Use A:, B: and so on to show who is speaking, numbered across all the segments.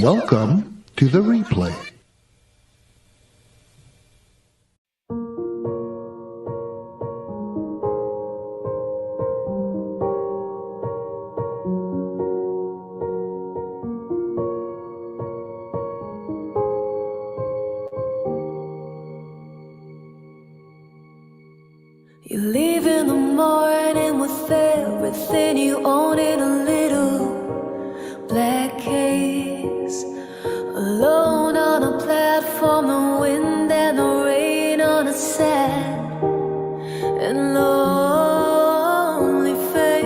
A: Welcome to the replay.
B: You leave in the morning with everything you own in a little black case. Alone on a platform, the wind and the rain on a sad and lonely face.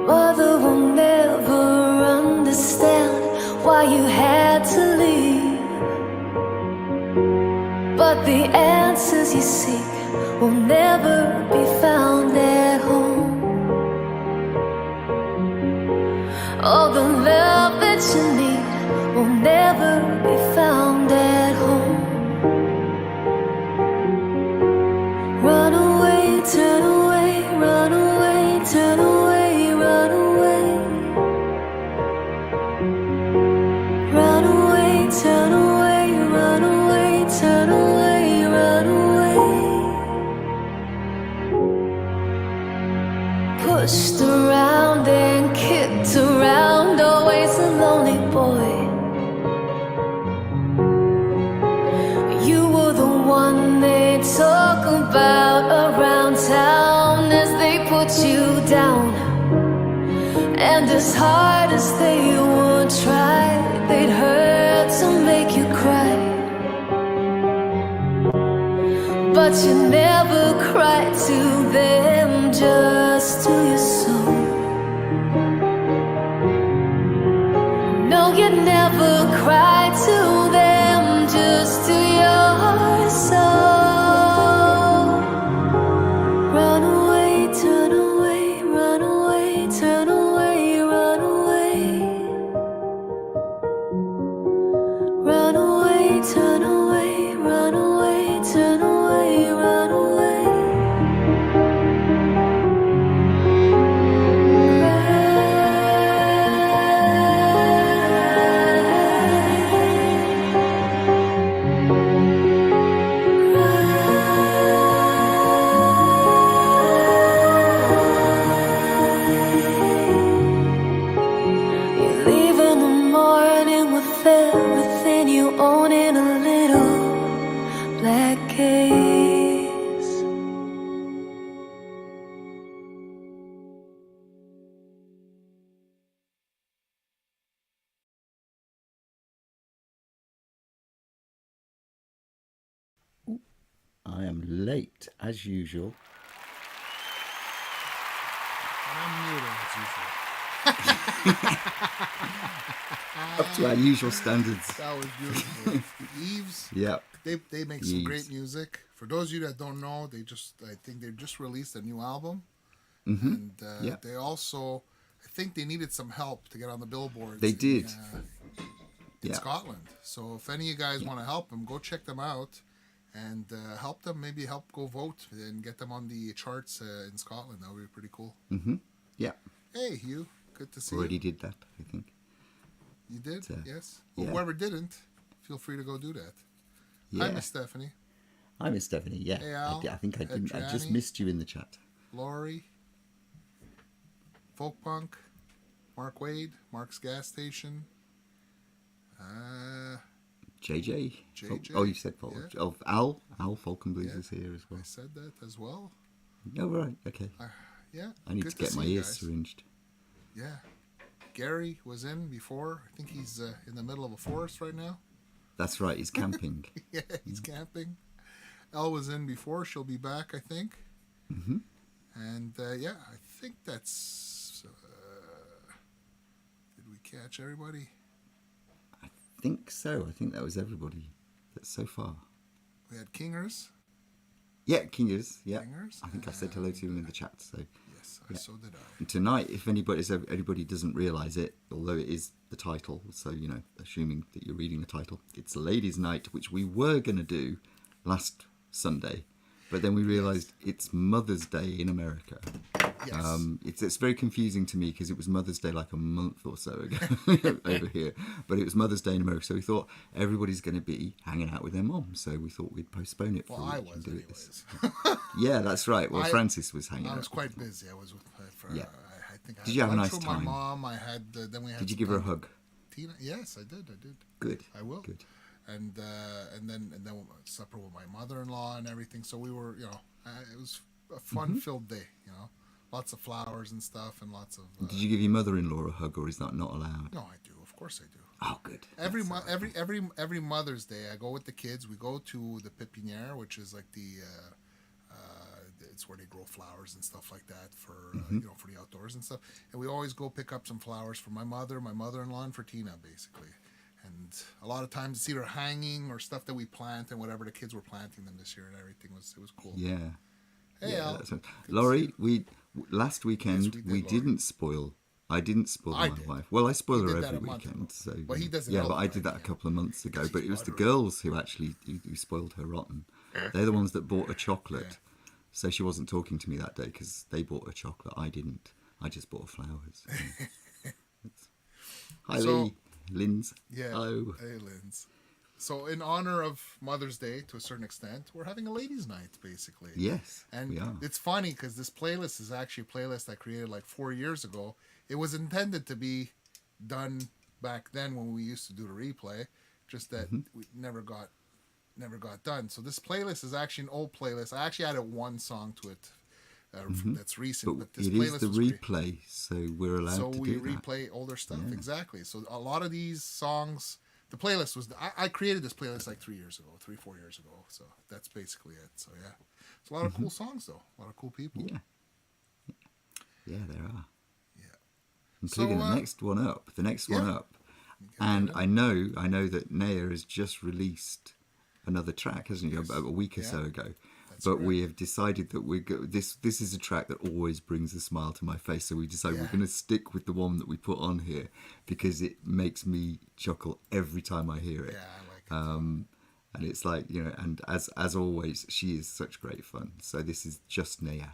B: Mother will never understand why you had to leave, but the answers you seek will never be found at home. All the love that you need will never be found at home. Run away, turn away, run away, turn away, run away. Run away, turn away, run away, turn away, run away. Pushed around and kicked around, always a lonely boy. You were the one they talk about around town as they put you down. And as hard as they would try, they'd hurt to make you cry. But you never cried to them, just to your soul. No, you never cried to them, just to your soul. Run away, turn away, run away, turn away, run away. Run away, turn away, run away, turn away, run away. You leave in the morning with everything you own in a little black case.
C: I am late as usual.
D: I'm muted as usual.
C: Up to our usual standards.
D: That was beautiful. Eves,
C: Yeah.
D: they make some
C: Eves.
D: great music. For those of you that don't know, I think they just released a new album,
C: Mm-hmm.
D: and
C: Yeah.
D: they also, I think they needed some help to get on the billboards.
C: They did.
D: In
C: Yeah.
D: Scotland. So if any of you guys want to help them, go check them out and help them. Maybe help go vote and get them on the charts in Scotland. That would be pretty cool.
C: Mm-hmm. Yeah.
D: Hey, Hugh. Good to see
C: Already
D: you.
C: did that, I think.
D: You did? Yes.
C: yeah.
D: Well, whoever didn't, feel free to go do that.
C: Yeah.
D: Hi, Miss Stephanie.
C: Hi, Miss Stephanie. Yeah.
D: Hey, Al.
C: I think I didn't. I just
D: Adriani.
C: missed you in the chat.
D: Laurie. Folk Punk. Mark Wade. Mark's Gas Station.
C: JJ.
D: JJ,
C: Oh, you said Folk.
D: yeah.
C: Oh, Al. Al Falcon Blues
D: Yeah.
C: is here as well.
D: I said that as well.
C: Oh, right. Okay.
D: Yeah.
C: I need
D: good
C: to get
D: see
C: my
D: you
C: ears
D: guys.
C: syringed.
D: Yeah. Gary was in before. I think he's in the middle of a forest right now.
C: That's right. He's camping.
D: Yeah, he's camping. Elle was in before. She'll be back, I think.
C: Mm-hmm.
D: And yeah, I think that's. Did we catch everybody?
C: I think so. I think that was everybody. That's so far.
D: We had Kingers.
C: Yeah, Kingers. Yeah.
D: Kingers,
C: I think I said hello to him in the chat. So
D: Yeah. So did I.
C: And tonight, if anybody doesn't realise it, although it is the title, so assuming that you're reading the title, it's Ladies' Night, which we were going to do last Sunday, but then we realised it's Mother's Day in America.
D: Yes.
C: It's very confusing to me because it was Mother's Day like a month or so ago over here, but it was Mother's Day in America, so we thought everybody's going to be hanging out with their mom, so we thought we'd postpone it for a week.
D: I
C: and
D: was,
C: do it
D: anyways.
C: Yeah, that's right. Well, Francis was hanging out.
D: I was quite busy. I was with
C: Yeah.
D: I think I
C: Did you have a
D: lunch
C: nice
D: with
C: time?
D: my mom. I had. Then we had.
C: Did you
D: some
C: give her a
D: time
C: hug?
D: with Tina? Yes, I did.
C: Good.
D: I will.
C: Good.
D: And then supper with my mother-in-law and everything. So we were, it was a fun-filled day. Lots of flowers and stuff, and lots of.
C: Did you give your mother-in-law a hug, or is that not allowed?
D: No, I do. Of course, I do.
C: Oh, good.
D: Every Mother's Day, I go with the kids. We go to the pépinière, which is like it's where they grow flowers and stuff like that for for the outdoors and stuff. And we always go pick up some flowers for my mother, my mother-in-law, and for Tina, basically. And a lot of times it's either hanging or stuff that we plant and whatever. The kids were planting them this year and everything. It was cool.
C: Yeah.
D: Hey,
C: yeah,
D: Al.
C: Laurie, last weekend
D: Yes, we did,
C: we
D: Laurie.
C: didn't spoil. I didn't spoil
D: I
C: my
D: did.
C: wife. Well, I spoil
D: He
C: her
D: did that
C: every
D: a month
C: weekend.
D: ago.
C: So
D: But he does it
C: yeah,
D: all
C: but
D: the
C: I
D: time,
C: did that a
D: yeah.
C: couple of months ago.
D: Because
C: But
D: he's
C: it was the
D: butter.
C: girls who actually who spoiled her rotten. They're the ones that bought a chocolate.
D: Yeah.
C: So she wasn't talking to me that day because they bought a chocolate. I didn't. I just bought flowers. Hi,
D: So-
C: Lee. Linz.
D: Yeah.
C: Hello.
D: Hey, Linz. So in honor of Mother's Day, to a certain extent, we're having a ladies' night, basically.
C: Yes,
D: And
C: we are.
D: it's funny because this playlist is actually a playlist I created like 4 years ago. It was intended to be done back then when we used to do the replay, just that we never got done. So this playlist is actually an old playlist. I actually added one song to it that's recent, but this
C: It
D: playlist
C: is the
D: was great.
C: replay, so we're allowed
D: So
C: to
D: we
C: do that.
D: replay older stuff, exactly. So a lot of these songs, the playlist was I created this playlist like 3 years ago, 3-4 years ago. So that's basically it. So yeah, it's a lot of cool songs though, a lot of cool people.
C: Yeah. Yeah, there are.
D: Yeah.
C: Including
D: So,
C: the next one up. The next one
D: yeah.
C: up. And I know that Naya has just released another track, hasn't he?
D: Yes.
C: About a week or
D: Yeah.
C: so ago.
D: That's
C: But
D: correct.
C: we have decided that this is a track that always brings a smile to my face. So we decided we're
D: Yeah.
C: going to stick with the one that we put on here because it makes me chuckle every time I hear it.
D: Yeah, I like it.
C: And it's like, and as always, she is such great fun. So this is just Naya.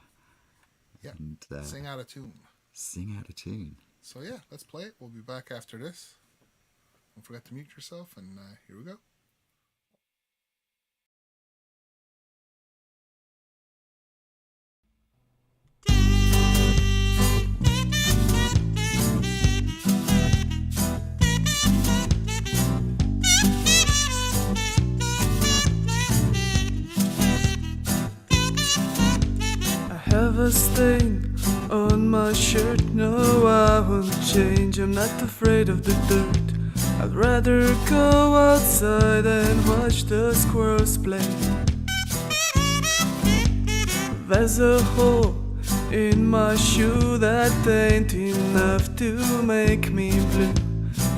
D: Yeah.
C: And
D: Sing out of tune.
C: sing out of tune.
D: So yeah, let's play it. We'll be back after this. Don't forget to mute yourself, and here we go.
E: I have a stain on my shirt. No, I won't change. I'm not afraid of the dirt. I'd rather go outside and watch the squirrels play. There's a hole in my shoe that ain't enough to make me blue.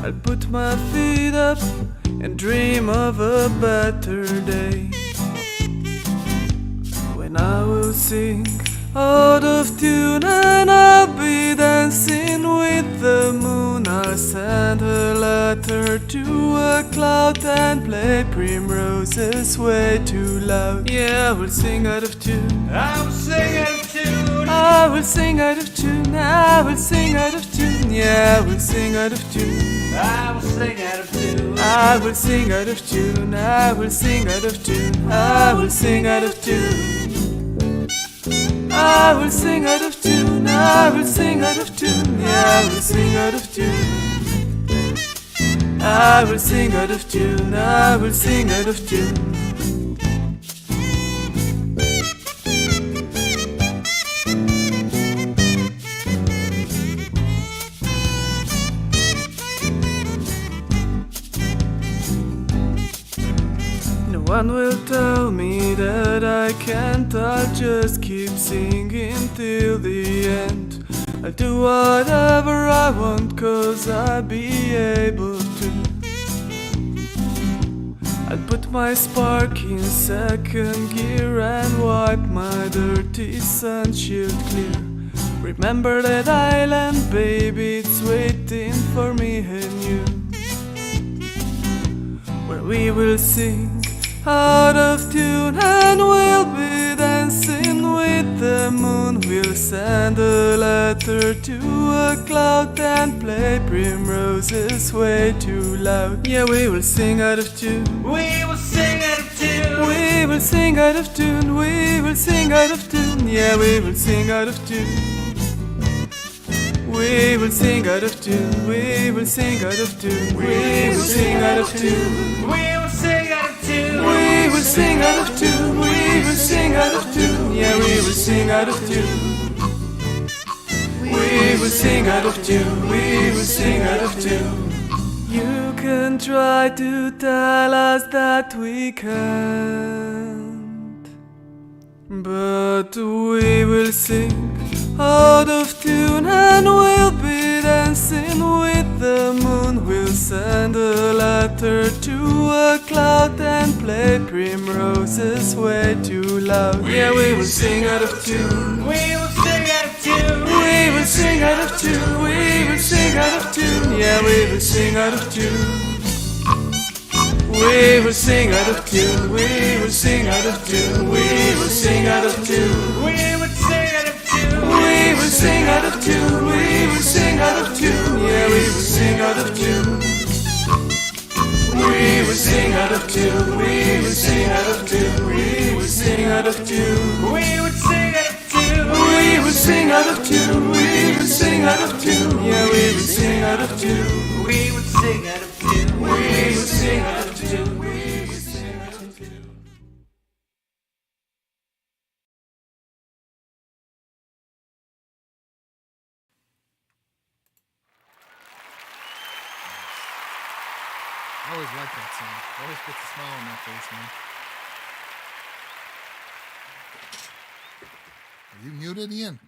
E: I'll put my feet up and dream of a better day, when I will sing out of tune and I'll be dancing with the moon. I'll send a letter to a cloud and play primroses way too loud. Yeah, I will sing out of tune. I will sing out of tune. I will sing out of tune. I will sing out of tune. Yeah, I will sing out of tune. I will sing out of tune. I will sing out of tune. I will sing out of tune. I will sing out of tune. I will sing out of tune. I will sing out of tune. Yeah, I will sing out of tune. I will sing out of tune. I will sing out of tune. No one will tell me that I can't. I'll just keep singing till the end. I'll do whatever I want, 'cause I'll be able to. I'll put my spark in second gear and wipe my dirty sunshield clear. Remember that island, baby, it's waiting for me and you. Where we will sing out of tune and we'll be dancing with the moon. We'll send a letter to a cloud and play primroses way too loud. Yeah, we will sing out of tune. We will sing out of tune. We will sing out of tune. We will sing out of tune. Yeah, we will sing out of tune. We will sing out of tune. We will sing out of tune. We will sing out of tune. We will sing out of tune. We will sing out of tune. We will sing out of tune. Yeah, we will sing out of tune. We will sing out of tune. We will sing out of tune. You can try to tell us that we can't, but we will sing out of tune and we'll be dancing with the moon. We'll send a letter to a cloud and play primroses way too loud. Yeah, we will sing out of tune. We will sing out of tune. We will sing out of tune. We will sing out of tune. Yeah, we will sing out of tune. We will sing out of tune. We will sing out of tune. We will sing out of tune. We will sing out of tune. We will sing out of tune. We will sing out of tune. Yeah, we will sing out of tune. We will sing out of tune. We will sing out of tune. We will sing out of tune. We will sing out of tune. We will sing out of tune. We will sing out of tune. Yeah, we will sing out of tune. We will sing out of tune. We will sing out of tune. We will sing out of tune.
D: I always like that song. Always puts a smile on my face, man. Are you muted, Ian?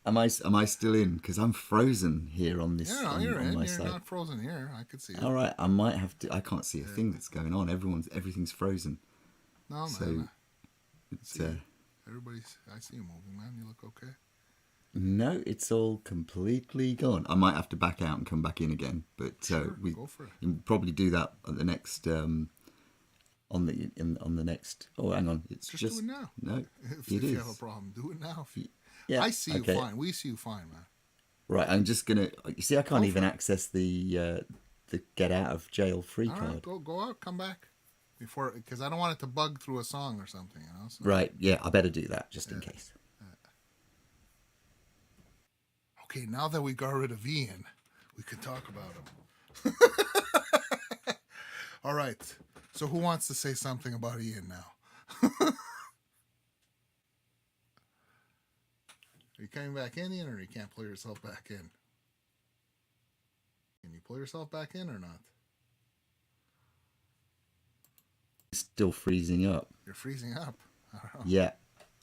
C: Am I still in? Because I'm frozen here on this.
D: Yeah, no,
C: on,
D: you're
C: on
D: in.
C: my
D: You're
C: side.
D: not frozen here. I could see it.
C: All right, I might have to. I can't see a thing that's going on. Everything's frozen.
D: No, man.
C: So it's
D: Everybody's. I see you moving, man. You look okay.
C: no, it's all completely gone. I might have to back out and come back in again, but we
D: go for it.
C: you can probably do that at the next on the next. Oh, hang on, it's
D: Just do it now.
C: No,
D: If
C: it
D: you
C: is.
D: have a problem, do it now.
C: Yeah,
D: I see
C: okay.
D: you fine. We see you fine, man.
C: Right, I'm just gonna. You see, I can't
D: Go
C: even
D: for it.
C: access the get out of jail free
D: All
C: card.
D: right, go out, come back before, because I don't want it to bug through a song or something, you know. So.
C: Right, yeah, I better do that just in case.
D: Okay, now that we got rid of Ian, we can talk about him. All right. So who wants to say something about Ian now? Are you coming back in, Ian, or you can't pull yourself back in? Can you pull yourself back in or not?
C: It's still freezing up.
D: You're freezing up. I don't know.
C: Yeah,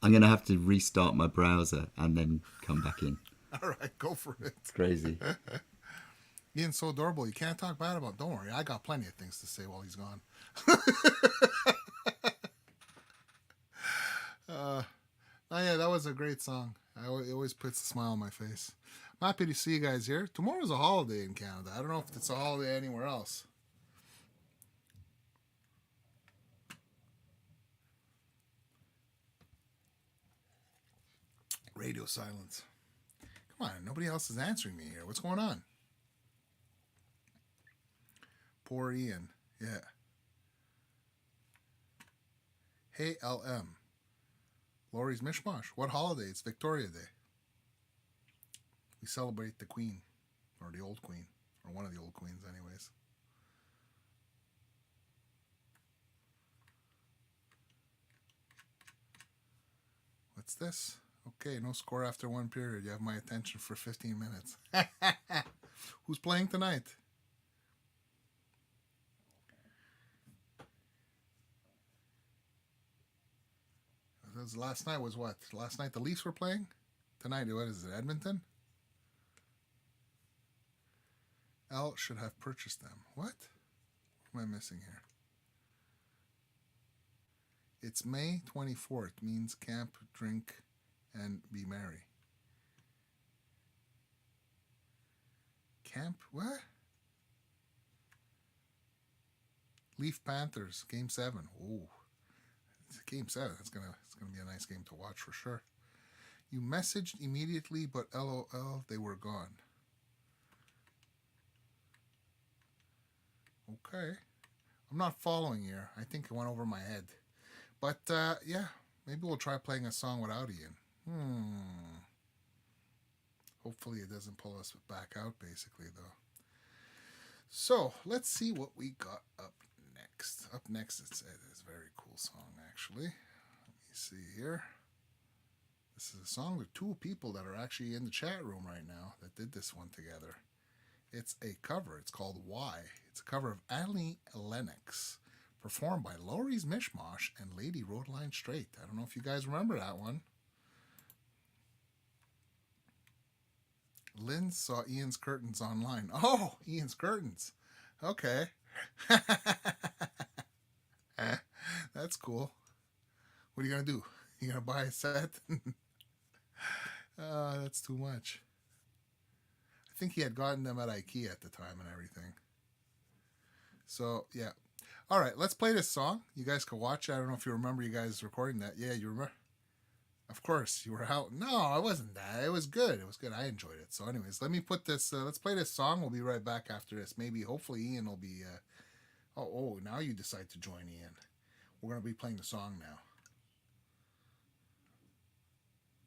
C: I'm gonna have to restart my browser and then come back in.
D: All right, go for it.
C: It's crazy.
D: Ian's so adorable. You can't talk bad about. Don't worry, I got plenty of things to say while he's gone. Oh yeah, that was a great song. It always puts a smile on my face. I'm happy to see you guys here. Tomorrow's a holiday in Canada. I don't know if it's a holiday anywhere else. Radio silence. Come on, nobody else is answering me here. What's going on? Poor Ian. Yeah. Hey, LM. Laurie's Mishmash. What holiday? It's Victoria Day. We celebrate the Queen. Or the old Queen. Or one of the old queens, anyways. What's this? Okay, no score after one period. You have my attention for 15 minutes. Who's playing tonight? Last night was what? Last night the Leafs were playing? Tonight, what is it, Edmonton? L should have purchased them. What? What am I missing here? It's May 24th. Means camp, drink, and be merry. Camp, what? Leaf Panthers, Game 7. Ooh, it's Game 7. It's gonna be a nice game to watch for sure. You messaged immediately, but LOL, they were gone. Okay. I'm not following you. I think it went over my head. But, yeah, maybe we'll try playing a song without Ian. Hopefully it doesn't pull us back out, basically, though. So, let's see what we got up next. Up next, it's a very cool song, actually. Let me see here. This is a song with two people that are actually in the chat room right now that did this one together. It's a cover. It's called Why. It's a cover of Annie Lennox, performed by Laurie's Mishmash and Lady Roadline Straight. I don't know if you guys remember that one. Lynn saw Ian's curtains online. Oh, Ian's curtains. Okay. That's cool. What are you going to do? You going to buy a set? That's too much. I think he had gotten them at IKEA at the time and everything. So, yeah. All right, let's play this song. You guys can watch it. I don't know if you remember you guys recording that. Yeah, you remember? Of course, you were out. No, it wasn't that. It was good. It was good. I enjoyed it. So anyways, let me put this, let's play this song. We'll be right back after this. Maybe, hopefully Ian will be, now you decide to join Ian. We're going to be playing the song now.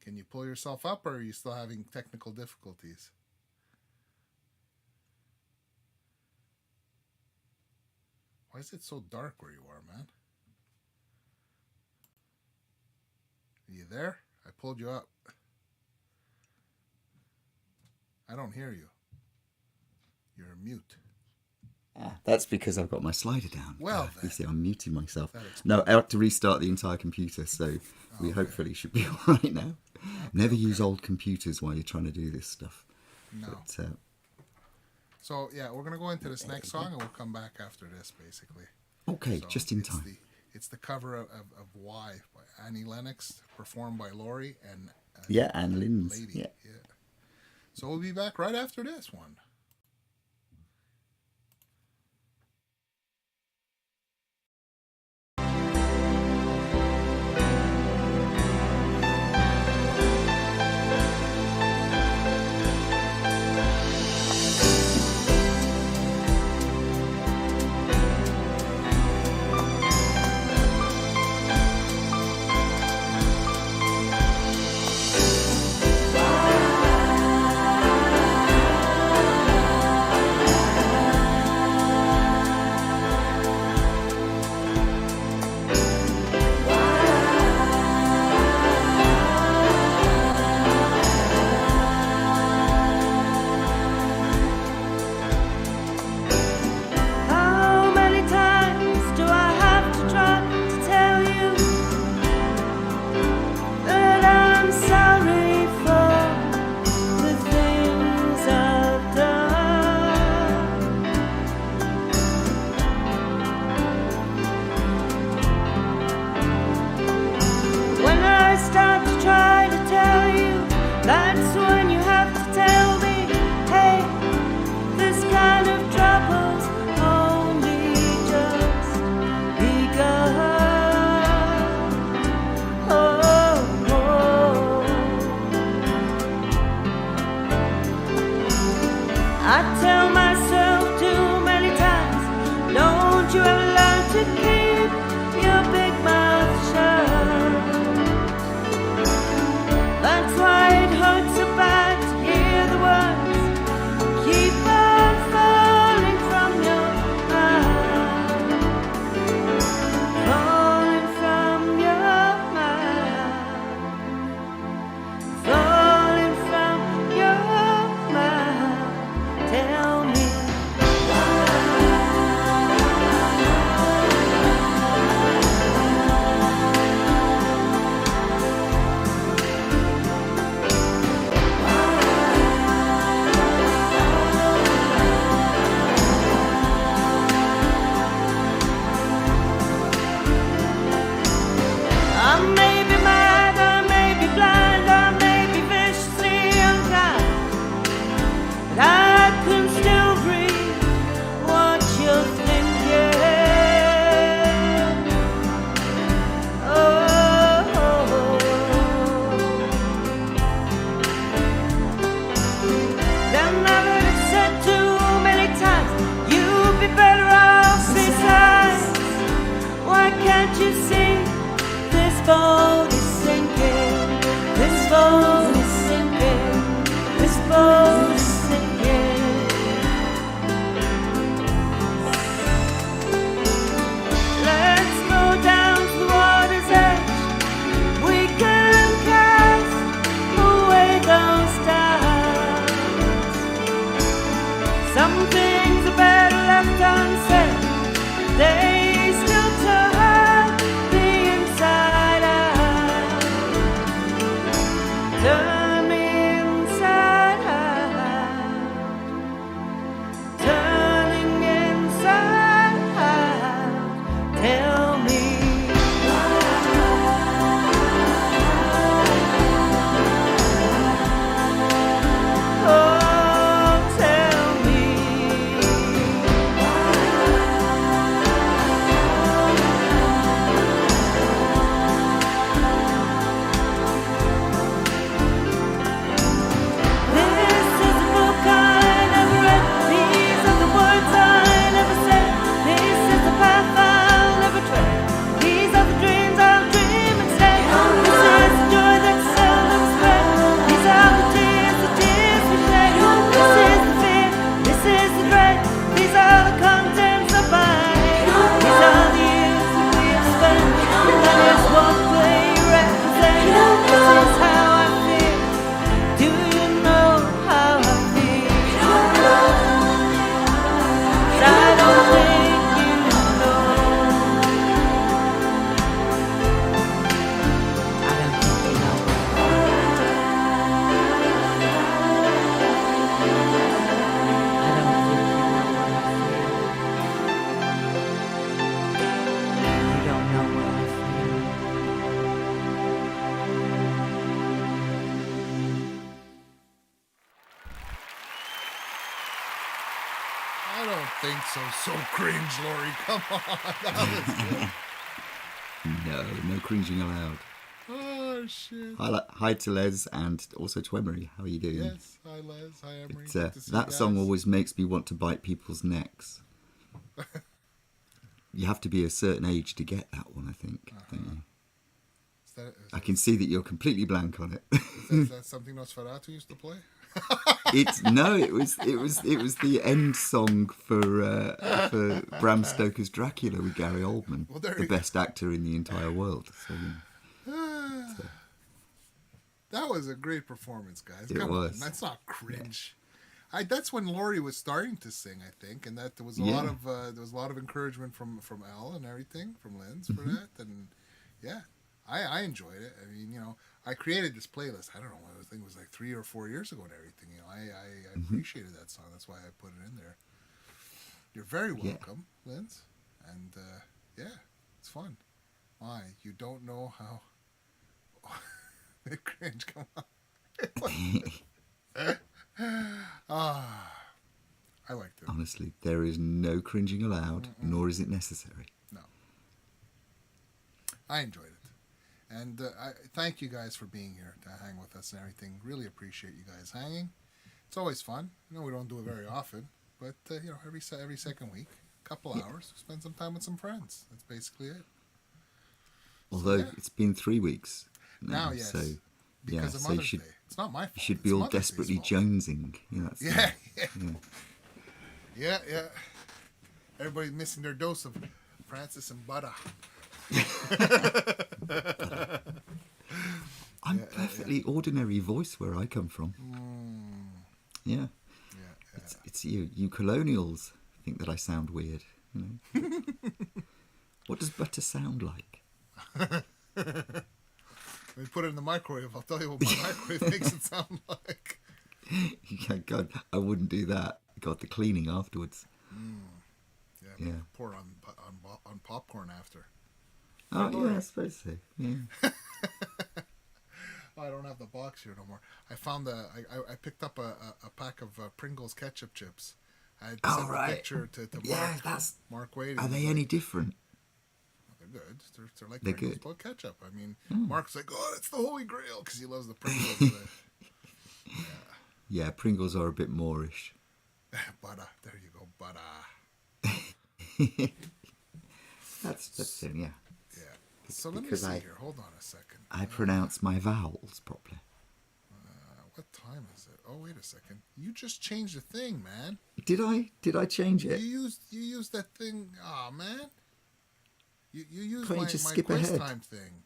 D: Can you pull yourself up, or are you still having technical difficulties? Why is it so dark where you are, man? Are you there? I pulled you up. I don't hear you. You're mute.
C: That's because I've got my slider down.
D: Well,
C: you see, I'm muting myself. No, I have to restart the entire computer, so we hopefully should be all right now. Never use old computers while you're trying to do this stuff.
D: No.
C: But,
D: so, yeah, we're going to go into this next song, and we'll come back after this, basically.
C: Okay,
D: So
C: just in time.
D: It's the cover of Why by Annie Lennox, performed by Laurie and
C: and Lynn's.
D: Lady. Yeah. So we'll be back right after this one.
B: Why boat is sinking. This boat is sinking. This boat is sinking. Let's go down to the water's edge. We can cast away those doubts. Some things are better left unsaid. They still turn the inside out. Turn me inside out. Turning inside out. Tell me oh, tell me this is a book I never read. These are the words I never said. This is the path I'll never tread. These are the dreams I'll dream instead. This is the joy that's seldom spread. These are the tears we shed. This is the fear, this is the dread. These are the contents of my head. These are the years that we have spent. That is what they represent. This is how I feel. Do you know how I feel? 'Cause I don't think you know. I don't think you know. I don't think you know what I feel. You don't know what I feel.
D: I don't think so. So cringe, Lori. Come on. That was good.
C: No cringing allowed.
D: Oh, shit.
C: Hi to Les and also to Emery. How are you doing?
D: Yes. Hi, Les. Hi, Emery.
C: It's,
D: Good to see you
C: that song
D: guys.
C: always makes me want to bite people's necks. You have to be a certain age to get that one, I think. Don't you?
D: Is that,
C: I can see that you're completely blank on it.
D: is that something Nosferatu used to play?
C: It was the end song for Bram Stoker's Dracula with Gary Oldman,
D: Well, there
C: the
D: you go.
C: best actor in the entire world. So,
D: That was a great performance, guys.
C: It
D: Come
C: was.
D: on, that's not cringe. That's when Laurie was starting to sing, I think, and that there was a
C: Yeah.
D: lot of encouragement from Al and everything, from Lens for
C: Mm-hmm.
D: that, and yeah, I enjoyed it. I mean, I created this playlist. I don't know, I think it was like 3 or 4 years ago and everything. I
C: Mm-hmm.
D: appreciated that song. That's why I put it in there. You're very welcome, Lens, and yeah, it's fun. Why you don't know how? Cringe, come on. I liked it.
C: honestly, there is no cringing allowed, nor is it necessary.
D: No. I enjoyed it. And I thank you guys for being here to hang with us and everything. Really appreciate you guys hanging. It's always fun. We don't do it very often, but every second week, couple hours, spend some time with some friends. That's basically it.
C: Although
D: yeah.
C: it's been 3 weeks
D: Now, yes.
C: So
D: Because of
C: so
D: Mother's Day. It's not my fault.
C: you should be
D: it's
C: all
D: Mother's Day's
C: desperately
D: fault.
C: jonesing. That's
D: Yeah. Everybody's missing their dose of Francis and butter.
C: I'm perfectly ordinary voice where I come from. Yeah. It's you colonials think that I sound weird. What does butter sound like?
D: When you put it in the microwave, I'll tell you what my microwave makes it sound like.
C: Yeah, God, I wouldn't do that. God, the cleaning afterwards.
D: Yeah. Pour on popcorn after.
C: Oh, yeah, I suppose so. Yeah.
D: Oh, I don't have the box here no more. I found I picked up a pack of Pringles ketchup chips. I had sent a picture to Mark Wade.
C: Are they any different?
D: They're good. They're like
C: They're
D: Pringles
C: good.
D: but ketchup. I mean, Mark's like, oh, it's the Holy Grail because he loves the Pringles.
C: Yeah, Pringles are a bit moreish.
D: Butter. There you go, butter.
C: That's it, yeah.
D: Yeah. So let me
C: because
D: see here. Hold on a second.
C: I pronounce my vowels properly.
D: What time is it? Oh, wait a second. You just changed the thing, man.
C: Did I change it?
D: You used that thing. Oh, man. You used
C: Can't you
D: my
C: just skip
D: quiz
C: ahead?
D: time thing.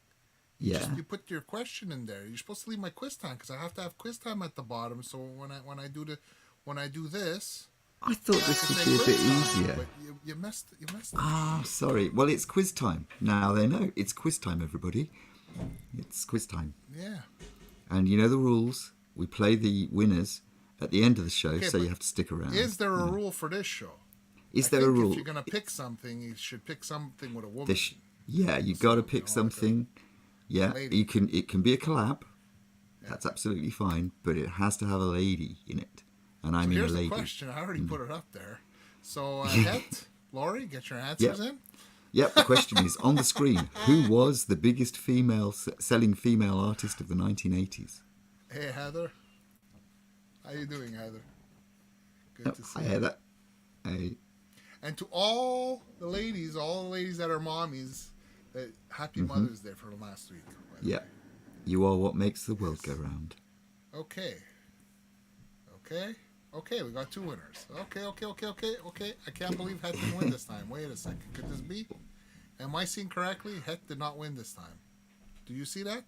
C: Yeah.
D: You put your question in there. You're supposed to leave my quiz time because I have to have quiz time at the bottom. So when I do this,
C: I thought this
D: I
C: would
D: say
C: be a
D: quiz
C: bit
D: time,
C: easier.
D: But you messed.
C: Ah, sorry. Well, it's quiz time. Now they know. It's quiz time, everybody. It's quiz time.
D: Yeah.
C: And you know the rules. We play the winners at the end of the show,
D: Okay,
C: so you
D: but
C: have to stick around.
D: Is there a rule for this show?
C: Is
D: I
C: there a
D: think
C: rule?
D: If you're gonna pick something, you should pick something with a woman.
C: Yeah, you got to pick something. Yeah,
D: lady.
C: you can. It can be a collab. That's absolutely fine, but it has to have a lady in it, and I mean a
D: Here's
C: lady.
D: the question. I already put it up there. So, Het, Laurie, get your answers in.
C: Yep, the question is on the screen. Who was the biggest selling female artist of the 1980s?
D: Hey, Heather. How you doing, Heather? Good to see
C: Hi,
D: you.
C: Heather. Hey.
D: And to all the ladies that are mommies, happy Mother's Day for last week.
C: Yeah, you are what makes the world go round.
D: Okay. We got two winners. Okay. I can't believe Het didn't win this time. Wait a second. Could this be? Am I seeing correctly? Het did not win this time. Do you see that?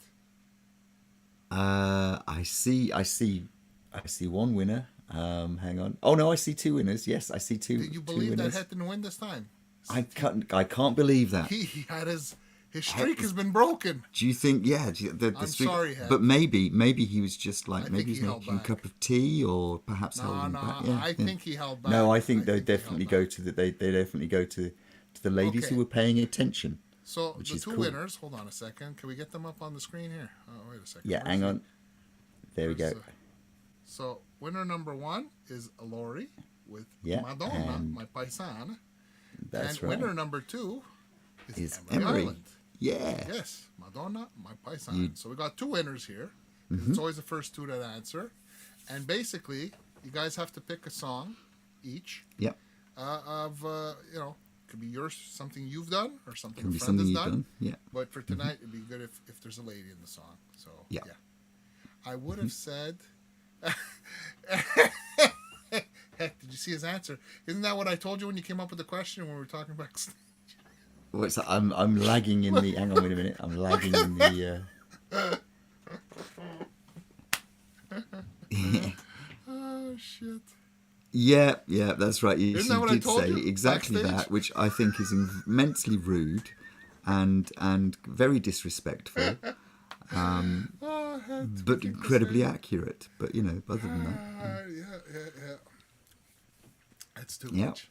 C: I see one winner. Hang on. Oh no, I see two winners. Yes, I see two.
D: Do you
C: two
D: believe that
C: winners.
D: Het didn't win this time?
C: I can't believe that.
D: He had his streak has been broken.
C: Do you think? Yeah.
D: I'm
C: streak,
D: sorry, Het.
C: but maybe he was just like
D: I
C: maybe
D: think
C: he's
D: he held
C: making a
D: back.
C: cup of tea or perhaps holding back. Yeah,
D: I think he held back.
C: No, I think they
D: he
C: definitely
D: held
C: go
D: back.
C: to they definitely go to the ladies
D: Okay.
C: who were paying attention.
D: So
C: which
D: the
C: is
D: two
C: cool.
D: winners. Hold on a second. Can we get them up on the screen here? Oh, wait a second.
C: Yeah,
D: Where's
C: hang
D: the-
C: on. There we go.
D: where's the- So winner number one is Laurie with
C: Yeah,
D: Madonna,
C: and
D: my paisana.
C: That's
D: And
C: right.
D: winner number two is
C: Is
D: Emery
C: Emery.
D: Island.
C: Yeah.
D: Yes, Madonna, my paisana. So we got two winners here. 'Cause It's always the first two that answer. And basically, you guys have to pick a song each
C: Yep.
D: of, could be yours, something you've done or something
C: Can
D: a
C: be
D: friend
C: something
D: has
C: you've done. Yeah.
D: But for tonight, it'd be good if there's a lady in the song. So,
C: Yeah.
D: I would have said... Heck, did you see his answer? Isn't that what I told you when you came up with the question when we were talking about...
C: What's that? I'm lagging in the. Hang on, wait a minute. I'm lagging in the.
D: Oh, shit.
C: Yeah, that's right. You
D: Isn't that what I
C: did
D: told
C: say
D: you
C: exactly
D: backstage?
C: that, which I think is immensely rude and very disrespectful,
D: Oh, heck,
C: but incredibly accurate. But other than that,
D: yeah. That's too
C: Yeah.
D: much.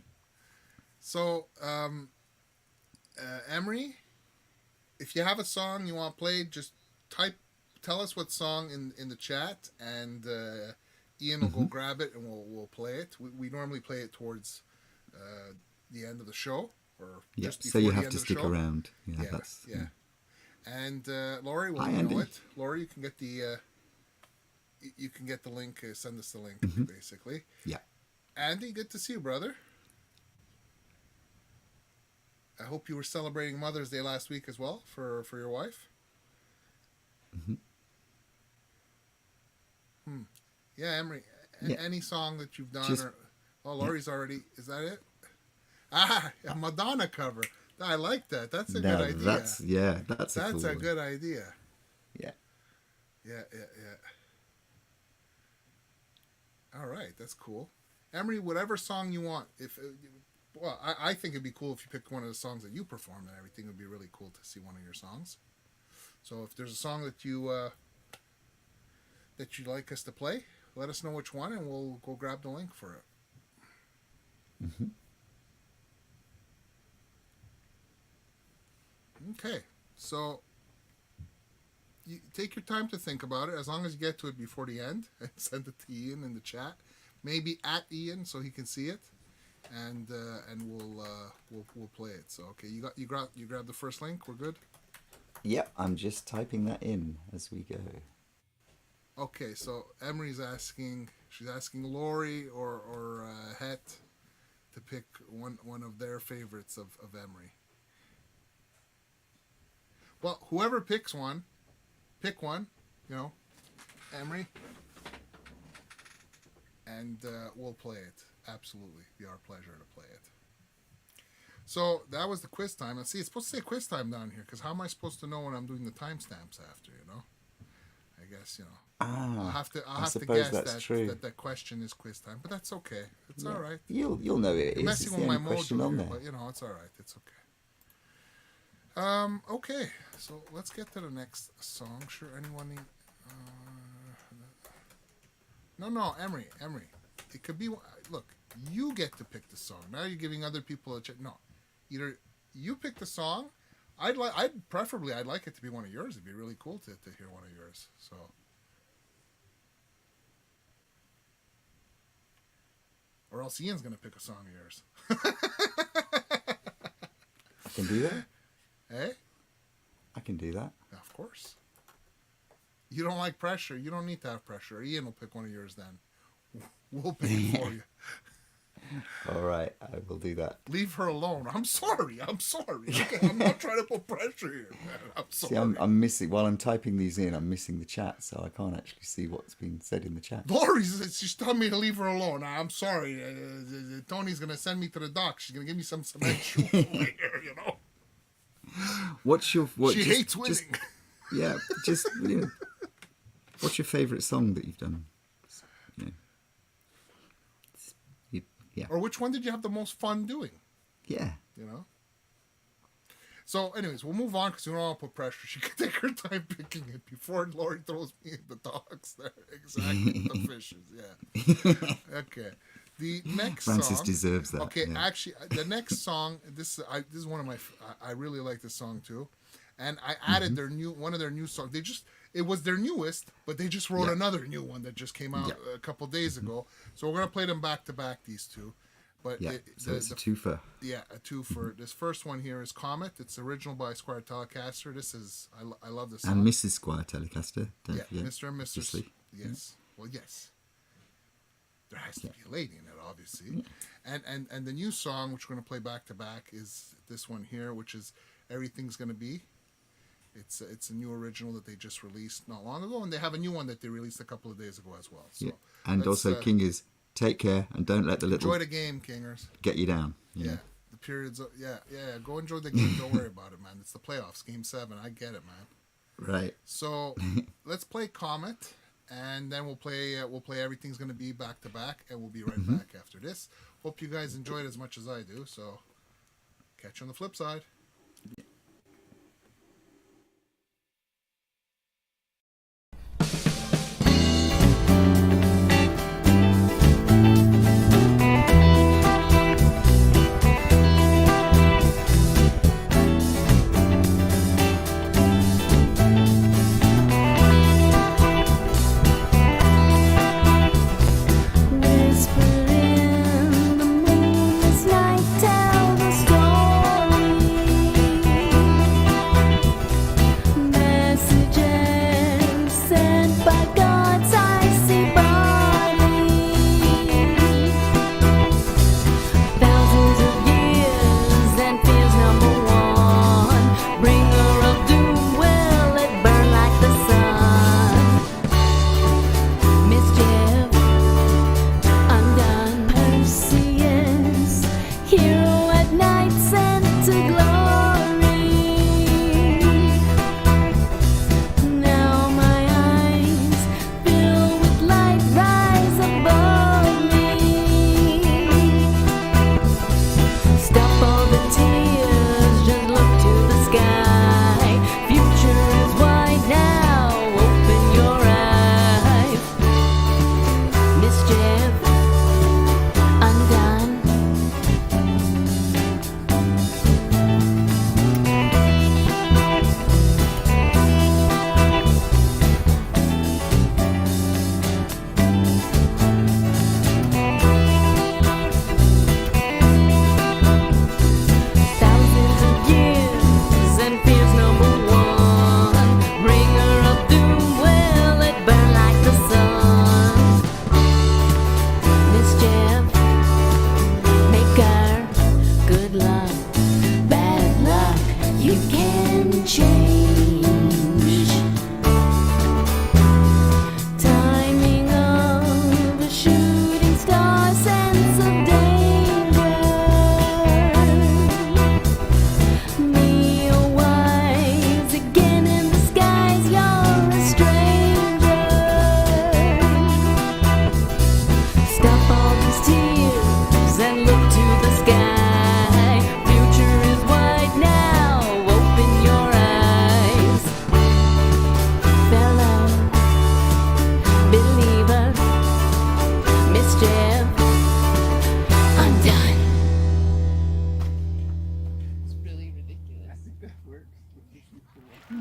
D: So, Emery, if you have a song you want played, just tell us what song in the chat, and Ian will go grab it and we'll play it. We normally play it towards the end of the show, or
C: yeah.
D: just before
C: So you
D: the
C: have
D: end
C: to
D: of the
C: stick
D: show.
C: around. Yeah,
D: Yeah,
C: that's
D: yeah. And Laurie, well,
C: Hi,
D: you know
C: Andy.
D: it. Laurie, you can get the you can get the link. Send us the link, basically.
C: Yeah.
D: Andy, good to see you, brother. I hope you were celebrating Mother's Day last week as well for your wife. Yeah, Emery.
C: Yeah.
D: Any song that you've done,
C: Just-
D: Laurie's already. Is that it? A Madonna cover. I like that. That's a
C: Now
D: good idea.
C: that's
D: That's
C: cool
D: a
C: one.
D: good idea.
C: Yeah.
D: Yeah. All right, that's cool. Emery, whatever song you want. I think it'd be cool if you picked one of the songs that you performed and everything. It would be really cool to see one of your songs. So if there's a song that you'd like us to play, let us know which one, and we'll go grab the link for it. Okay, so you take your time to think about it. As long as you get to it before the end, and send it to Ian in the chat, maybe at Ian so he can see it, and we'll play it. So okay, you grab the first link. We're good.
C: Yep. I'm just typing that in as we go.
D: Okay, so Emery's asking. She's asking Laurie or Het to pick one of their favorites of Emery. Well, whoever picks one, pick one, you know, Emery, and we'll play it. Absolutely, be our pleasure to play it. So that was the quiz time. And see, it's supposed to say quiz time down here, because how am I supposed to know when I'm doing the timestamps after? You know, I guess I'll have to guess that question is quiz time, but that's okay. It's all right.
C: You'll know it is.
D: Messing
C: it's
D: with my
C: question
D: mojo
C: on
D: here,
C: there.
D: but it's all right. It's okay. Okay, so let's get to the next song. Sure, anyone need... No, Emery. It could be... Look, you get to pick the song. Now you're giving other people a chance. No, either you pick the song. I'd like it to be one of yours. It'd be really cool to hear one of yours. So... Or else Ian's going to pick a song of yours.
C: I can do that.
D: Eh?
C: I can do that.
D: Of course. You don't like pressure. You don't need to have pressure. Ian will pick one of yours then. We'll pick it for you.
C: All right, I will do that.
D: Leave her alone. I'm sorry. Okay, I'm not trying to put pressure here, man. I'm sorry.
C: See, I'm missing, while I'm typing these in, I'm missing the chat, so I can't actually see what's been said in the chat.
D: She's telling me to leave her alone. I'm sorry. Tony's going to send me to the doc. She's going to give me some cement shoe later, you know. She hates winning.
C: What's your favourite song that you've done? Yeah.
D: Or which one did you have the most fun doing?
C: Yeah.
D: You know? So, anyways, we'll move on because we don't want to put pressure. She can take her time picking it before Lori throws me in the dogs there. Exactly. The fishes, yeah. Okay. The next
C: Francis
D: song...
C: deserves that.
D: Okay,
C: yeah.
D: actually, the next song, this is one of my... I really like this song, too. And I added one of their new songs. It was their newest, but they just wrote another new one that just came out a couple days ago. So we're gonna play them back to back, these two. But
C: it's a twofer.
D: Yeah, a twofer. This first one here is Comet. It's original by Squire Telecaster. This is I love this song.
C: And Mrs. Squire Telecaster.
D: Yeah, Mr. and Mrs. Yes. Yeah. Well, yes. There has to be a lady in it, obviously. Yeah. And the new song, which we're gonna play back to back, is this one here, which is Everything's Gonna Be. It's a new original that they just released not long ago, and they have a new one that they released a couple of days ago as well. So
C: and also, Kingers, take care and don't let the little...
D: Enjoy the game, Kingers.
C: Get you down.
D: Yeah. The periods... Go enjoy the game. Don't worry about it, man. It's the playoffs, Game 7. I get it, man.
C: Right.
D: So, let's play Comet, and then we'll play Everything's Gonna Be back to back, and we'll be right back after this. Hope you guys enjoyed it as much as I do, so catch you on the flip side.
B: Whisper in the moon's night, tell the story.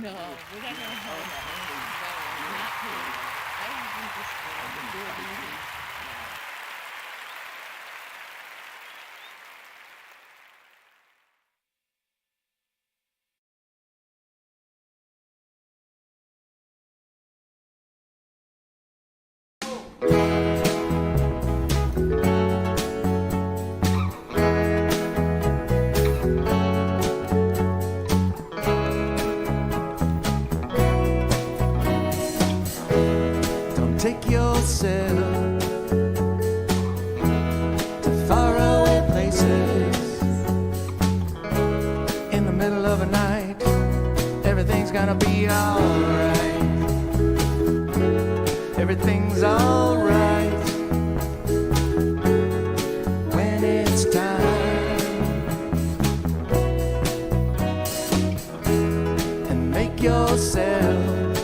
F: No, we're not going to hold that. No, not period. I haven't destroyed the building.
E: Don't take yourself to faraway places. In the middle of a night, everything's gonna be alright. Everything's alright when it's time. And make yourself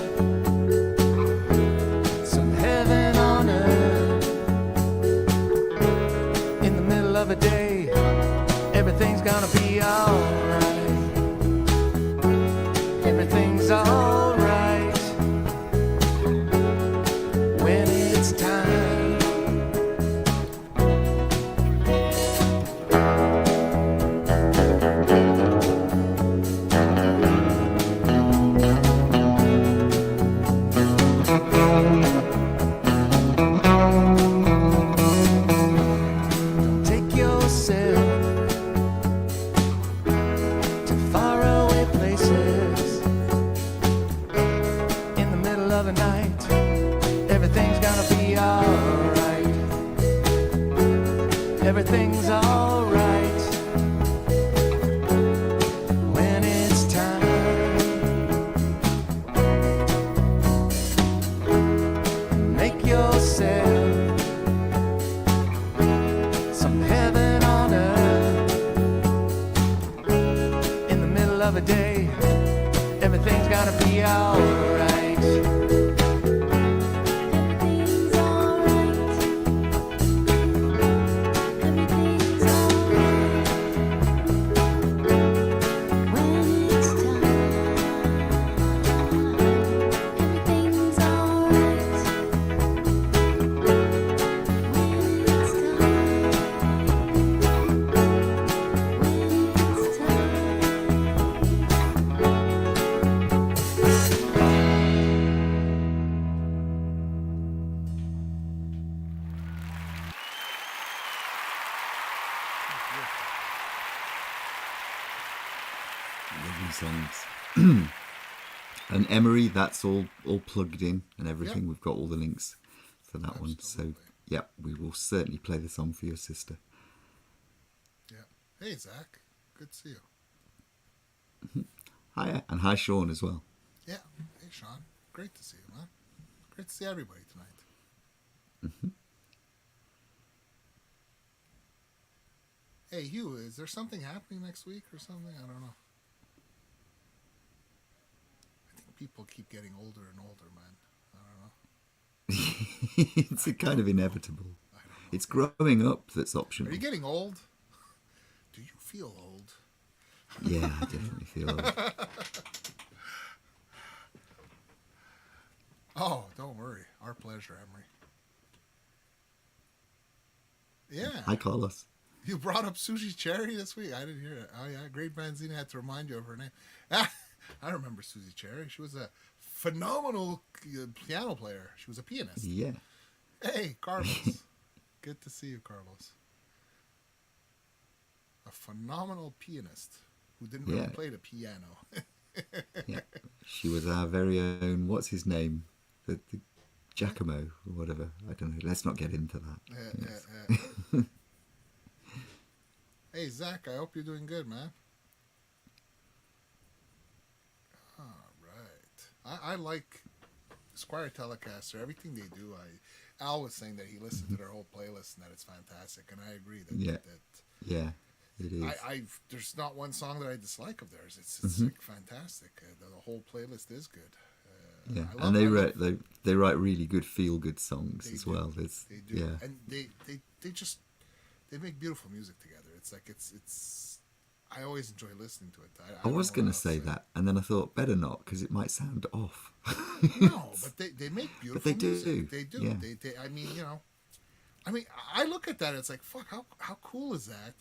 E: some heaven on earth. In the middle of a day, everything's gonna be alright. Everything's alright when it's time. Take yourself to faraway places. In the middle of the night, everything's gonna be alright. Everything's alright when it's time. Make yourself some heaven on earth. In the middle of a day, everything's gonna be alright.
B: Everything's alright. Everything's alright when it's time. Everything's alright when it's
C: Lovely songs. And Emery, that's all plugged in and everything.
D: Yep.
C: We've got all the links for that one. So,
D: Absolutely.
C: yeah, we will certainly play the song for your sister.
D: Yeah. Hey, Zach. Good to see you.
C: Hi, and hi, Sean, as well.
D: Yeah. Hey, Sean. Great to see you, man. Great to see everybody tonight. Hey, Hugh, is there something happening next week or something? I don't know. I think people keep getting older and older, man. I don't know.
C: It's a kind of inevitable. It's growing up that's
D: Are
C: optional.
D: you getting old? Do you feel old?
C: Yeah, I definitely feel old.
D: Oh, don't worry. Our pleasure, Emery. Yeah.
C: Hi, Carlos.
D: You brought up Susie Cherry this week. I didn't hear it. Oh, yeah. Great Banzina had to remind you of her name. I remember Susie Cherry. She was a phenomenal piano player. She was a pianist.
C: Yeah.
D: Hey, Carlos. Good to see you, Carlos. A phenomenal pianist who didn't really
C: Yeah.
D: play the piano.
C: Yeah. She was our very own, what's his name? The Giacomo or whatever. I don't know. Let's not get into that. Yes.
D: Hey, Zach, I hope you're doing good, man. All right. I like Squire Telecaster. Everything they do, Al was saying that he listened to their whole playlist and that it's fantastic, and I agree that
C: Yeah. Yeah, it is.
D: there's not one song that I dislike of theirs. It's like fantastic. The whole playlist is good.
C: Yeah,
D: I
C: and
D: love-
C: they write really good feel-good songs
D: They
C: as
D: do.
C: well.
D: They do,
C: Yeah.
D: and they make beautiful music together. It's like it's I always enjoy listening to it.
C: I
D: don't
C: was
D: know
C: going to
D: what
C: say
D: else
C: that, and then I thought better not because it might sound off.
D: No, but they make beautiful
C: they do.
D: music. They do.
C: Yeah.
D: They I mean, you know, I look at that. It's like, fuck. How cool is that?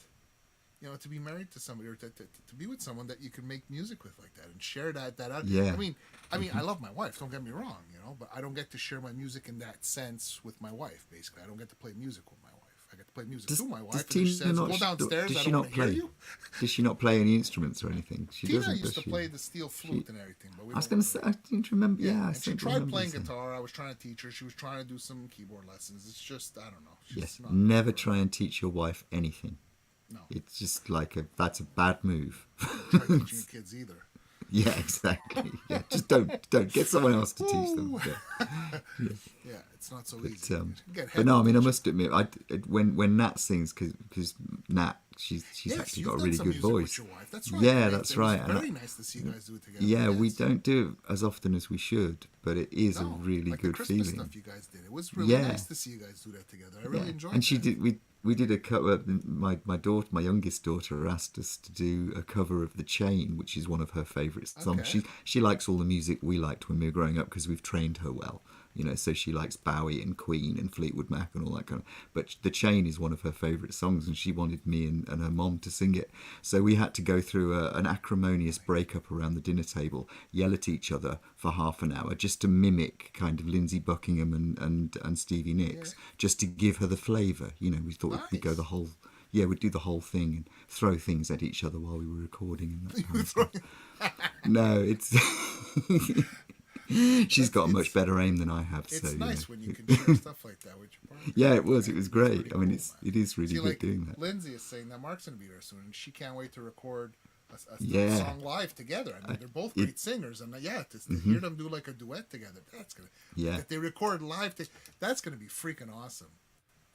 D: You know, to be married to somebody or to be with someone that you can make music with like that and share that out.
C: Yeah.
D: I mean, I love my wife. Don't get me wrong. You know, but I don't get to share my music in that sense with my wife. Basically, I don't get to play music with my wife. I get to play music to my wife.
C: Does
D: And she
C: Tina
D: says,
C: not?
D: "Go downstairs.
C: Does
D: I
C: she
D: don't
C: not
D: want to hear
C: play?
D: you."
C: Does she not play any instruments or anything? She
D: Tina
C: doesn't.
D: used
C: does
D: to
C: she?
D: play the steel flute and everything, but we
C: I was
D: don't
C: going to say. I didn't remember. Yeah, I
D: and she
C: seem to
D: tried
C: remember
D: playing
C: you saying.
D: guitar. I was trying to teach her. She was trying to do some keyboard lessons. It's just, I don't know. She's
C: Yes,
D: not
C: never
D: for it.
C: try and teach your wife anything.
D: No.
C: It's just like that's a bad move.
D: Try teaching your kids either.
C: Yeah, exactly. Yeah, just don't get someone else to teach them. Yeah.
D: Yeah, it's not so
C: But,
D: easy. You get
C: but no, I
D: head
C: mean, I
D: teaching.
C: must admit, when Nat sings, because Nat, she's
D: Yes,
C: actually
D: you've
C: got a
D: done
C: really
D: some
C: good
D: music
C: voice.
D: with your wife. That's right.
C: Yeah,
D: It
C: that's
D: was
C: right. And
D: very nice to see you guys do it together.
C: yeah, we
D: Yes.
C: don't do it as often as we should, but it is a
D: No,
C: really
D: like
C: good
D: the Christmas
C: feeling.
D: stuff you guys did. It was really
C: Yeah.
D: nice to see you guys do that together. I really enjoyed
C: And she
D: that.
C: did. We did a cover. My youngest daughter asked us to do a cover of The Chain, which is one of her favourite songs.
D: Okay.
C: She likes all the music we liked when we were growing up because we've trained her well. You know, so she likes Bowie and Queen and Fleetwood Mac and all that kind of. But The Chain is one of her favourite songs, and she wanted me and her mom to sing it. So we had to go through an acrimonious breakup around the dinner table, yell at each other for half an hour, just to mimic kind of Lindsey Buckingham and Stevie Nicks, just to give her the flavour. You know, we thought we'd go the whole. Yeah, we'd do the whole thing and throw things at each other while we were recording and that kind of stuff. No, it's. She's got a much better aim than I have.
D: It's
C: so,
D: nice
C: you know.
D: when you can share stuff like that with your partner.
C: Yeah, it was. It was great.
D: pretty
C: I mean,
D: cool,
C: it is really
D: See,
C: good
D: like
C: doing that.
D: Lindsay is saying that Mark's going to be there soon, and she can't wait to record a
C: Yeah.
D: song live together. I mean, they're both great singers, and to hear them do like a duet together, that's gonna.
C: Yeah.
D: If they record live, that's gonna be freaking awesome.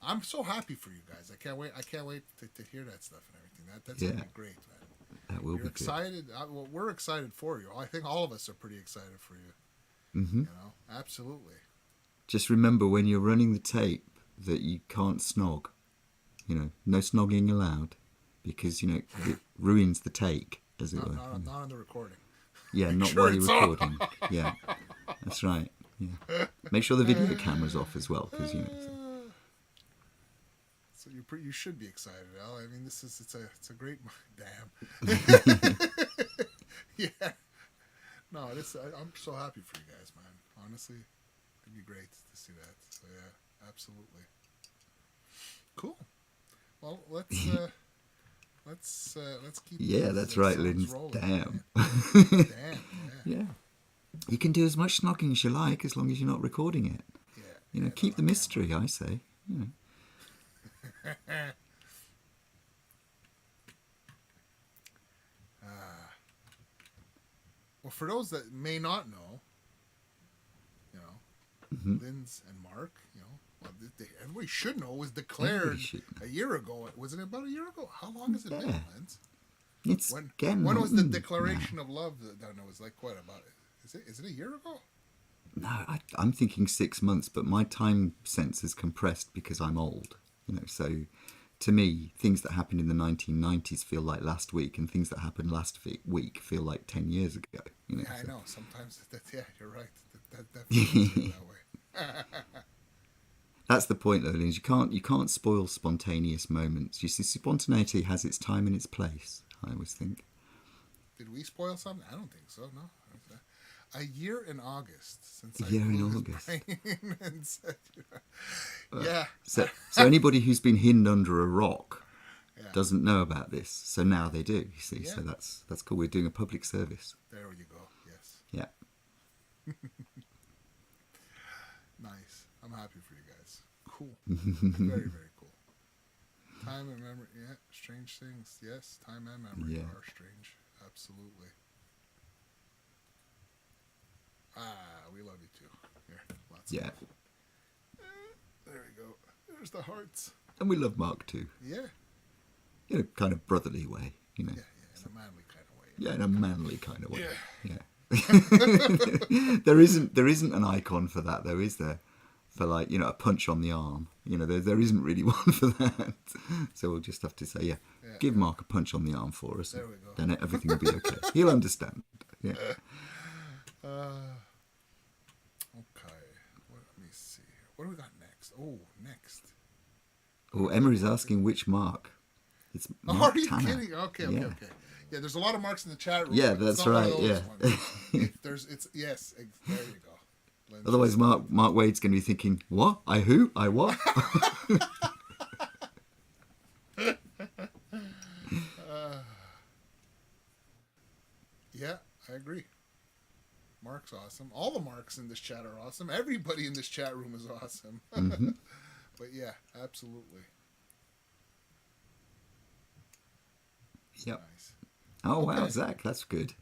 D: I'm so happy for you guys. I can't wait. I can't wait to hear that stuff and everything. That's gonna be great, man.
C: That will
D: You're
C: be good.
D: excited. Well, we're excited for you. I think all of us are pretty excited for you.
C: Mm-hmm.
D: You know, absolutely.
C: Just remember when you're running the tape that you can't snog. You know, no snogging allowed, because you know it ruins the take, as it were.
D: Not on the recording.
C: Yeah, not
D: Sure
C: while you're
D: it's on.
C: recording. Yeah, that's right. Yeah, make sure the video camera's off as well, because you know.
D: So you should be excited, Al. I mean, it's a great damn. Yeah. No, I'm so happy for you guys, man. Honestly, it'd be great to see that. So yeah, absolutely. Cool. Well, let's keep.
C: Yeah,
D: these,
C: that's right,
D: songs
C: Lynn.
D: rolling,
C: Damn.
D: man. Damn. Yeah.
C: Yeah. You can do as much snogging as you like, as long as you're not recording it.
D: Yeah.
C: You know, keep the mystery, I say. You know.
D: Well, for those that may not know, you know, Lynn's and Mark, you know, well, everybody should know, was declared
C: Everybody should know.
D: a year ago. Wasn't it about a year ago? How long has it been,
C: Yeah.
D: Linz?
C: It's
D: When
C: getting
D: was the
C: on
D: declaration of love? I don't know. It was like what about it? Is it a year ago?
C: No, I'm thinking 6 months, but my time sense is compressed because I'm old. You know, so to me, things that happened in the 1990s feel like last week, and things that happened last week feel like 10 years ago. You know,
D: Yeah, I
C: so-
D: know. Sometimes you're right. That definitely feels that way.
C: That's the point, though, Lynn. You can't spoil spontaneous moments. You see, spontaneity has its time and its place, I always think.
D: Did we spoil something? I don't think so. No. A year in August since
C: A
D: I
C: year in
D: blew his
C: August.
D: brain and said, yeah.
C: So anybody who's been hidden under a rock
D: Yeah.
C: doesn't know about this. So now they do, you see.
D: Yeah.
C: So that's cool. We're doing a public service.
D: There you go. Yes.
C: Yeah.
D: Nice. I'm happy for you guys. Cool. Very, very cool. Time and memory. Yeah. Strange things. Yes. Time and memory
C: Yeah.
D: are strange. Absolutely. We love you too. Here. Lots of
C: Yeah.
D: love. There we go. There's the hearts.
C: And we love Mark too.
D: Yeah.
C: In a kind of brotherly way, you know.
D: Yeah. In a manly kind of way.
C: Yeah, in a manly kind of way.
D: Yeah.
C: Yeah. there isn't an icon for that though, is there? for like, you know, a punch on the arm. You know, there isn't really one for that. So we'll just have to say, give Mark a punch on the arm for us.
D: There we go.
C: Then everything will be okay. He'll understand. Yeah.
D: Okay. Let me see. What do we got next? Oh, next.
C: Oh, Emery's asking which Mark. It's
D: Oh,
C: Mark
D: are you
C: Tanner.
D: kidding? Okay. Yeah, there's a lot of Marks in the chat room.
C: Yeah,
D: but it's
C: that's
D: not one
C: right,
D: of those
C: yeah.
D: ones. There you go. Let's
C: Otherwise, Mark Wade's going to be thinking, what? I who? I what?
D: Yeah, I agree. Mark's awesome. All the Marks in this chat are awesome. Everybody in this chat room is awesome.
C: Mm-hmm.
D: But yeah, absolutely.
C: Yep.
D: Nice.
C: Oh, wow,
D: Okay.
C: Zach, that's good.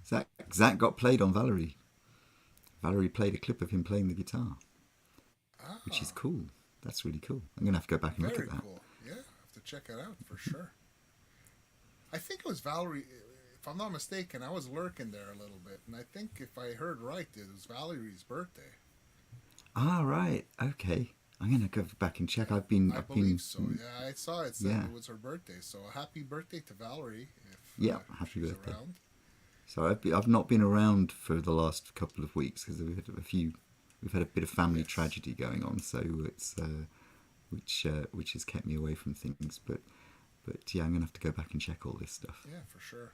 C: Zach got played on Valerie. Valerie played a clip of him playing the guitar, which is cool. That's really cool. I'm going to have to go back and look
D: Very
C: at that.
D: cool. Yeah, have to check it out for sure. I think it was Valerie, if I'm not mistaken, I was lurking there a little bit, and I think if I heard right, it was Valerie's birthday.
C: Ah, right. Okay. I'm going to go back and check. I
D: believe so. Yeah, I saw it said
C: Yeah.
D: it was her birthday. So happy birthday to Valerie.
C: Happy
D: she's
C: birthday.
D: around.
C: So I've not been around for the last couple of weeks because we've had a bit of family tragedy going on. So it's which has kept me away from things. But yeah, I'm going to have to go back and check all this stuff.
D: Yeah, for sure.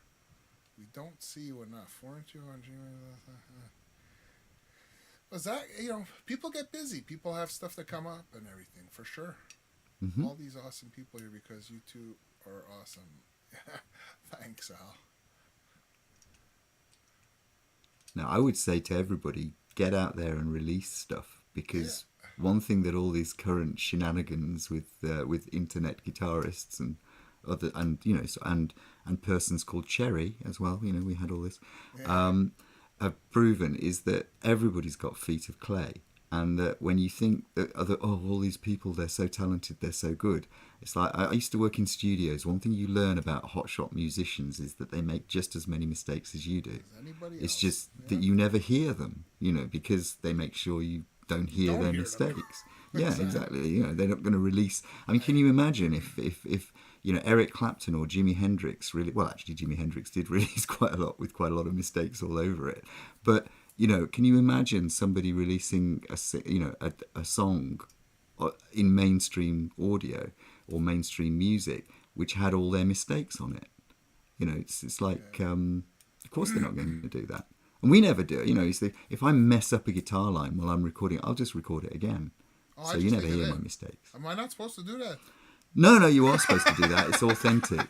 D: We don't see you enough, weren't you on Gmail? Was that, people get busy. People have stuff to come up and everything, for sure.
C: Mm-hmm.
D: All these awesome people here because you two are awesome. Thanks, Al.
C: Now, I would say to everybody, get out there and release stuff because one thing that all these current shenanigans with internet guitarists and other and persons called Cherry as well, we had all this, have proven is that everybody's got feet of clay, and that when you think that all these people, they're so talented, they're so good, it's like I used to work in studios. One thing you learn about hotshot musicians is that they make just as many mistakes as you do. It's just that you never hear them, because they make sure you don't hear their mistakes. Yeah, exactly. They're not going to release. I mean, can you imagine if Eric Clapton or Jimi Hendrix actually Jimi Hendrix did release quite a lot of mistakes all over it. But, can you imagine somebody releasing a song in mainstream audio or mainstream music which had all their mistakes on it? It's like, of course they're not going to do that. And we never do. If I mess up a guitar line while I'm recording, I'll just record it again. So you never hear my mistakes.
D: Am I not supposed to do that?
C: No, you are supposed to do that. It's authentic.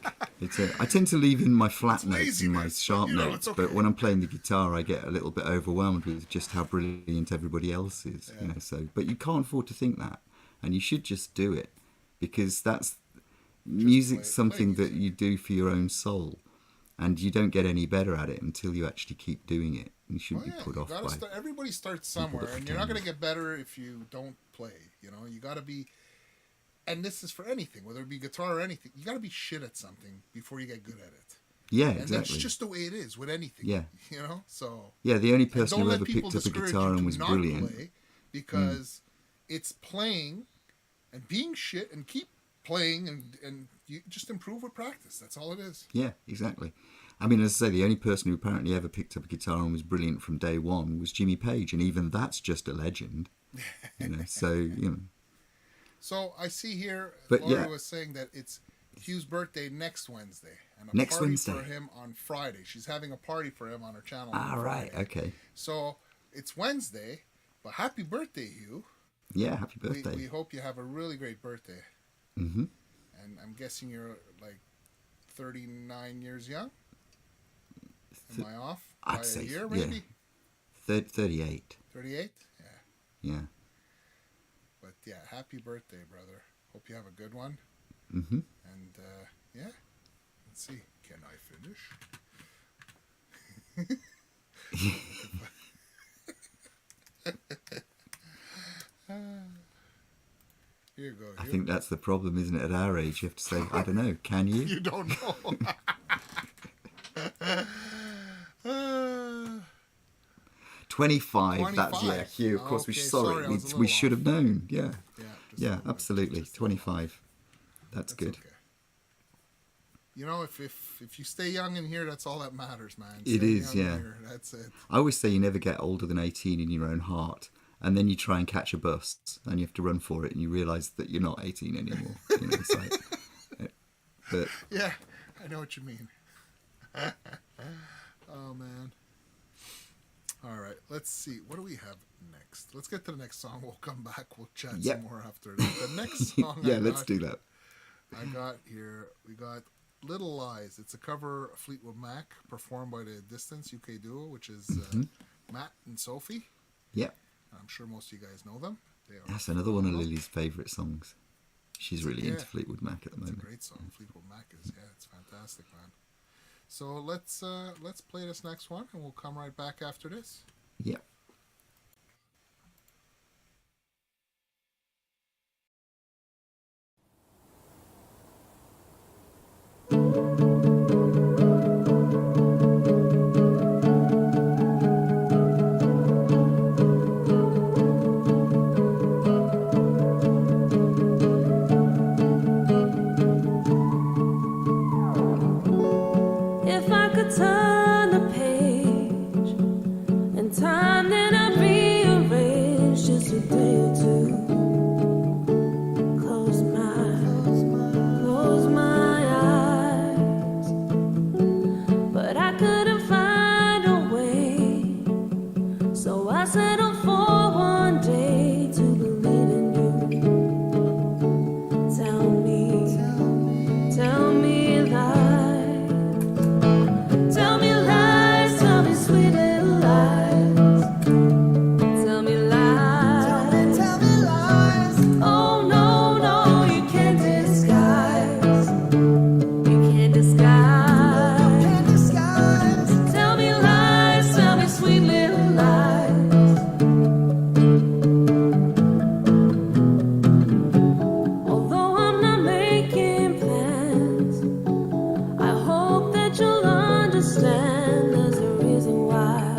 C: I tend to leave in my flat
D: It's
C: notes and my
D: laziness,
C: sharp
D: but,
C: notes,
D: it's okay.
C: but when I'm playing the guitar, I get a little bit overwhelmed with just how brilliant everybody else is. But you can't afford to think that, and you should just do it, because that's music's something that you do for your own soul, and you don't get any better at it until you actually keep doing it. You shouldn't be put off by.
D: Everybody starts somewhere, and you're not going to get better if you don't play. You got to be. And this is for anything, whether it be guitar or anything. You got to be shit at something before you get good at it.
C: Yeah,
D: and
C: exactly.
D: that's just the way it is with anything.
C: Yeah.
D: So.
C: Yeah, the only person
D: don't
C: who
D: let
C: ever
D: people
C: picked up a
D: discourage
C: guitar
D: you
C: and
D: to
C: was
D: not
C: brilliant.
D: play, because it's playing and being shit and keep playing and you just improve with practice. That's all it is.
C: Yeah, exactly. I mean, as I say, the only person who apparently ever picked up a guitar and was brilliant from day one was Jimmy Page, and even that's just a legend.
D: So I see here,
C: But
D: Laurie was saying that it's Hugh's birthday next Wednesday, and a
C: Next
D: party
C: Wednesday.
D: for him on Friday. She's having a party for him on her channel.
C: Ah,
D: on
C: right,
D: Friday.
C: okay.
D: So it's Wednesday, but happy birthday, Hugh.
C: Yeah, happy birthday.
D: We hope you have a really great birthday.
C: Mm-hmm.
D: And I'm guessing you're like 39 years young. Am I off by
C: I'd say,
D: a year, maybe?
C: 38.
D: 38? Yeah.
C: Yeah.
D: But yeah, happy birthday, brother. Hope you have a good one.
C: Mm-hmm.
D: And yeah, let's see. Can I finish? Here you go.
C: I think that's the problem, isn't it? At our age, you have to say, I don't know, can you?
D: You don't know.
C: 25. That's
D: 25.
C: Hugh. Of course,
D: Okay,
C: sorry,
D: sorry, I was a
C: we
D: little
C: should have known. Yeah,
D: Yeah, just a
C: yeah,
D: little bit,
C: absolutely.
D: just a little
C: 25. That's good.
D: okay. You know, if you stay young in here, that's all that matters, man.
C: It
D: Staying
C: is,
D: young in
C: yeah.
D: here, that's it.
C: I always say you never get older than 18 in your own heart, and then you try and catch a bus, and you have to run for it, and you realise that you're not 18 anymore. You know, it's like, but
D: Yeah, I know what you mean. Oh man. All right, let's see. What do we have next? Let's get to the next song. We'll come back. We'll chat
C: Yep.
D: some more after this. The next song
C: yeah, let's do that.
D: I got here, we got Little Lies. It's a cover of Fleetwood Mac performed by the Distance UK duo, which is Matt and Sophie.
C: Yep.
D: I'm sure most of you guys know them. They are
C: That's another one of
D: phenomenal.
C: Lily's favourite songs. She's really into Fleetwood Mac at the
D: It's a
C: moment.
D: great song. Fleetwood Mac is, yeah, it's fantastic, man. So let's play this next one, and we'll come right back after this.
C: Yep.
B: If I could turn the page in time, then I'd rearrange just a day or two. Close my eyes, but I couldn't find a way, so I settled for one day to believe in you. Tell me lies. Tell me lies, tell me sweet little lies. Tell me lies. Tell me lies. Oh no, no, you can't disguise. You can't disguise. You can't disguise. Tell me lies, tell me sweet little lies. Although I'm not making plans, I hope that you'll understand there's a reason why.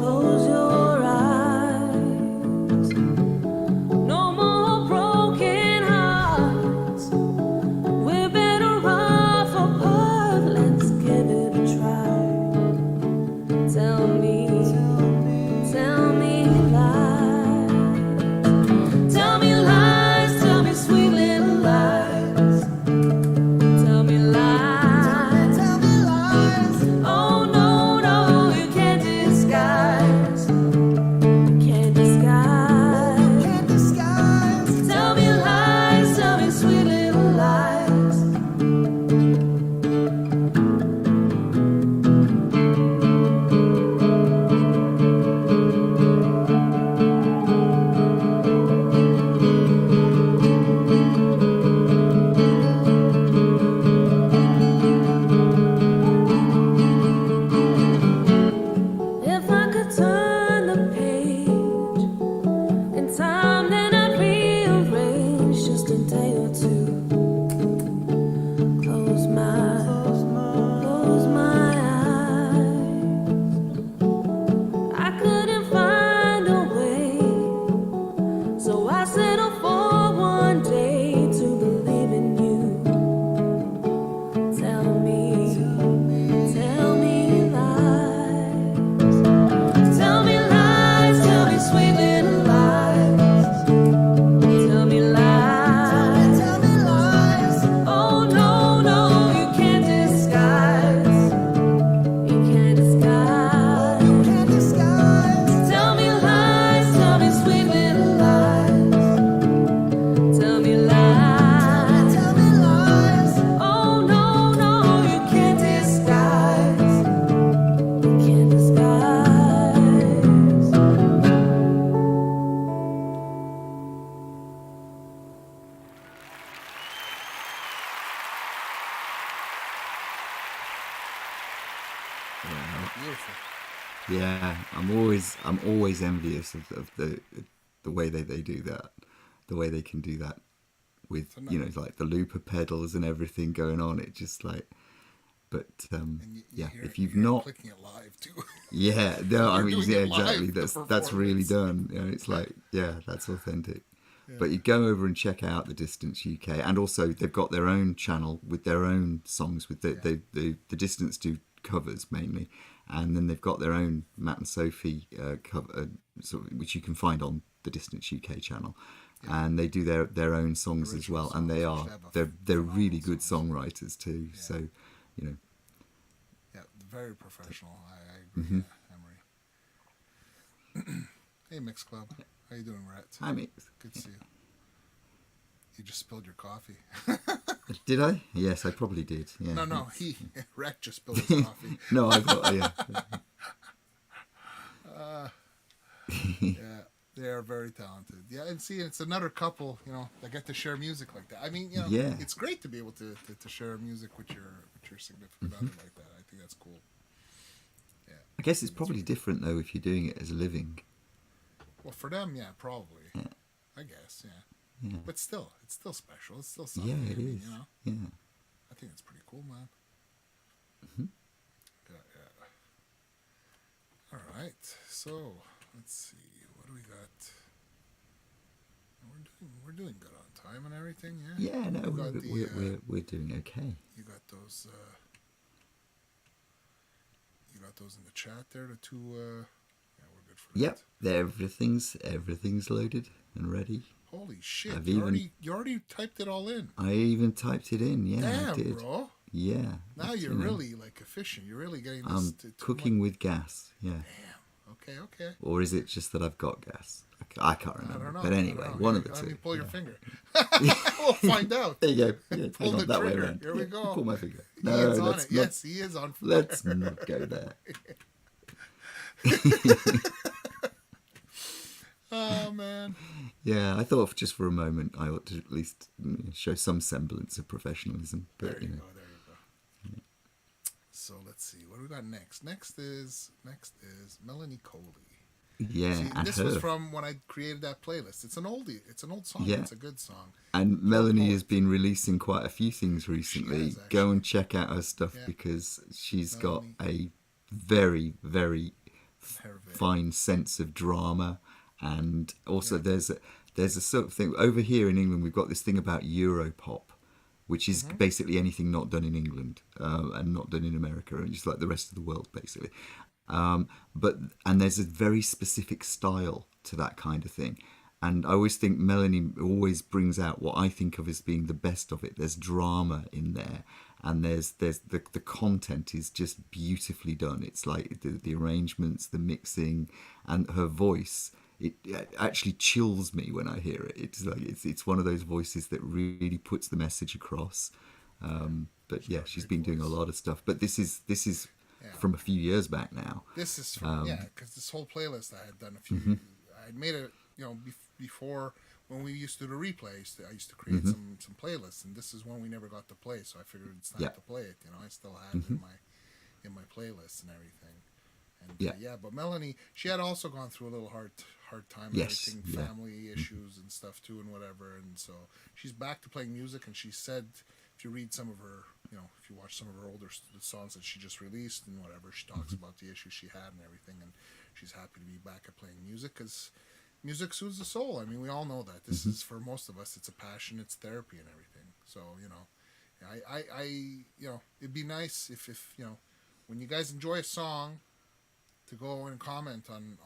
B: Close your eyes. No more broken hearts. We're better off apart. Let's give it a try. Tell me lies. Tell me lies, tell me sweet little lies. Tell me lies. Tell me lies. Oh no, no, you can't disguise. You can't disguise. You can't disguise. Tell me lies, tell me sweet little lies. If I could turn the page in time, then I'd rearrange just a day or two. Close my eyes. I couldn't find a way, so I settled for one day to believe in you. Tell me lies. Tell me lies, tell me sweet little lies. Tell me lies. Tell me lies. Oh no, no, you can't disguise. You can't disguise. You can't disguise. Tell me lies, tell me sweet little lies. Tell me lies. Tell me lies. Oh no, no, you can't disguise. You can't disguise.
D: Beautiful.
C: Yeah, I'm always envious of the way they do that, the way they can do that with like the looper pedals and everything going on. It just like, But
D: And
C: yeah,
D: hear,
C: if you've
D: you're
C: not,
D: clicking it live too.
C: yeah, no, I
D: You're
C: mean,
D: doing
C: yeah,
D: it live,
C: exactly.
D: the
C: That's really
D: performance.
C: done. You know, it's like, yeah, that's authentic. But you go over and check out the Distance UK, and also they've got their own channel with their own songs. With the Distance do covers mainly, and then they've got their own Matt and Sophie cover, which you can find on the Distance UK channel, and they do their own songs as
D: Original
C: well, and they
D: songs,
C: are
D: which they have
C: they're
D: phenomenal
C: really good
D: songs.
C: songwriters too. So, you know,
D: Yeah, very professional. I agree, Emery. Hey, Mix Club. How you doing, Rhett?
C: I mean,
D: Good to see you. You just spilled your coffee.
C: did I? Yes, I probably did. Yeah.
D: No, Rhett just spilled his coffee.
C: No, I thought, yeah.
D: Yeah, they are very talented. Yeah, and see, it's another couple, that get to share music like that. I mean,
C: Yeah.
D: it's great to be able to share music with your significant other like that. I think that's cool. Yeah.
C: I guess it's probably different though if you're doing it as a living.
D: Well, for them, yeah, probably.
C: Yeah.
D: I guess, yeah.
C: Yeah.
D: But still, it's still special. It's still something.
C: Yeah, it
D: I mean,
C: is. Yeah.
D: I think it's pretty cool, man. Yeah. All right. So let's see. What do we got? We're doing good on time and everything. Yeah.
C: Yeah, no,
D: You got
C: we're doing okay.
D: You got those. You got those in the chat there. The two. Yeah, we're good for that.
C: Yep, everything's loaded and ready.
D: Holy shit!
C: I've
D: You already typed it all in.
C: I even typed it in. Yeah,
D: Damn,
C: I did.
D: bro.
C: Yeah.
D: Now
C: it's,
D: you're
C: you know,
D: really like efficient. You're really getting this.
C: I'm cooking with gas. Yeah.
D: Damn. Okay.
C: Or is it just that I've got gas? I can't
D: I
C: remember.
D: don't know.
C: But anyway, one of the
D: Let
C: two.
D: me pull your
C: Yeah.
D: finger. We'll find out.
C: There you go. Yeah,
D: Pull
C: hang
D: the
C: on, that way
D: trigger.
C: around.
D: Here we
C: Yeah,
D: go.
C: Pull my finger.
D: He is on
C: let's
D: it.
C: not,
D: Yes, he is on fire.
C: let's not go there.
D: Oh man.
C: Yeah, I thought just for a moment I ought to at least show some semblance of professionalism. But
D: There you
C: know,
D: go. So let's see what do we got next. Next is Melanie Coley.
C: yeah,
D: See,
C: and
D: this
C: her.
D: was from when I created that playlist. It's an oldie. It's an old song.
C: Yeah.
D: It's a good song.
C: And Melanie has been releasing quite a few things recently.
D: has,
C: Go
D: actually.
C: and check out her stuff
D: Yeah.
C: because she's
D: Melanie.
C: got a very, very
D: Herve.
C: fine sense of drama. And also there's a sort of thing over here in England. We've got this thing about Europop, which is basically anything not done in England and not done in America, and just like the rest of the world, basically. And there's a very specific style to that kind of thing. And I always think Melanie always brings out what I think of as being the best of it. There's drama in there, and there's the content is just beautifully done. It's like the arrangements, the mixing, and her voice. It actually chills me when I hear it. It's like it's one of those voices that really puts the message across. But yeah, she's been doing a lot of stuff. But this is from a few years back now.
D: This is from because this whole playlist I had done a few. I had made it before when we used to do the replay. I used to create some playlists, and this is one we never got to play. So I figured it's time to play it. I still had it in my playlist and everything. And but Melanie, she had also gone through a little hard time, and
C: Yes,
D: everything,
C: yeah.
D: family issues and stuff too, and whatever. And so she's back to playing music. And she said, if you read some of her, if you watch some of her older songs that she just released and whatever, she talks about the issues she had and everything. And she's happy to be back at playing music because music soothes the soul. I mean, we all know that. This is for most of us. It's a passion. It's therapy and everything. So it'd be nice if when you guys enjoy a song, to go and comment on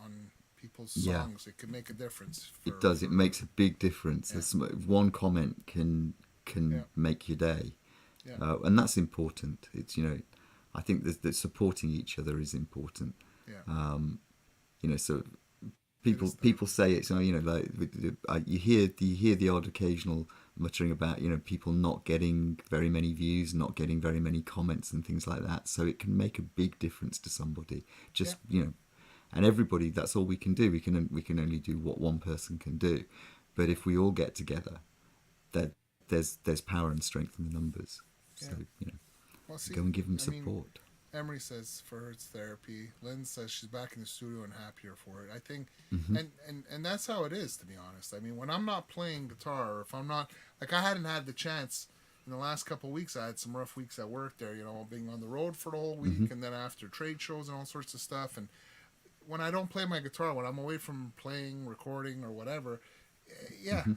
D: people's songs. It could make a difference.
C: It does. It makes a big difference.
D: Yeah.
C: One comment can make your day, and that's important. It's I think that supporting each other is important.
D: Yeah.
C: So people say it's like you hear the odd occasional muttering about people not getting very many views, not getting very many comments and things like that. So it can make a big difference to somebody. Just and everybody. That's all we can do. We can only do what one person can do. But if we all get together, there's power and strength in the numbers. So
D: Well, see,
C: go and give them support.
D: Emery says for her it's therapy. Lynn says she's back in the studio and happier for it. I think, and that's how it is, to be honest. I mean, when I'm not playing guitar, or if I'm not, like, I hadn't had the chance in the last couple of weeks, I had some rough weeks at work there, being on the road for the whole week, and then after trade shows and all sorts of stuff. And when I don't play my guitar, when I'm away from playing, recording, or whatever,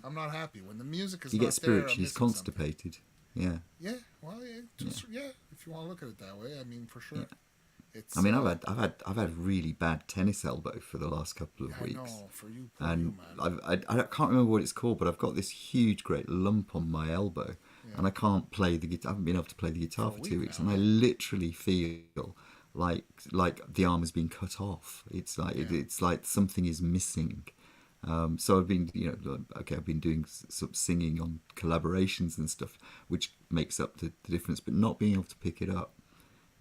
D: I'm not happy. When the music is
C: You
D: not
C: get spiritually
D: there, I'm missing
C: constipated.
D: something. Yeah, well, if you want to look at it that way, I mean, for sure.
C: Yeah.
D: It's,
C: I mean, I've had really bad tennis elbow for the last couple of weeks.
D: I know, for you,
C: And
D: man.
C: I can't remember what it's called, but I've got this huge, great lump on my elbow, and I can't play the guitar. I haven't been able to play the guitar for 2 weeks, and I literally feel like the arm has been cut off. It's like it's like something is missing. So I've been, I've been doing some singing on collaborations and stuff, which makes up the difference. But not being able to pick it up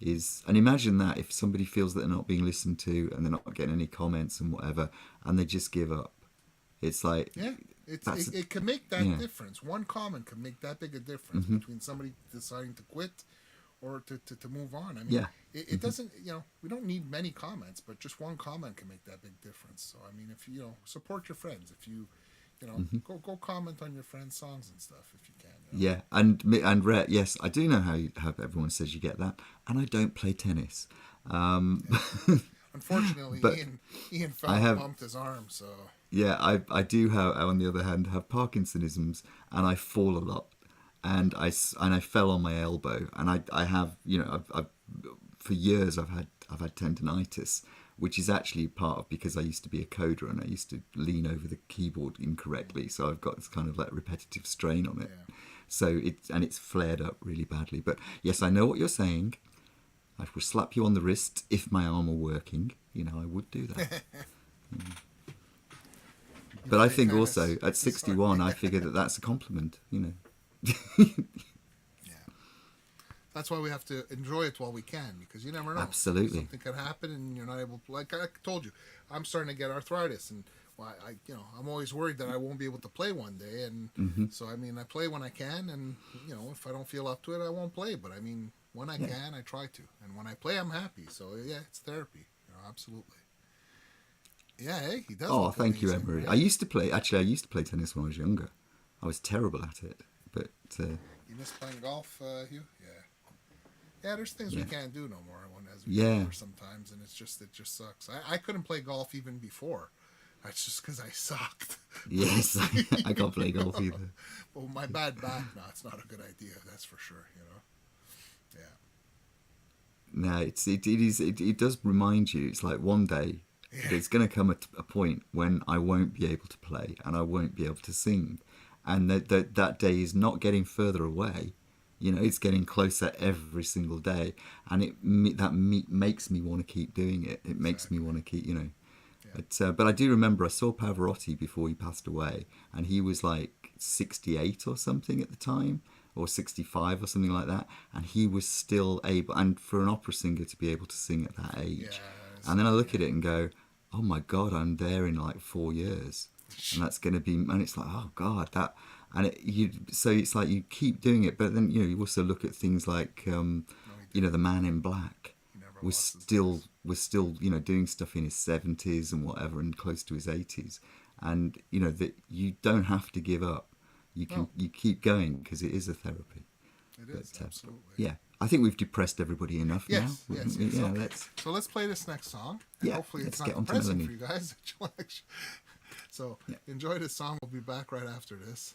C: and imagine that if somebody feels that they're not being listened to and they're not getting any comments and whatever, and they just give up. It's like
D: it can make that difference. One comment can make that big a difference between somebody deciding to quit or to move on. I mean, it doesn't, we don't need many comments, but just one comment can make that big difference. So, I mean, if you, support your friends, if you, go comment on your friends' songs and stuff if you can.
C: Yeah, and Rhett, yes, I do know how everyone says you get that, and I don't play tennis.
D: Unfortunately,
C: but
D: Ian fell bumped his arm, so...
C: Yeah, I do, on the other hand, have Parkinsonisms, and I fall a lot. And I fell on my elbow, and I have, I've for years I've had tendinitis, which is actually part of because I used to be a coder and I used to lean over the keyboard incorrectly, so I've got this kind of like repetitive strain on it.
D: Yeah.
C: So it's flared up really badly. But yes, I know what you're saying. I would slap you on the wrist if my arm were working. I would do that. But I think also at 61, I figure that's a compliment.
D: That's why we have to enjoy it while we can, because you never know.
C: Absolutely.
D: Something could happen and you're not able to, like I told you, I'm starting to get arthritis, and I'm always worried that I won't be able to play one day, and so I mean, I play when I can, and if I don't feel up to it, I won't play, but I mean, when I can, I try to, and when I play, I'm happy. So it's therapy, absolutely. Yeah, hey, he does.
C: Oh, thank you, Emery. Right? I used to play tennis when I was younger. I was terrible at it, but
D: you miss playing golf, Hugh? Yeah, there's things we can't do no more as we get older sometimes, and it just sucks. I couldn't play golf even before. That's just because I sucked.
C: Yes, I can't play golf either.
D: Well, my bad back now, it's not a good idea, that's for sure, Yeah.
C: No, it does remind you, it's like one day, there's going to come a point when I won't be able to play and I won't be able to sing. And that day is not getting further away. It's getting closer every single day, and that makes me want to keep doing it. It makes me want to keep, But I do remember I saw Pavarotti before he passed away, and he was like 68 or something at the time, or 65 or something like that, and he was still able, and for an opera singer to be able to sing at that age. And then I look at it and go, oh my God, I'm there in like 4 years, and that's going to be, and it's like, oh God, that. And so it's like you keep doing it, but then you also look at things like the Man in Black was still doing stuff in his 70s and whatever, and close to his 80s, and that you don't have to give up. You keep going because it is a therapy.
D: It is absolutely.
C: Yeah, I think we've depressed everybody enough now.
D: Yes.
C: Yeah,
D: okay. So let's play this next song. And hopefully it's not
C: get
D: depressing for you guys. So enjoy this song. We'll be back right after this.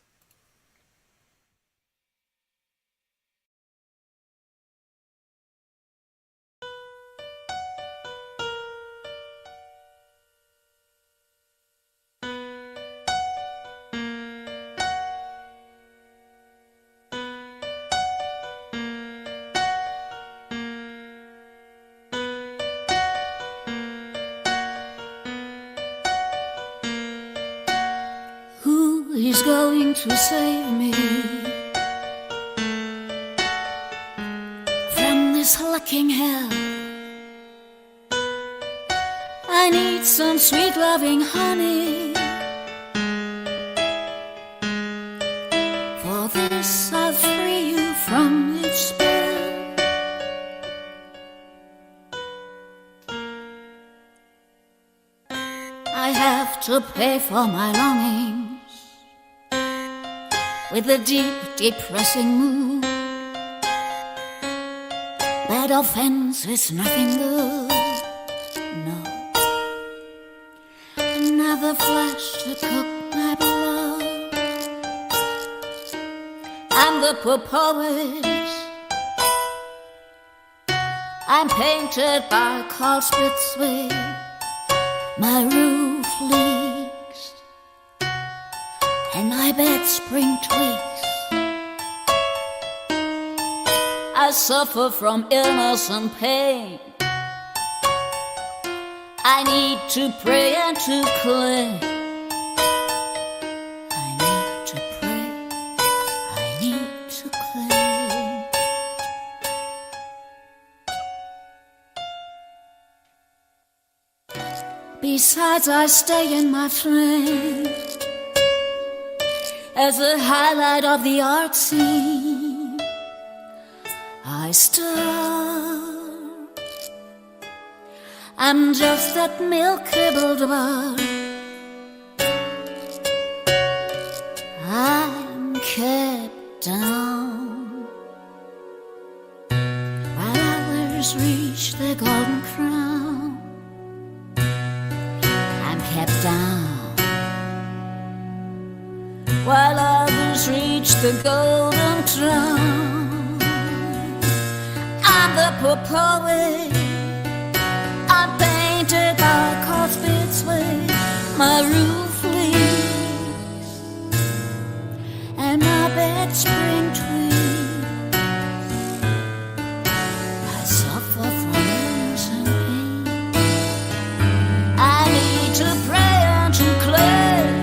B: He's going to save me from this hulking hell. I need some sweet loving honey. For this I'll free you from its spell. I have to pay for my longings with a deep, depressing mood. Bad offense is nothing good, no. Another flash to cook my blood. I'm the poor poet. I'm painted by cold spits with my roof leaks and my bed spring tweaks. I suffer from illness and pain. I need to pray and to claim. I need to pray, I need to claim. Besides, I stay in my flame as a highlight of the art scene. I stir. I'm just that milk-kibbled bud. I'm kept down while others reach their golden crown. I'm kept down while others reach the golden crown. I'm the poor poet. I'm painted by cold spits with my roof leaks and my bed spring tweaks. I suffer from illness and pain. I need to pray and to claim.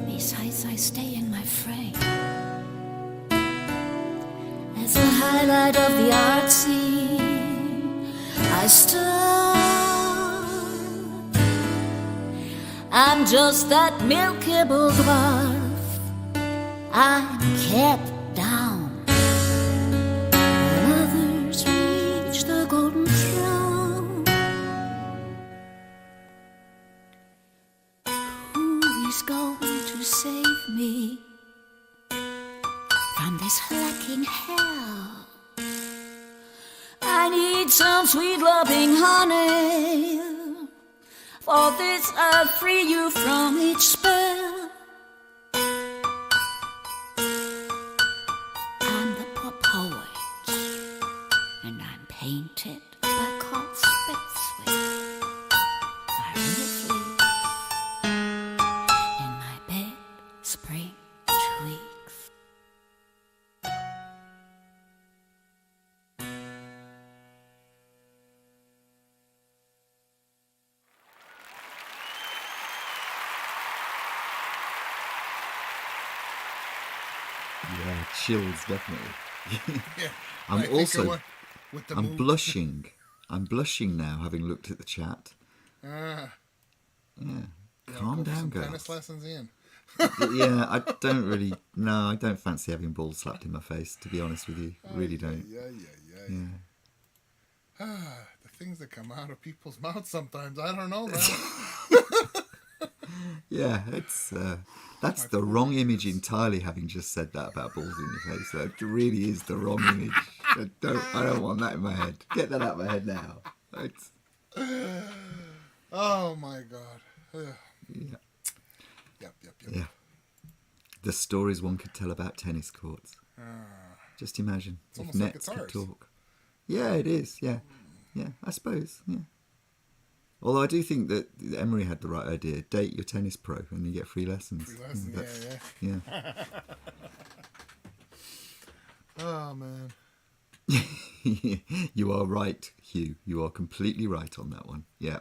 B: Besides, I stay in my frame as a highlight of the art scene. I stood. I'm just that milk-kibbled dwarf. I'm kept down while others reach the golden crown. Who is going to save me from this lacking hell? I need some sweet loving honey. For this I'll free you from each spell. I'm the poor poet, and I'm painted by cold spits with my roof leaks and my bed spring tweaks.
C: Yeah, chills, definitely.
D: Yeah,
C: I'm
D: I think
C: also,
D: I went with the
C: I'm
D: move.
C: blushing. I'm blushing now, having looked at the chat.
D: Yeah,
C: Calm
D: go for
C: down,
D: some
C: girls.
D: tennis lessons, Ian.
C: Yeah, I don't really. No, I don't fancy having balls slapped in my face. To be honest with you, really don't.
D: Yeah. The things that come out of people's mouths sometimes, I don't know, man.
C: Yeah, it's that's the wrong image entirely. Having just said that about balls in your face, that really is the wrong image. I don't want that in my head. Get that out of my head now. It's,
D: Oh my god. Ugh.
C: yeah.
D: Yep.
C: Yeah. The stories one could tell about tennis courts. Just imagine if
D: almost like
C: nets
D: it's
C: could
D: ours.
C: talk. Yeah, it is. Yeah, I suppose. Yeah. Although I do think that Emery had the right idea. Date your tennis pro and you get free lessons.
D: Free lessons,
C: That's-
D: yeah.
C: Yeah.
D: Oh man.
C: You are right, Hugh. You are completely right on that one. Yeah.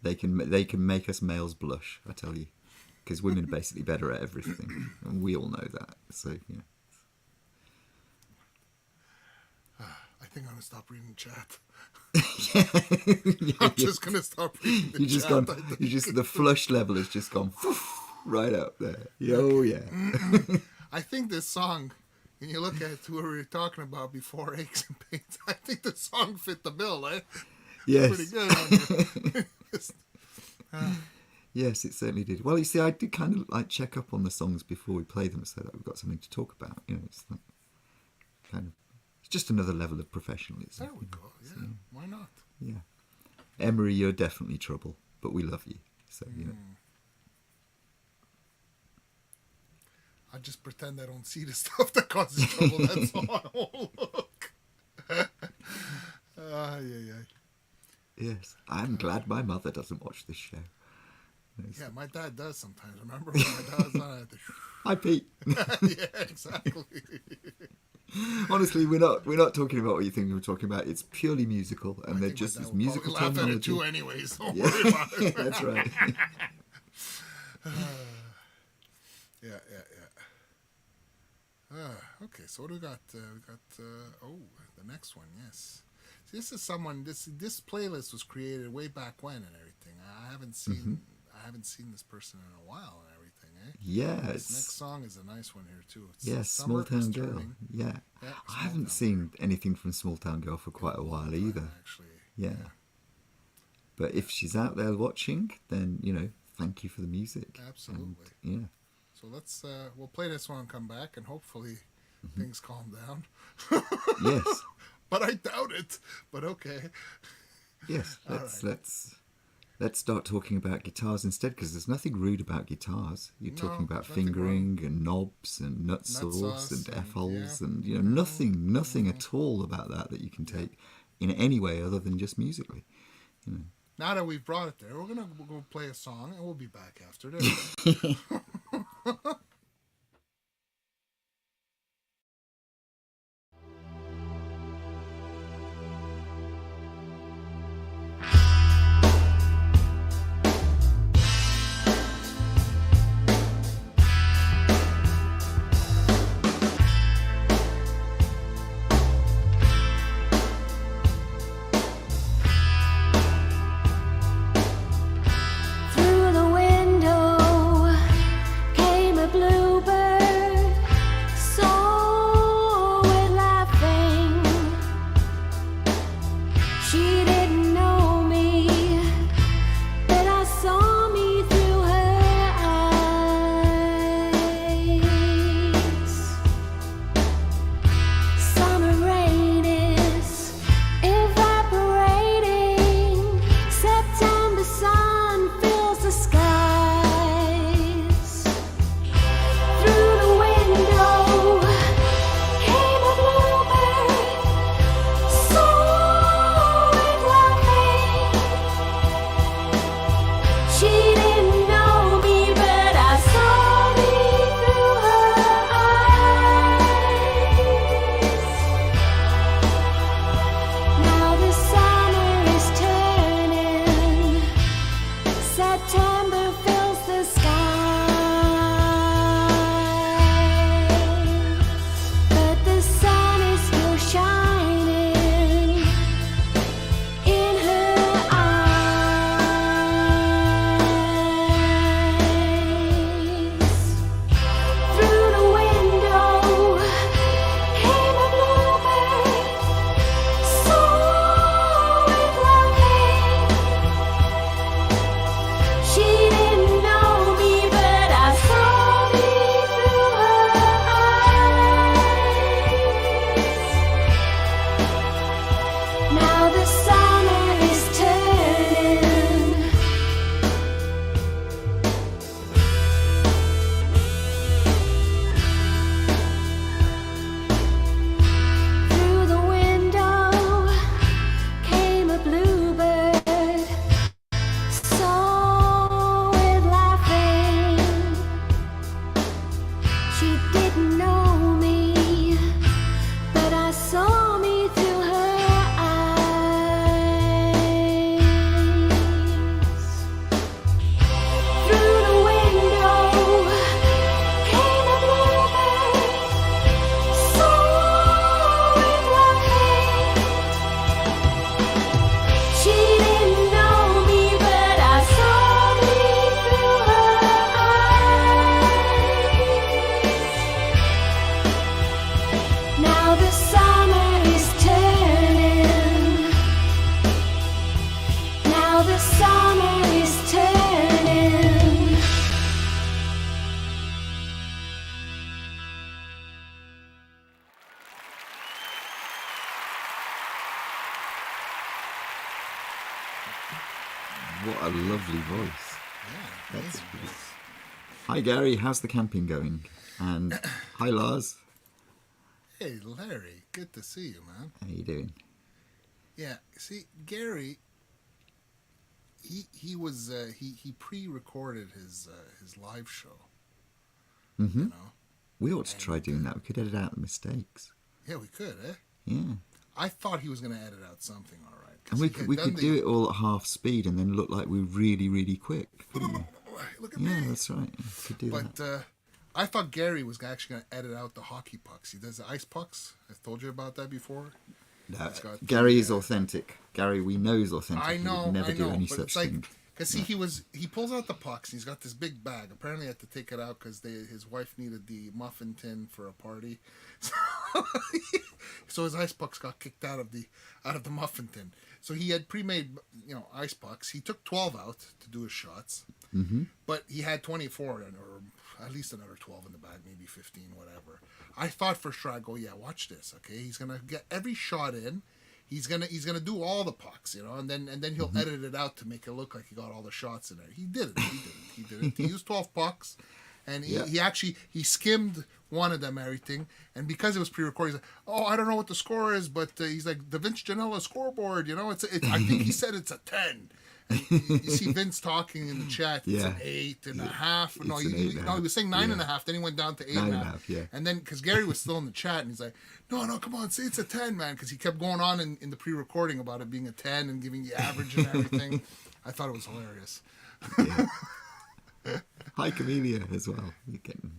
C: They can make us males blush, I tell you. Because women are basically better at everything. And we all know that. So, yeah.
D: I think I'm gonna stop reading chat.
C: Yeah,
D: I'm just gonna stop reading the chat.
C: The flush level has just gone right up there. Oh, yeah.
D: I think this song, when you look at who we were talking about before, Aches and Pains, I think the song fit the bill, eh?
C: Yes.
D: Pretty good. On
C: Yes, it certainly did. Well, you see, I did kind of like check up on the songs before we play them so that we've got something to talk about. You know, it's like kind of, it's just another level of professionalism.
D: There we go. Yeah, why not?
C: Yeah. Emery, you're definitely trouble, but we love you. So, you know.
D: I just pretend I don't see the stuff that causes trouble. That's all I won't look. Yeah.
C: Yes, I'm glad my mother doesn't watch this show.
D: Yeah, my dad does sometimes. Remember when my dad was on it?
C: Hi, Pete.
D: Yeah, exactly.
C: Honestly, we're not talking about what you think we're talking about. It's purely musical, and
D: I
C: they're
D: think
C: just
D: my dad
C: this
D: would
C: musical
D: probably laugh at it
C: terminology.
D: too anyways. Don't worry about it.
C: That's right.
D: Yeah. Okay, so what do we got? We got the next one. Yes, see, this is someone. This playlist was created way back when and everything. I haven't seen this person in a while and everything. Eh?
C: Yeah,
D: This next song is a nice one here too. It's
C: yes,
D: Summer
C: Small
D: is
C: Town Girl.
D: Turning.
C: Yeah,
D: Yeah,
C: I haven't
D: Small Town
C: seen anything from Small Town Girl for quite a while either.
D: Actually,
C: Yeah. But if she's out there watching, then, you know, thank you for the music.
D: Absolutely.
C: And, yeah.
D: So let's we'll play this one and come back, and hopefully things calm down.
C: Yes.
D: But I doubt it. But okay.
C: Yes.
D: All
C: Let's start talking about guitars instead, because there's nothing rude about guitars. You're talking about
D: nothing
C: fingering and knobs and nut sauce and
D: and-
C: F-holes
D: yeah.
C: and, you know, nothing at all about that you can take in any way other than just musically. You know.
D: Now that we've brought it there, we're gonna go play a song, and we'll be back after this.
B: Through the window came a blue
C: What a lovely voice.
D: Yeah, amazing voice.
C: Hi, Gary. How's the camping going? And hi, Lars.
D: Hey, Larry. Good to see you, man.
C: How you doing?
D: Yeah, see, Gary, he was he pre-recorded his live show.
C: Mm-hmm.
D: You know?
C: We ought to try doing that. We could edit out the mistakes.
D: Yeah, we could, eh?
C: Yeah.
D: I thought he was going to edit out something, all right.
C: And we could do it all at half speed and then look like we're really, really quick.
D: Look at
C: Yeah,
D: me.
C: that's right. We could do that.
D: But I thought Gary was actually going to edit out the hockey pucks. He does the ice pucks. I've told you about that before.
C: No,
D: got
C: Gary
D: the,
C: is authentic. Gary, we know is authentic.
D: I
C: He
D: know,
C: would never
D: I
C: do
D: know,
C: any
D: but
C: such
D: it's like,
C: thing.
D: because he pulls out the pucks and he's got this big bag. Apparently, he had to take it out because his wife needed the muffin tin for a party, so his ice pucks got kicked out of the muffin tin. So he had pre-made, ice pucks. He took 12 out to do his shots, but he had 24 or at least another 12 in the bag, maybe 15, whatever. I thought for sure, I go, yeah, watch this, okay? He's gonna get every shot in. He's gonna do all the pucks, and then he'll edit it out to make it look like he got all the shots in there. He did it. He did it. He used 12 pucks, and he skimmed one of them, everything. And because it was pre-recorded, he's like, oh, I don't know what the score is, but he's like the Vince Janela scoreboard. It's I think he said it's a 10. And you see Vince talking in the chat. It's an 8.5. No, he was saying 9.5. Then he went down to 8.5.
C: Yeah.
D: And then because Gary was still in the chat, and he's like, no, come on, say it's a 10, man, because he kept going on in the pre-recording about it being a 10 and giving the average and everything. I thought it was hilarious.
C: Yeah. Hi, Camellia, as well. You're getting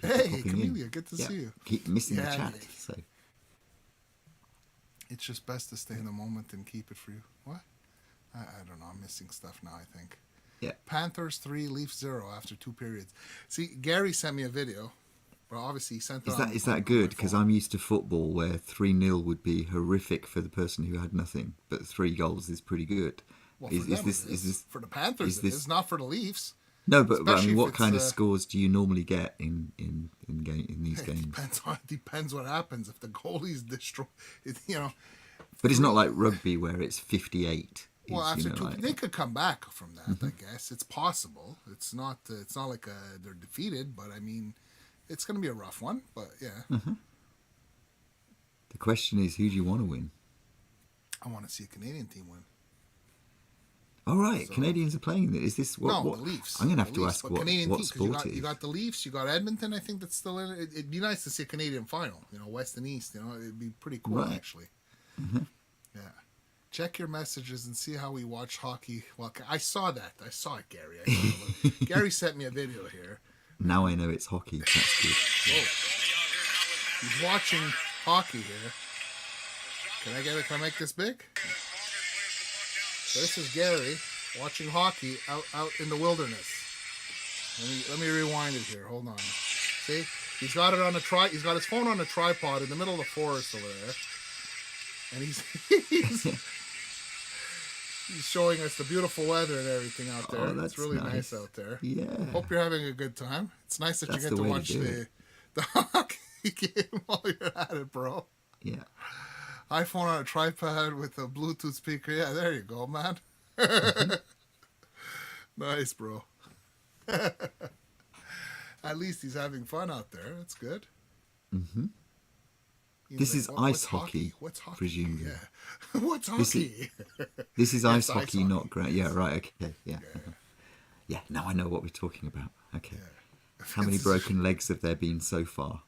D: hey, Camellia, good to see you.
C: Keep missing the chat.
D: Yeah.
C: So
D: it's just best to stay in the moment and keep it for you. What? I don't know. I'm missing stuff now, I think.
C: yeah.
D: Panthers 3, Leafs 0 after 2 periods. See, Gary sent me a video. Well, obviously, he sent it
C: Is that good? Because I'm used to football where 3-0 would be horrific for the person who had nothing, but 3 goals is pretty good.
D: Well, for them, is this for the Panthers? It is not for the Leafs.
C: No, but I
D: Especially
C: mean,
D: if
C: what
D: it's,
C: kind of scores do you normally get in these games?
D: Depends what happens if the goalie's destroyed.
C: But it's not like rugby where it's 58.
D: Well, after 2, they could come back from that. I guess it's possible. It's not like they're defeated, but I mean, it's going to be a rough one. But yeah,
C: The question is, who do you want to win?
D: I want to see a Canadian team win.
C: All right, Canadians are playing. Is this what?
D: No, the Leafs.
C: I'm going to have
D: The
C: to
D: Leafs,
C: ask
D: but
C: what
D: Canadian team, 'cause
C: sport it is.
D: you got the Leafs, you got Edmonton. I think that's still in it. It'd be nice to see a Canadian final. West and East. It'd be pretty cool actually. Yeah. Check your messages and see how we watch hockey. Well, I saw that. I saw it, Gary. Gary sent me a video here.
C: Now I know it's hockey. That's good.
D: Whoa. He's watching hockey here. Can I make this big? So this is Gary watching hockey out in the wilderness. Let me rewind it here. Hold on. See? He's got it on a he's got his phone on a tripod in the middle of the forest over there. And he's showing us the beautiful weather and everything out there.
C: That's
D: it's really nice out there.
C: Yeah.
D: Hope you're having a good time. It's nice that
C: That's
D: you get
C: the
D: to
C: way to
D: watch
C: do
D: the hockey game while you're at it, bro.
C: Yeah.
D: iPhone on a tripod with a Bluetooth speaker. Yeah, there you go, man. Nice, bro. At least he's having fun out there. That's good.
C: Mm-hmm.
D: He's
C: This
D: like,
C: is
D: "What-
C: ice
D: what's
C: hockey,
D: What's hockey?
C: presumably.
D: Yeah. What's hockey?
C: This is ice
D: Yes, ice
C: hockey,
D: hockey.
C: not ground. Yeah, right. Okay. Yeah. Yeah. Now I know what we're talking about. Okay. How many broken legs have there been so far?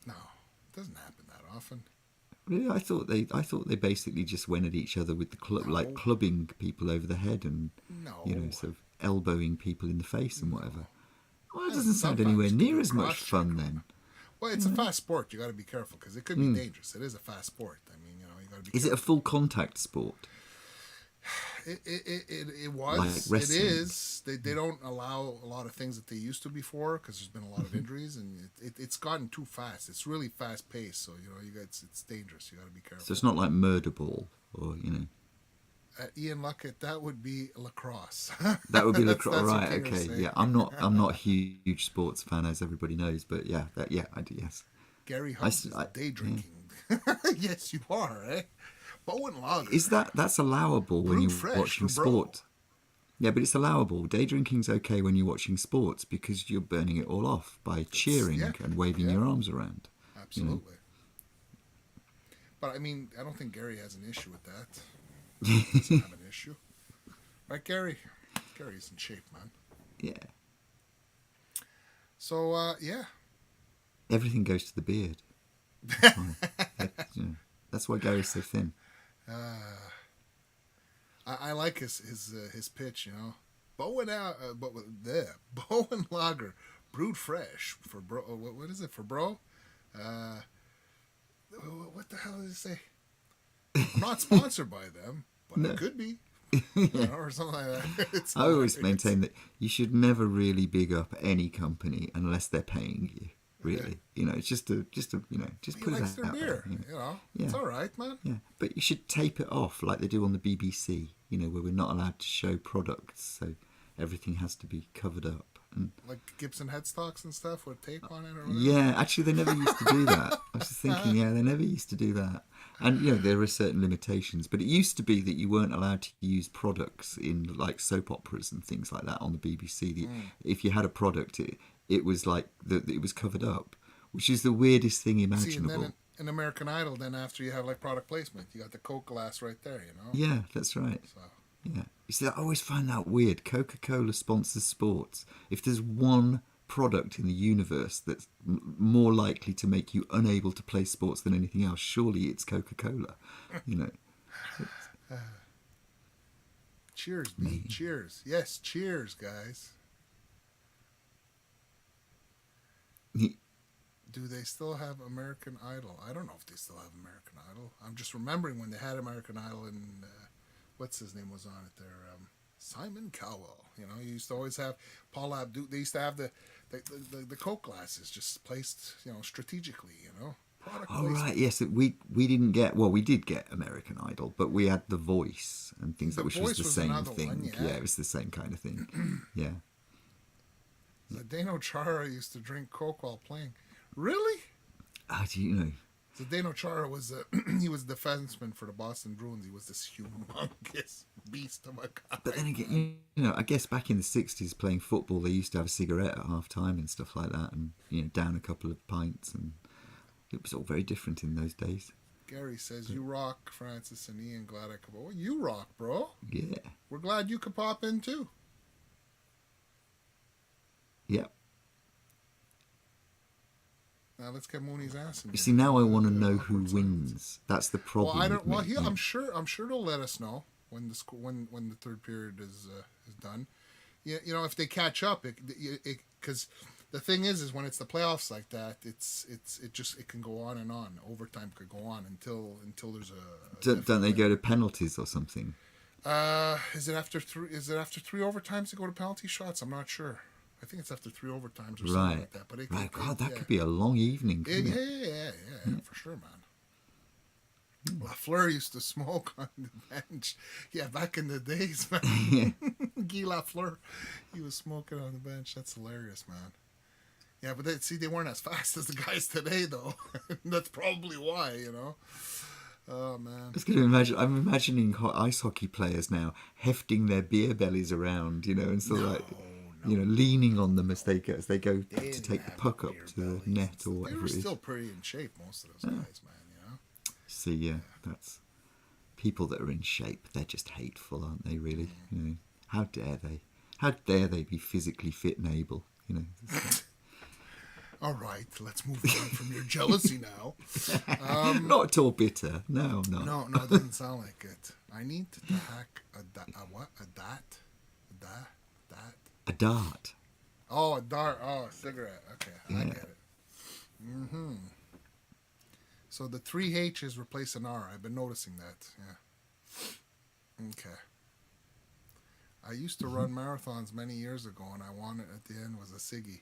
D: No, it doesn't happen that often.
C: Really, I thought they basically just went at each other with the club, like clubbing people over the head and sort of elbowing people in the face and whatever. Well, it doesn't sound anywhere near as much fun then.
D: Well, it's a fast sport. You got to be careful because it could be dangerous. It is a fast sport. I mean, you got to be.
C: Is it a full contact sport?
D: It was.
C: Like
D: it
C: wrestling?
D: is. They don't allow a lot of things that they used to before because there's been a lot of injuries and it's gotten too fast. It's really fast paced. So it's dangerous. You got to be careful.
C: So it's not like murder ball or
D: Ian Luckett, that would be lacrosse.
C: That would be
D: That's
C: lacrosse,
D: what
C: right?
D: King was
C: Okay,
D: saying.
C: yeah. I'm not a huge sports fan, as everybody knows, but I do. Yes.
D: Gary Hunt is day drinking. Yes, you are, eh? Bowen Lager.
C: Is that's allowable when
D: Brewed
C: you're
D: fresh
C: watching
D: for bro.
C: sport? Yeah, but it's allowable. Day drinking's okay when you're watching sports because you're burning it all off by cheering
D: yeah,
C: and waving
D: yeah.
C: your arms around.
D: Absolutely. But I mean, I don't think Gary has an issue with that. He doesn't have an issue. Right, Gary? Gary's in shape, man.
C: Yeah.
D: So, yeah.
C: Everything goes to the beard. That's why, that's why Gary's so thin.
D: I like his pitch, you know. Bowen Bowen Lager, brewed fresh for bro. What is it for bro? What the hell did it say? I'm not sponsored by them, but it could be, you know, or something like that. It's
C: I always
D: hilarious.
C: maintain that you should never really big up any company unless they're paying you. Really, you know, it's just just
D: He
C: put it
D: likes their
C: out
D: beer,
C: there.
D: you know.
C: Yeah.
D: It's all right, man.
C: Yeah, but you should tape it off like they do on the BBC, you know, where we're not allowed to show products, so everything has to be covered up. And
D: Like Gibson headstocks and stuff with tape on it or whatever.
C: yeah, actually, they never used to do that. I was just thinking, yeah, they never used to do that. And, you know, there are certain limitations, but it used to be that you weren't allowed to use products in, like, soap operas and things like that on the BBC. If you had a product, it was like, it was covered up, which is the weirdest thing
D: See, and
C: imaginable.
D: then in American Idol, then after you have like product placement, you got the Coke glass right there, you know.
C: Yeah, that's right.
D: So
C: Yeah. You see, I always find that weird. Coca-Cola sponsors sports. If there's one product in the universe that's more likely to make you unable to play sports than anything else, surely it's Coca-Cola. You know.
D: cheers, B. Cheers. Yes, cheers, guys. Do they still have American Idol? I don't know if they still have American Idol. I'm just remembering when they had American Idol and what's his name was on it there? Simon Cowell. You know, you used to always have Paul Abdul. They used to have the Coke glasses just placed, you know, strategically. You know, product
C: Oh
D: placement.
C: right, yes. We didn't get. Well, we did get American Idol, but we had The Voice and things
D: The
C: like, which was
D: Voice
C: the
D: was
C: same
D: another
C: thing.
D: one, yeah.
C: It was the same kind of thing. Yeah.
D: Zdeno Chara used to drink Coke while playing. Really?
C: Do you know?
D: Zdeno Chara was he was a defenseman for the Boston Bruins. He was this humongous beast of a guy.
C: But then again, you know, I guess back in the 60s playing football, they used to have a cigarette at half time and stuff like that, and, you know, down a couple of pints, and it was all very different in those days.
D: Gary says, "You rock, Francis and Ian. Glad I could." Oh, you rock, bro.
C: Yeah.
D: We're glad you could pop in too.
C: Yeah.
D: Now let's get Mooney's ass in.
C: You see, now I want to know who wins. That's the problem.
D: Well, I don't.
C: with
D: Well,
C: me.
D: I'm sure they'll let us know when the third period is done. You know, if they catch up, because the thing is when it's the playoffs like that, it can go on and on. Overtime could go on until there's a.
C: Don't they go to penalties or something?
D: Is it after three? Is it after three overtimes to go to penalty shots? I'm not sure. I think it's after three overtimes or something
C: Right.
D: like that. But
C: Right. God, that could be a long evening, couldn't it?
D: Yeah, for sure, man. Lafleur used to smoke on the bench. Yeah, back in the days, man. Guy Lafleur, he was smoking on the bench. That's hilarious, man. Yeah, but they weren't as fast as the guys today, though. That's probably why, you know. Oh man.
C: Just going to imagine. I'm imagining ice hockey players now hefting their beer bellies around, you know, and sort of like, you know, leaning on them as they go to take the puck up to the net or
D: They
C: whatever
D: were
C: it is.
D: still pretty in shape, most of those guys, man. You know.
C: See, yeah, that's people that are in shape. They're just hateful, aren't they? Really, you know. How dare they? How dare they be physically fit and able? You know.
D: All right, let's move on from your jealousy now.
C: Not at all bitter. No, I'm not.
D: No, it doesn't sound like it. I need to hack a what? A dart?
C: A dart.
D: Oh, a dart. Oh, a cigarette. Okay, I get it. So the 3 H's replace an R. I've been noticing that. Yeah. Okay. I used to run marathons many years ago, and I wanted at the end was a ciggy.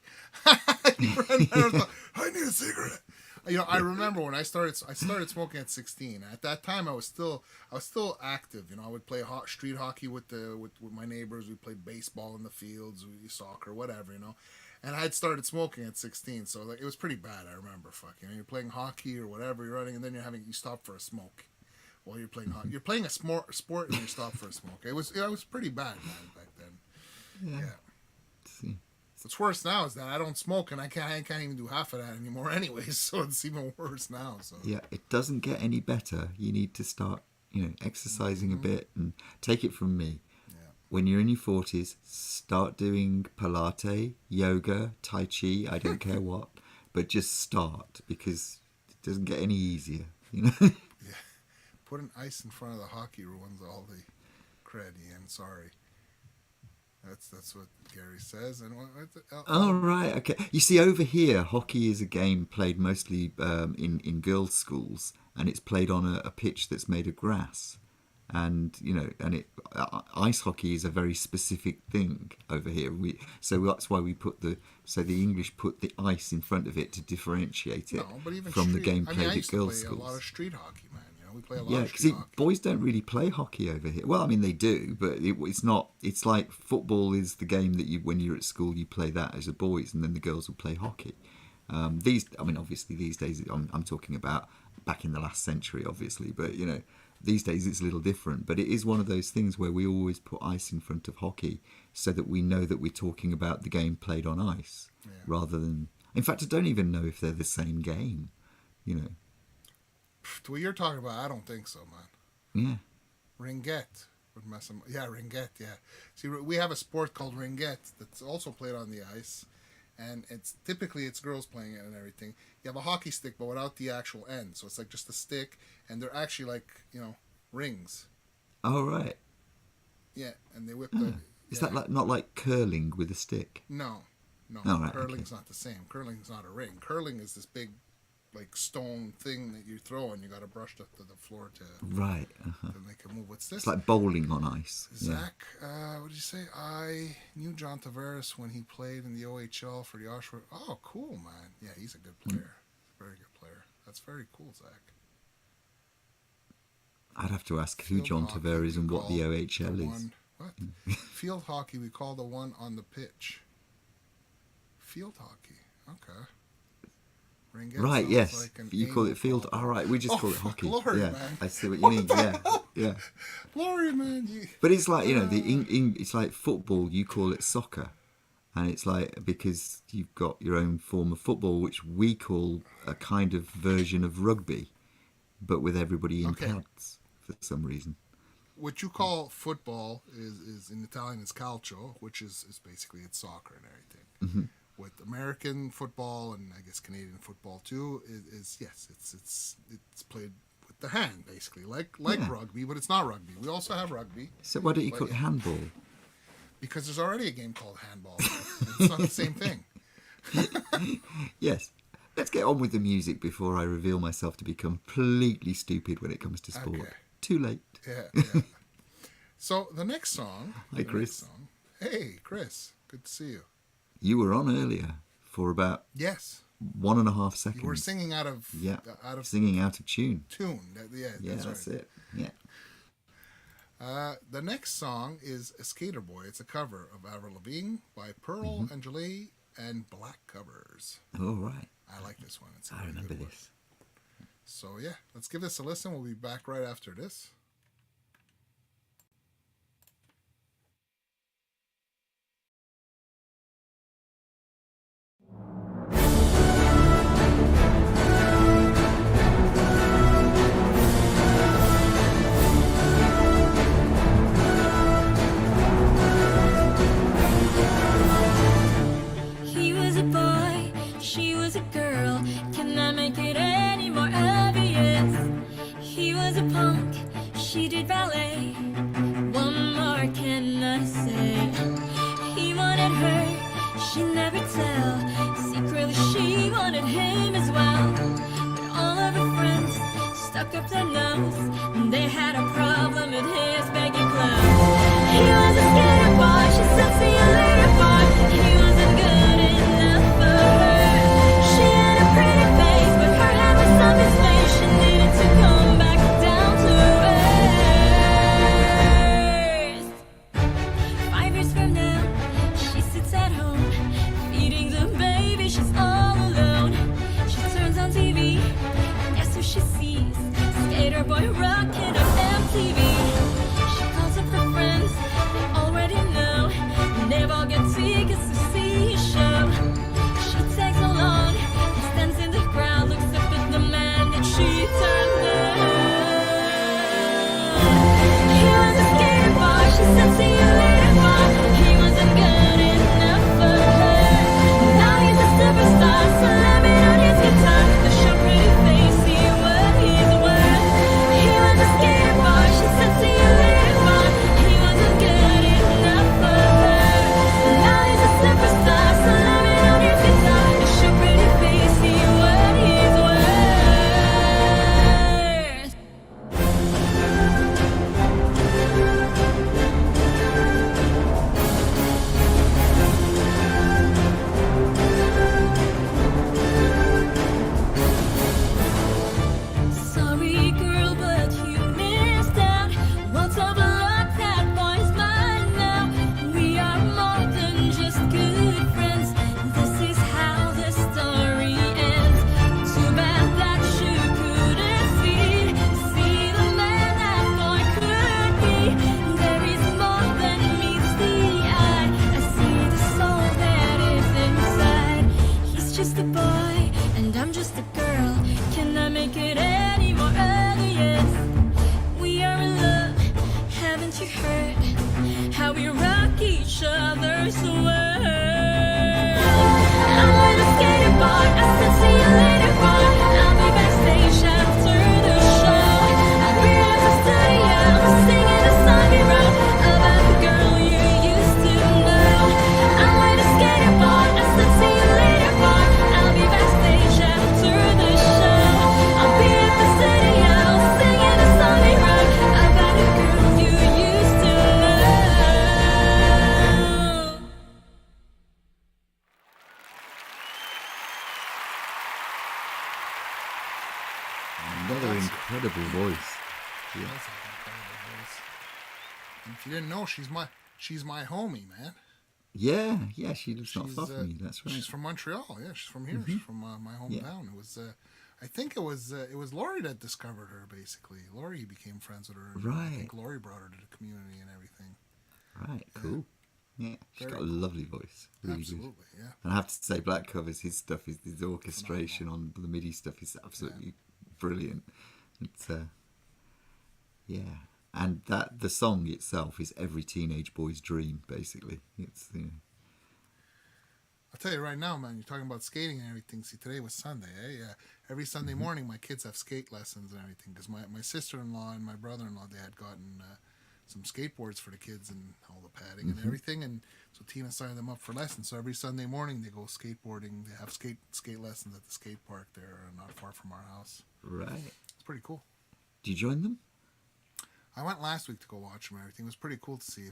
D: You run marathon. I need a cigarette. You know, I remember when I started smoking at 16. At that time, I was still active. You know, I would play street hockey with my neighbors. We played baseball in the fields, soccer, whatever. You know, and I had started smoking at 16, so like it was pretty bad. I remember, you're playing hockey or whatever, you're running, and then you stop for a smoke. Well, you're playing hockey. You're playing a sport and you stop for a smoke. It was pretty bad, man, back then. Yeah.
C: See.
D: What's worse now is that I don't smoke and I can't even do half of that anymore anyways, so it's even worse now. So
C: Yeah, it doesn't get any better. You need to start, exercising a bit, and take it from me.
D: Yeah.
C: When you're in your 40s, start doing Pilates, yoga, Tai Chi, I don't care what, but just start, because it doesn't get any easier,
D: Yeah. Putting ice in front of the hockey ruins all the cred, Ian. Sorry. That's what Gary says. And
C: Oh, right, okay. You see, over here, hockey is a game played mostly in girls' schools, and it's played on a pitch that's made of grass. And, ice hockey is a very specific thing over here. So that's why the English put the ice in front of it to differentiate it from the game played at girls' schools.
D: A lot of street hockey, man. We play a lot
C: Yeah,
D: of
C: because
D: street hockey.
C: boys don't really play hockey over here. Well, I mean, they do, but it's not. It's like football is the game that when you're at school, you play that as a boys, and then the girls will play hockey. Obviously these days, I'm talking about back in the last century, obviously, but these days it's a little different. But it is one of those things where we always put ice in front of hockey so that we know that we're talking about the game played on ice, rather than. In fact, I don't even know if they're the same game.
D: What you're talking about, I don't think so, man.
C: Yeah.
D: Ringette would mess them. Yeah, ringette. Yeah. See, we have a sport called ringette that's also played on the ice, and it's girls playing it and everything. You have a hockey stick, but without the actual end, so it's like just a stick, and they're actually like rings.
C: Oh, right.
D: Yeah, and they whip the.
C: Is that not like curling with a stick?
D: No.
C: Oh, right,
D: Curling's not the same. Curling's not a ring. Curling is this big, like, stone thing that you throw, and you got to brush to the floor to
C: Right. Uh-huh.
D: to make a move. What's this?
C: It's like bowling on ice.
D: Zach, what did you say? I knew John Tavares when he played in the OHL for the Oshawa. Oh, cool, man. Yeah, he's a good player. Very good player. That's very cool, Zach.
C: I'd have to ask who
D: Field
C: John
D: hockey,
C: Tavares is
D: we
C: and what the
D: call
C: OHL
D: the
C: is.
D: one- What? Field hockey, we call the one on the pitch. Field hockey. Okay. Ringette
C: Right,
D: sounds
C: yes.
D: like an
C: You call
D: anal
C: it field.
D: problem.
C: All right, we just call it
D: fuck,
C: hockey.
D: Lord,
C: yeah,
D: man.
C: I see what you mean. Yeah.
D: Glory, man.
C: But it's like it's like football. You call it soccer, and it's like because you've got your own form of football, which we call a kind of version of rugby, but with everybody in pads for some reason.
D: What you call football is in Italian is calcio, which is basically it's soccer and everything.
C: Mm-hmm.
D: With American football and I guess Canadian football too is it's played with the hand basically like rugby, but it's not rugby. We also have rugby.
C: So why don't you call it handball?
D: Because there's already a game called handball. It's not the same thing.
C: Yes. Let's get on with the music before I reveal myself to be completely stupid when it comes to sport.
D: Okay.
C: Too late.
D: Yeah. So the next song.
C: Hi, Chris.
D: Hey, Chris. Good to see you.
C: You were on earlier for about
D: Yes.
C: 1.5 seconds.
D: You were singing out of
C: singing out of tune.
D: tune. That's
C: it. Yeah.
D: The next song is A Skater Boy. It's a cover of Avril Lavigne by Pearl Angeli and Black Covers.
C: Oh, right.
D: I like this one. It's a
C: I
D: really
C: remember
D: good one.
C: this.
D: So yeah, let's give this a listen. We'll be back right after this.
B: He was a boy, she was a girl. Can I make it any more obvious? He was a punk, she did ballet. What more can I say? He wanted her, she never tell. Secretly she wanted him as well. But all of her friends stuck up their nose, and they had a problem with his baggy clothes. He was a skater boy, she said see you later boy. He wasn't good enough for her. She had a pretty face, but her head was on his face. She needed to come back down to earth. 5 years from now, she sits at home, feeding the baby, she's all alone. She turns on TV, guess who she sees? Skater boy rocking her TV. She calls up her friends, they already know. Never get tickets to see a show. She tags along, and stands in the crowd, looks up at the man that she turned down. He was a skater boy, she said see you later boy. He wasn't good enough for her. Now he's a superstar, slamming on his guitar. The show pretty face, see what he's worth. He was a skater boy, she said see you later boy. He wasn't good enough for her. Now he's a superstar, slamming on his guitar. The show pretty face, see what he's worth. Sorry, girl, but you missed out. Once of luck, that boy's mine now. We are more than just good friends. This is how the story ends. Too bad that you couldn't see the man that boy could be. There is more than meets the eye. I see the soul that is inside. He's just a boy, and I'm just a girl. Can I make it any more obvious? We are in love, haven't you heard how we rock each other's world? I'm with a skater boy, I said see you later boy. I'll be backstage after the show. I'll be at the studio, singing a song we wrote about the girl you used to know. I'm with a skater boy, I said see you later boy. I'll be backstage after the show. I'll be at the studio, singing a song we wrote about the girl you used to know.
C: Another incredible voice. Yeah.
D: That's an incredible voice. And if you didn't know, she's my homie, man.
C: Yeah, she lives not
D: She's,
C: far from you. That's right.
D: She's from Montreal. Yeah, she's from here. She's from my hometown. It was, I think it was Laurie that discovered her. Basically, Laurie became friends with her. And I
C: Right.
D: think Laurie brought her to the community and everything.
C: Right, cool. Yeah, she's
D: Very
C: got a lovely voice. Really
D: Absolutely,
C: good.
D: yeah.
C: And I have to say, Black Covers, his stuff, his orchestration on the MIDI stuff is absolutely brilliant. It's yeah, and that the song itself is every teenage boy's dream, basically. It's
D: I'll tell you right now, man. You're talking about skating and everything. See, today was Sunday. Yeah. Every Sunday morning, my kids have skate lessons and everything because my sister-in-law and my brother-in-law they had gotten some skateboards for the kids and all the padding and everything, and so Tina signed them up for lessons. So every Sunday morning they go skateboarding. They have skate lessons at the skate park there, not far from our house.
C: right.
D: It's pretty cool.
C: Do you join them?
D: I went last week to go watch them and everything. It was pretty cool to see.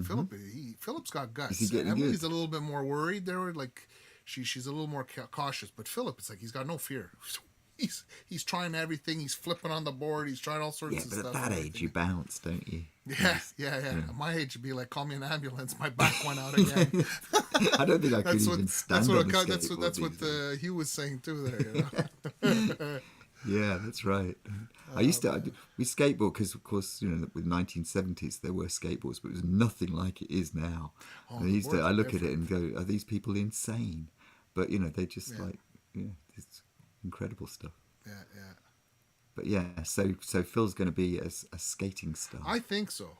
D: Philip's got guts.
C: Is he getting
D: Emily's
C: good?
D: a little bit more worried. They were like, she's a little more cautious. But Philip, it's like he's got no fear. He's trying everything. He's flipping on the board. He's trying all sorts
C: Yeah,
D: of
C: but
D: stuff.
C: at that
D: and
C: age
D: everything.
C: you bounce, don't you?
D: Yeah. At my age, it'd be like, call me an ambulance. My back went out again.
C: I don't think I could
D: that's
C: even stand on the
D: that's
C: skateboard
D: what
C: these days.
D: Hugh was saying too there. You know?
C: Yeah, that's right. I used to we skateboard because, of course, you know, with 1970s there were skateboards, but it was nothing like it is now. And I look at it and go, "Are these people insane?" But you know, they just it's incredible stuff.
D: Yeah.
C: But yeah, so Phil's going to be a skating star.
D: I think so.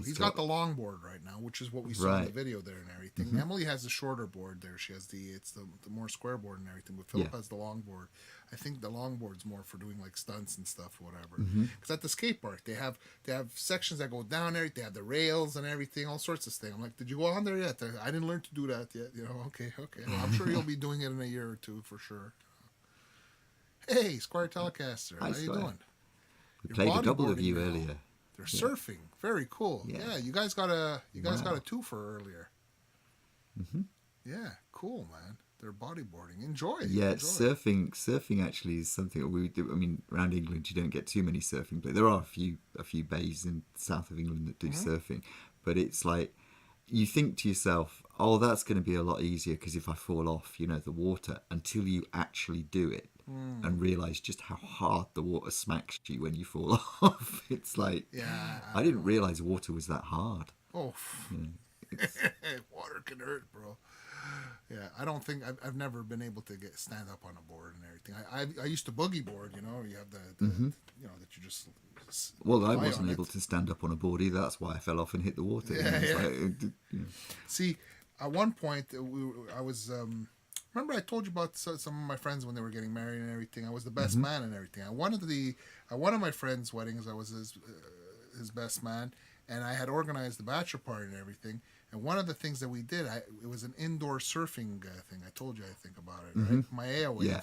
D: He's got the longboard right now, which is what we saw in the video there and everything. Emily has the shorter board there. She has the more square board and everything. But Philip has the longboard. I think the longboard's more for doing like stunts and stuff, whatever. Because at the skate park, they have sections that go down there. They have the rails and everything, all sorts of things. I'm like, did you go on there yet? I didn't learn to do that yet. You know, okay. Well, I'm sure you'll be doing it in a year or two for sure. Hey, Squire Telecaster,
C: Hi,
D: how you
C: Squire.
D: doing?
C: We
D: You're
C: played a double of
D: bodyboarding
C: you
D: now.
C: earlier.
D: They're surfing. Very cool.
C: Yeah.
D: Yeah, you guys got a
C: Wow.
D: twofer earlier. Yeah, cool, man. They're bodyboarding. Enjoy.
C: Yeah,
D: Enjoy.
C: surfing actually is something that we do. I mean, around England you don't get too many surfing, but there are a few bays in the south of England that do surfing. But it's like you think to yourself, "Oh, that's going to be a lot easier because if I fall off, you know, the water." Until you actually do it, and realise just how hard the water smacks you when you fall off. It's like, I didn't realise water was that hard.
D: Oh,
C: You know,
D: water can hurt, bro. Yeah, I don't think I've never been able to stand up on a board and everything. I used to boogie board, you know. You have the you know, that you just
C: well, I
D: lie
C: wasn't
D: on
C: able
D: it.
C: to stand up on a board either. That's why I fell off and hit the water.
D: Yeah,
C: You know, it's
D: yeah.
C: like, you know.
D: See, at one point, I was. Remember, I told you about some of my friends when they were getting married and everything. I was the best man and everything. At one of my friends' weddings, I was his best man, and I had organized the bachelor party and everything. And one of the things that we did, it was an indoor surfing thing. I told you, I think about it, right? My wave.
C: Yeah.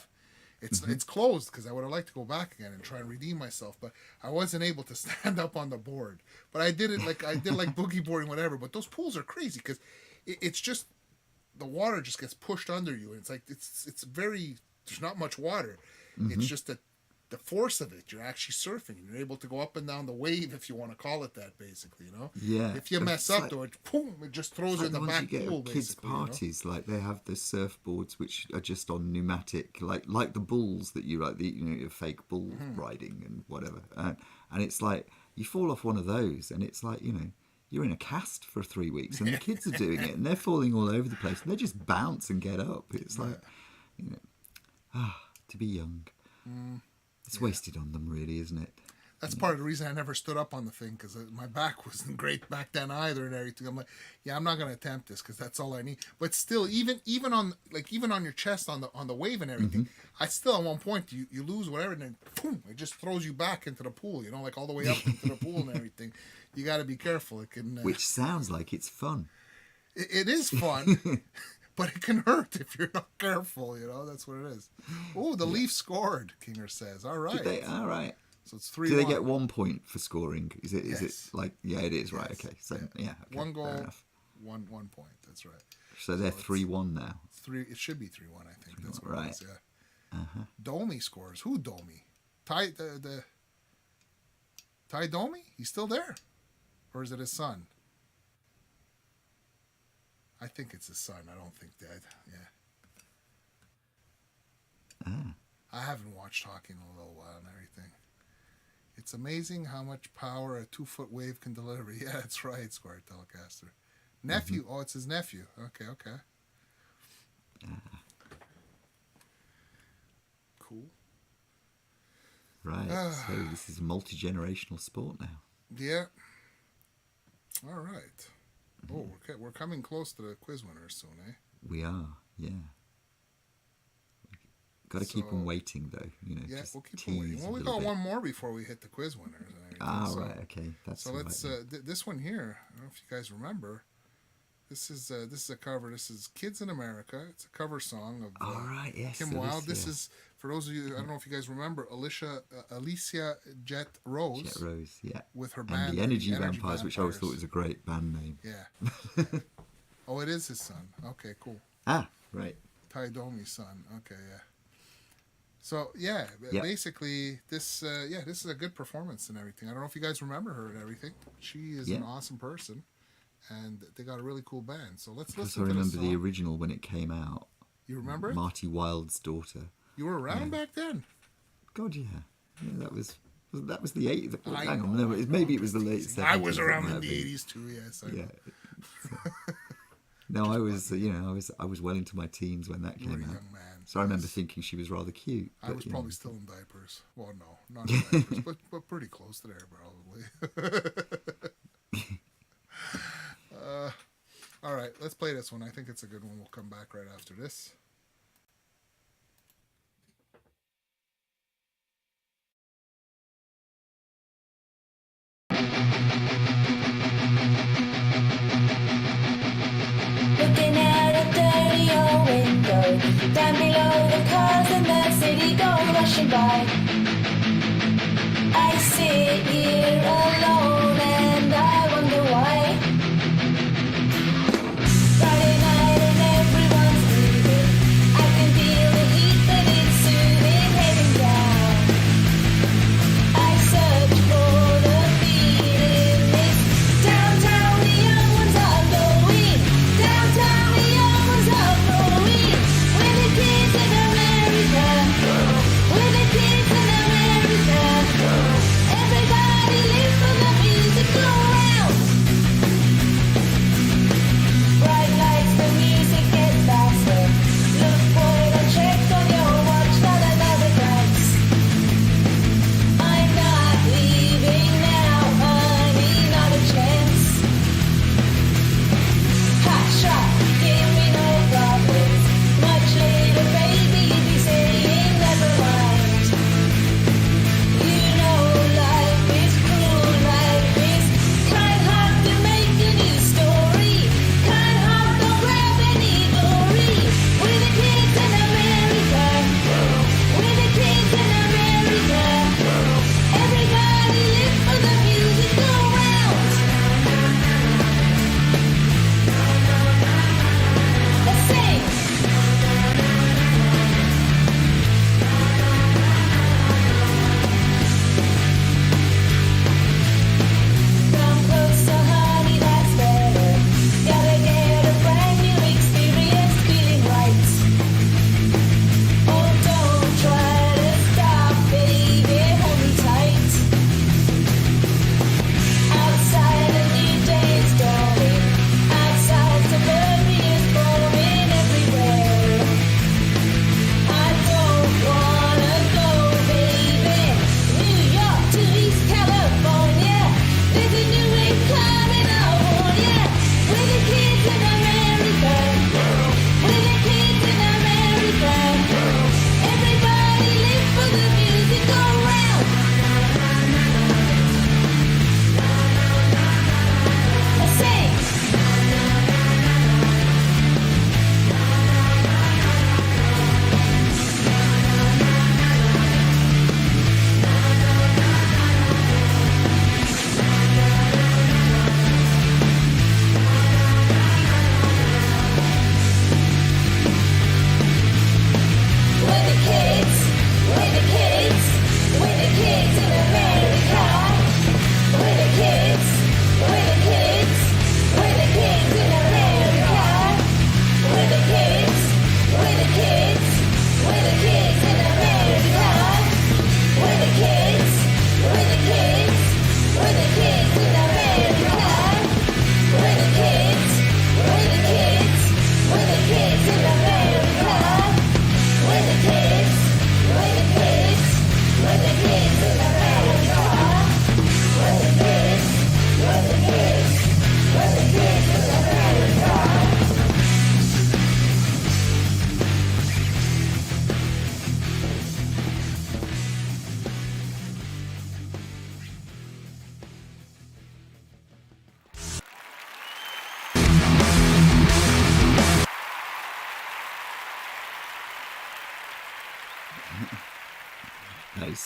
D: It's closed because I would have liked to go back again and try and redeem myself, but I wasn't able to stand up on the board. But I did it like boogie boarding, whatever. But those pools are crazy because it's just the water just gets pushed under you, and it's like it's very, there's not much water. It's just that the force of it, you're actually surfing. You're able to go up and down the wave, if you want to call it that, basically, you know?
C: Yeah.
D: If you
C: But
D: mess
C: it's
D: up,
C: like-
D: though, it just throws you in the
C: ones
D: back
C: you get
D: pool,
C: at kids'
D: basically. You know?
C: parties, like they have the surfboards which are just on pneumatic, like the bulls that you like, your fake bull riding and whatever. And it's like you fall off one of those, and it's like, you know, you're in a cast for 3 weeks, and the kids are doing it, and they're falling all over the place, and they just bounce and get up. It's like, you know, to be young. It's wasted on them, really, isn't it?
D: That's part of the reason I never stood up on the thing, because my back wasn't great back then either and everything. I'm like, I'm not going to attempt this because that's all I need. But still, even on your chest on the wave and everything, I still at one point you lose whatever, and then boom, it just throws you back into the pool. You know, like all the way up into the pool and everything. You got to be careful. It can.
C: Which sounds like it's fun.
D: It is fun. But it can hurt if you're not careful, you know. That's what it is. Oh, the Leafs scored, Kinger says. All right.
C: Did they? All right.
D: So it's 3-1.
C: Do they get 1 point for scoring? Is it
D: Yes.
C: like, yeah, it is, right?
D: Yes.
C: Okay. So,
D: Yeah.
C: okay,
D: One goal,
C: fair enough.
D: one point. That's right.
C: So they're
D: it's
C: 3-1 now.
D: It should be 3-1, I think. That's what
C: Right.
D: it is, yeah. Domi scores. Who Domi? Ty Domi? He's still there? Or is it his son? I think it's his son. I don't think Dad. Yeah. I haven't watched hockey in a little while and everything. It's amazing how much power a 2-foot wave can deliver. Yeah, that's right, Square Telecaster. Nephew. Oh, it's his nephew. Okay. Cool.
C: Right. So this is a multi-generational sport now.
D: Yeah. All right. Oh, we're coming close to the quiz winners soon, eh?
C: We are, yeah. Got to keep
D: So-
C: them waiting, though. You know,
D: Yeah,
C: just
D: we'll keep them waiting.
C: tease
D: Well,
C: a
D: we
C: little
D: got
C: bit.
D: one more before we hit the quiz winners and everything.
C: Ah,
D: so,
C: right. Okay, that's
D: So
C: all
D: let's
C: right then.
D: this one here. I don't know if you guys remember. This is a cover. This is "Kids in America." It's a cover song of
C: All right. Yes.
D: Kim
C: so
D: Wilde. This
C: yeah.
D: is for those of you. I don't know if you guys remember Alicia Jet Rose,
C: Jet Rose, yeah.
D: with her
C: And
D: band,
C: the Energy Vampyres, which I always thought was a great band name.
D: Yeah. Oh, it is his son. Okay, cool.
C: Ah, right.
D: Ty Domi's son. Okay, yeah. So yeah,
C: Yep.
D: basically this this is a good performance and everything. I don't know if you guys remember her and everything. She is an
C: Yeah.
D: awesome person, and they got a really cool band. So let's
C: Because I
D: listen to
C: remember
D: this
C: the
D: song.
C: original when it came out.
D: You remember it?
C: Marty Wilde's daughter.
D: You were around back then.
C: God, yeah. That was the 80s.
D: I
C: Hang on,
D: know,
C: no, maybe it was the late 70s.
D: I was around
C: it
D: in
C: might
D: the
C: be.
D: '80s too. Yes, I
C: Yeah.
D: know.
C: No, I was, I was well into my teens when that
D: You were a
C: came out.
D: young man.
C: So I remember thinking she was rather cute.
D: I
C: but,
D: was
C: you
D: probably
C: know.
D: still in diapers. Well, no, not in diapers, but pretty close to there, probably. All right, let's play this one. I think it's a good one. We'll come back right after this.
B: Looking out a dirty old window, down below the cars in the city go rushing by. I sit here alone and I wonder why. Friday night and everyone's leaving. I can feel the heat but it's soothing heading down. I search for the beat in this downtown. The young ones are going downtown. The young ones are going with the kids in America.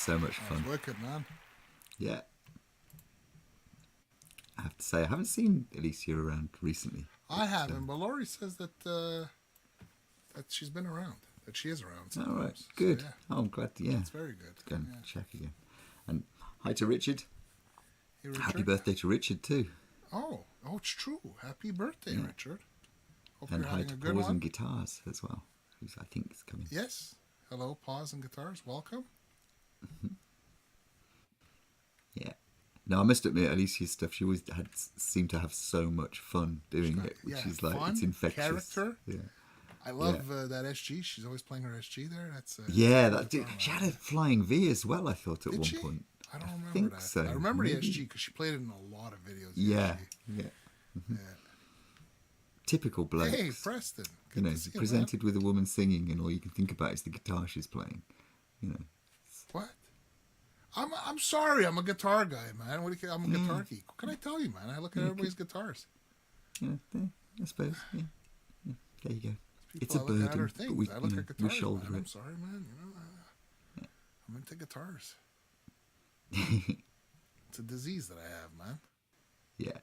C: so much fun.
D: Wicked, man.
C: Yeah. I have to say, I haven't seen Alicia around recently.
D: I haven't, but Laurie says that that she's been around, that she is around sometimes.
C: All right, good.
D: So, yeah.
C: Oh, I'm glad. Yeah,
D: It's very good.
C: go and
D: Yeah.
C: check again. And hi to Richard.
D: Hey, Richard.
C: Happy birthday to Richard too.
D: Oh, it's true. Happy birthday,
C: Yeah.
D: Richard. Hope
C: And
D: you're
C: hi
D: having
C: to
D: a good
C: Paws
D: one.
C: and Guitars as well, who's I think is coming.
D: Yes. Hello, Paws and Guitars. Welcome.
C: Yeah. No, I must admit, Alicia's stuff, she always seemed to have so much fun doing it, which
D: Yeah,
C: is like,
D: fun,
C: it's infectious.
D: character.
C: Yeah.
D: I love that SG. She's always playing her SG there. That's
C: Yeah,
D: that's
C: that did.
D: fun,
C: She
D: man.
C: had a flying V as well, I thought, at
D: Did
C: one
D: she?
C: point.
D: I don't remember
C: think
D: that.
C: so,
D: I remember the
C: maybe.
D: SG because she played it in a lot of videos. the
C: Yeah.
D: SG.
C: Yeah.
D: Yeah.
C: Typical blokes.
D: Hey, Preston.
C: You
D: Good
C: know,
D: to see you, man.
C: presented with a woman singing, and all you can think about is the guitar she's playing. You know.
D: What? I'm sorry. I'm a guitar guy, man. What do you? I'm a guitar geek. What can I tell you, man? I look at everybody's guitars.
C: Yeah, I suppose. Yeah. Yeah. There you go.
D: People,
C: It's a
D: I look at her
C: burden,
D: things.
C: but we,
D: I look
C: you know,
D: at
C: we
D: guitars,
C: shoulder
D: man. I'm
C: it.
D: sorry, man. You know, I'm into guitars. It's a disease that I have, man.
C: Yeah.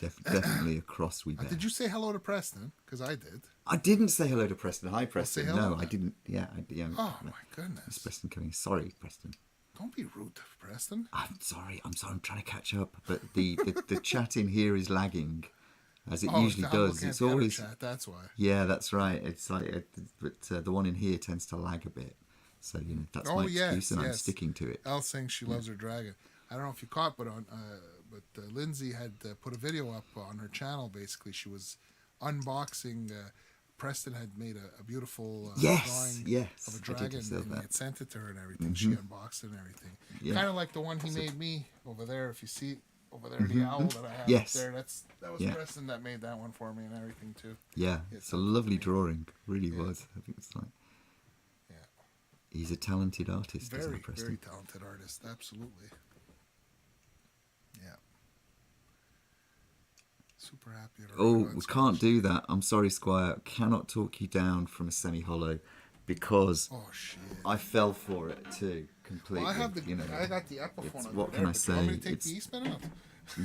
C: It's definitely a cross we bear.
D: Did you say hello to Preston? Because I did.
C: I didn't say hello to Preston. Hi, Preston.
D: hello,
C: No, I
D: man.
C: didn't. Yeah, yeah.
D: Oh
C: no.
D: my goodness!
C: It's Preston coming. Sorry, Preston.
D: Don't be rude to Preston.
C: I'm sorry. I'm trying to catch up, but the chat in here is lagging, as it usually
D: I'm
C: does.
D: looking at
C: It's
D: the other
C: always.
D: chat, that's why.
C: Yeah, that's right. It's like, but the one in here tends to lag a bit. So you know that's my excuse, and I'm sticking to it.
D: Elle's saying she loves her dragon. I don't know if you caught, but Lindsay had put a video up on her channel. Basically, she was unboxing. Preston had made a beautiful drawing
C: yes,
D: of a
C: I did
D: dragon,
C: observe
D: and
C: that.
D: he had sent it to her and everything. She unboxed it and everything.
C: Yeah.
D: Kind of like the one he made me over there. If you see over there, the owl that I have
C: Yes.
D: up there. That was
C: Yeah.
D: Preston that made that one for me and everything too.
C: Yeah, it's a lovely drawing. Really was. I think it's like.
D: Yeah.
C: He's a talented artist,
D: Very,
C: isn't Preston?
D: very talented artist. Absolutely. Yeah. Super happy.
C: Oh, we can't do that. I'm sorry, Squire. Cannot talk you down from a semi-hollow because
D: Oh shit.
C: I fell for it too completely.
D: Well, I have the.
C: you know.
D: I got the Epiphone.
C: it's-
D: over
C: what
D: there,
C: can I
D: but do you want me
C: say?
D: to take
C: It's-
D: the Eastman out?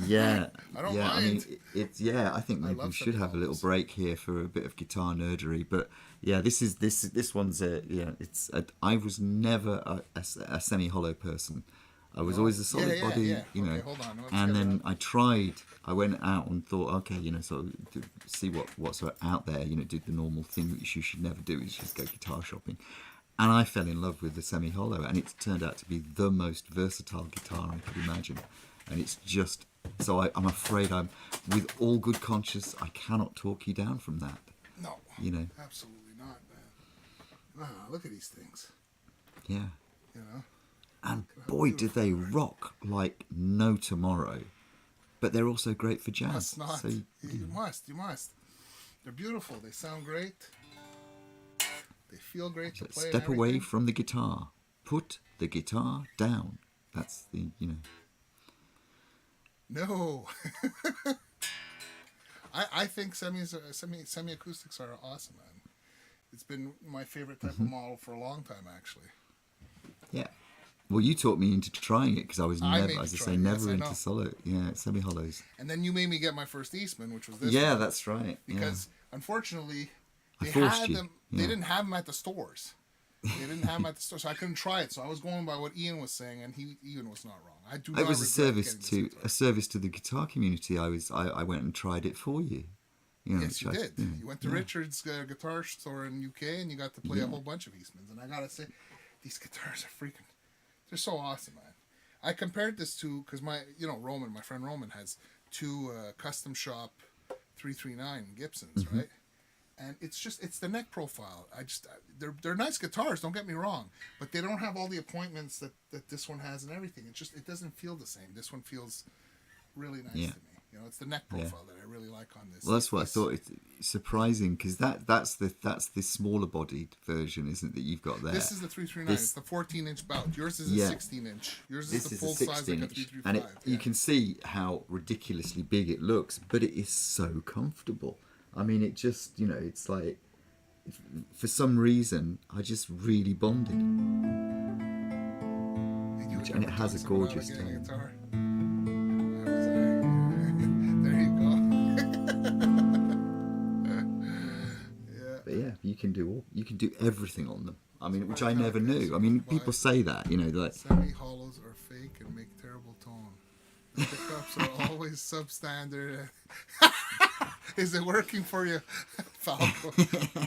C: Yeah,
D: I don't
C: yeah. I mean,
D: mind.
C: it's yeah. I think
D: I
C: maybe
D: love
C: we should have a little
D: semi-hollows.
C: break here for a bit of guitar nerdery. But yeah, this one's I was never a semi-hollow person. I was always a solid body,
D: yeah.
C: you know.
D: Okay, hold on, let's
C: And
D: get
C: then
D: that.
C: I tried. I went out and thought, okay, you know, sort of to see what's out there. You know, did the normal thing that you should never do is just go guitar shopping. And I fell in love with the semi-hollow, and it's turned out to be the most versatile guitar I could imagine. And it's just so I'm afraid I'm, with all good conscience, I cannot talk you down from that.
D: No.
C: You know.
D: Absolutely not, man. Ah, look at these things.
C: Yeah.
D: You know.
C: And boy, did they rock like no tomorrow. But they're also great for jazz.
D: Must not.
C: So,
D: You must. They're beautiful. They sound great. They feel great to play. and
C: step away
D: everything.
C: from the guitar. Put the guitar down. That's the, you know.
D: No. I think semi-acoustics are awesome, man. It's been my favorite type
C: Mm-hmm.
D: of model for a long time, actually.
C: Yeah. Well, you taught me into trying it because I was
D: I
C: never,
D: made
C: as I
D: you
C: say,
D: try it,
C: never
D: yes, I
C: into
D: know.
C: solo. Yeah, semi-hollows.
D: And then you made me get my first Eastman, which was this
C: Yeah,
D: one.
C: that's right.
D: Because unfortunately,
C: I
D: they
C: forced
D: had
C: you,
D: them.
C: yeah.
D: They didn't have them at the stores. They didn't have them at the store, so I couldn't try it. So I was going by what Ian was saying, and Ian was not wrong. I do.
C: Yeah. It
D: not
C: was a
D: regret
C: service
D: getting this
C: to
D: guitar.
C: a service to the guitar community. I went and tried it for you. You know,
D: Yes, you
C: which I-
D: did. You went to
C: yeah.
D: Richard's guitar store in UK, and you got to play a whole bunch of Eastmans. And I gotta say, these guitars are they're so awesome, man. I compared this to, because my friend Roman has two custom shop 339 Gibsons,
C: Mm-hmm.
D: right? And it's the neck profile. They're nice guitars, don't get me wrong, but they don't have all the appointments that this one has and everything. It doesn't feel the same. This one feels really nice
C: Yeah.
D: to me. You know, it's the neck profile that I really like on this.
C: Well, that's what I
D: This-
C: thought. It's surprising because that's the smaller bodied version, isn't it? That you've got there.
D: This is the 339.
C: This-
D: It's the 14-inch bout. Yours is a
C: Yeah.
D: 16-inch. Yours
C: This
D: is the
C: is
D: full
C: a
D: size
C: 16
D: like a
C: inch,
D: 335.
C: and you can see how ridiculously big it looks, but it is so comfortable. I mean, it just, you know, it's like for some reason, I just really bonded. And it has a gorgeous tone.
D: Guitar. There you go. Yeah.
C: But yeah, you can do everything on them. I mean, which I never knew. I mean, people say that, you know, that.
D: Semi-hollows are fake and make terrible tone. The pickups are always substandard. Is it working for you, Falco?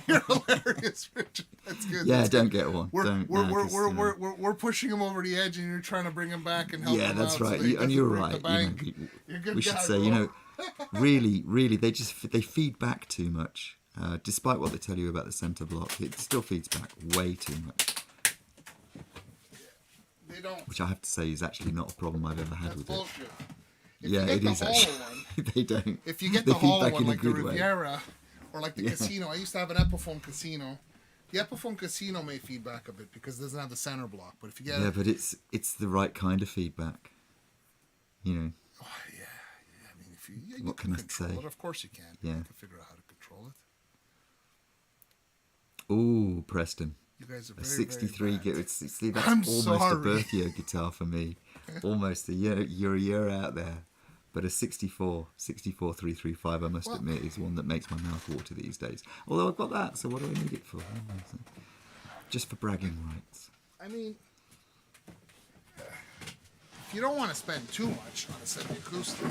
D: You're hilarious, Richard. That's good.
C: Yeah,
D: that's
C: don't
D: good.
C: get one.
D: We're pushing him over the edge, and you're trying to bring him back and help him out.
C: Yeah, that's
D: so
C: right.
D: that he
C: And you're
D: doesn't
C: right.
D: break the
C: You
D: bank.
C: know,
D: You're a good
C: we should
D: guy,
C: say,
D: bro.
C: you know, really, they feed back too much. Despite what they tell you about the centre block, it still feeds back way too much.
D: They don't.
C: Which I have to say is actually not a problem I've ever had
D: That's
C: with
D: bullshit.
C: it.
D: If
C: Yeah,
D: you get
C: it
D: the
C: is
D: hollow
C: actually.
D: one,
C: They don't.
D: if you get
C: They
D: the
C: feed
D: hollow
C: back
D: one,
C: in a
D: like the
C: good way.
D: Riviera or like the Casino, I used to have an Epiphone Casino. The Epiphone Casino may feed back a bit because it doesn't have the center block. But if you get
C: Yeah, but it's the right kind of feedback. You know.
D: oh, yeah. I mean, if you
C: What
D: can
C: can I
D: control
C: say?
D: it, of course you can.
C: Yeah.
D: You can figure out how to control it.
C: Ooh, Preston.
D: You guys are
C: A
D: very,
C: 63
D: very bad.
C: see, that's
D: I'm
C: almost
D: sorry.
C: a birth year guitar for me. Almost a year. You're a year out there. But a 64335, I must admit, is one that makes my mouth water these days. Although I've got that, so what do I need it for? Just for bragging rights.
D: I mean, if you don't want to spend too much on a semi-acoustic,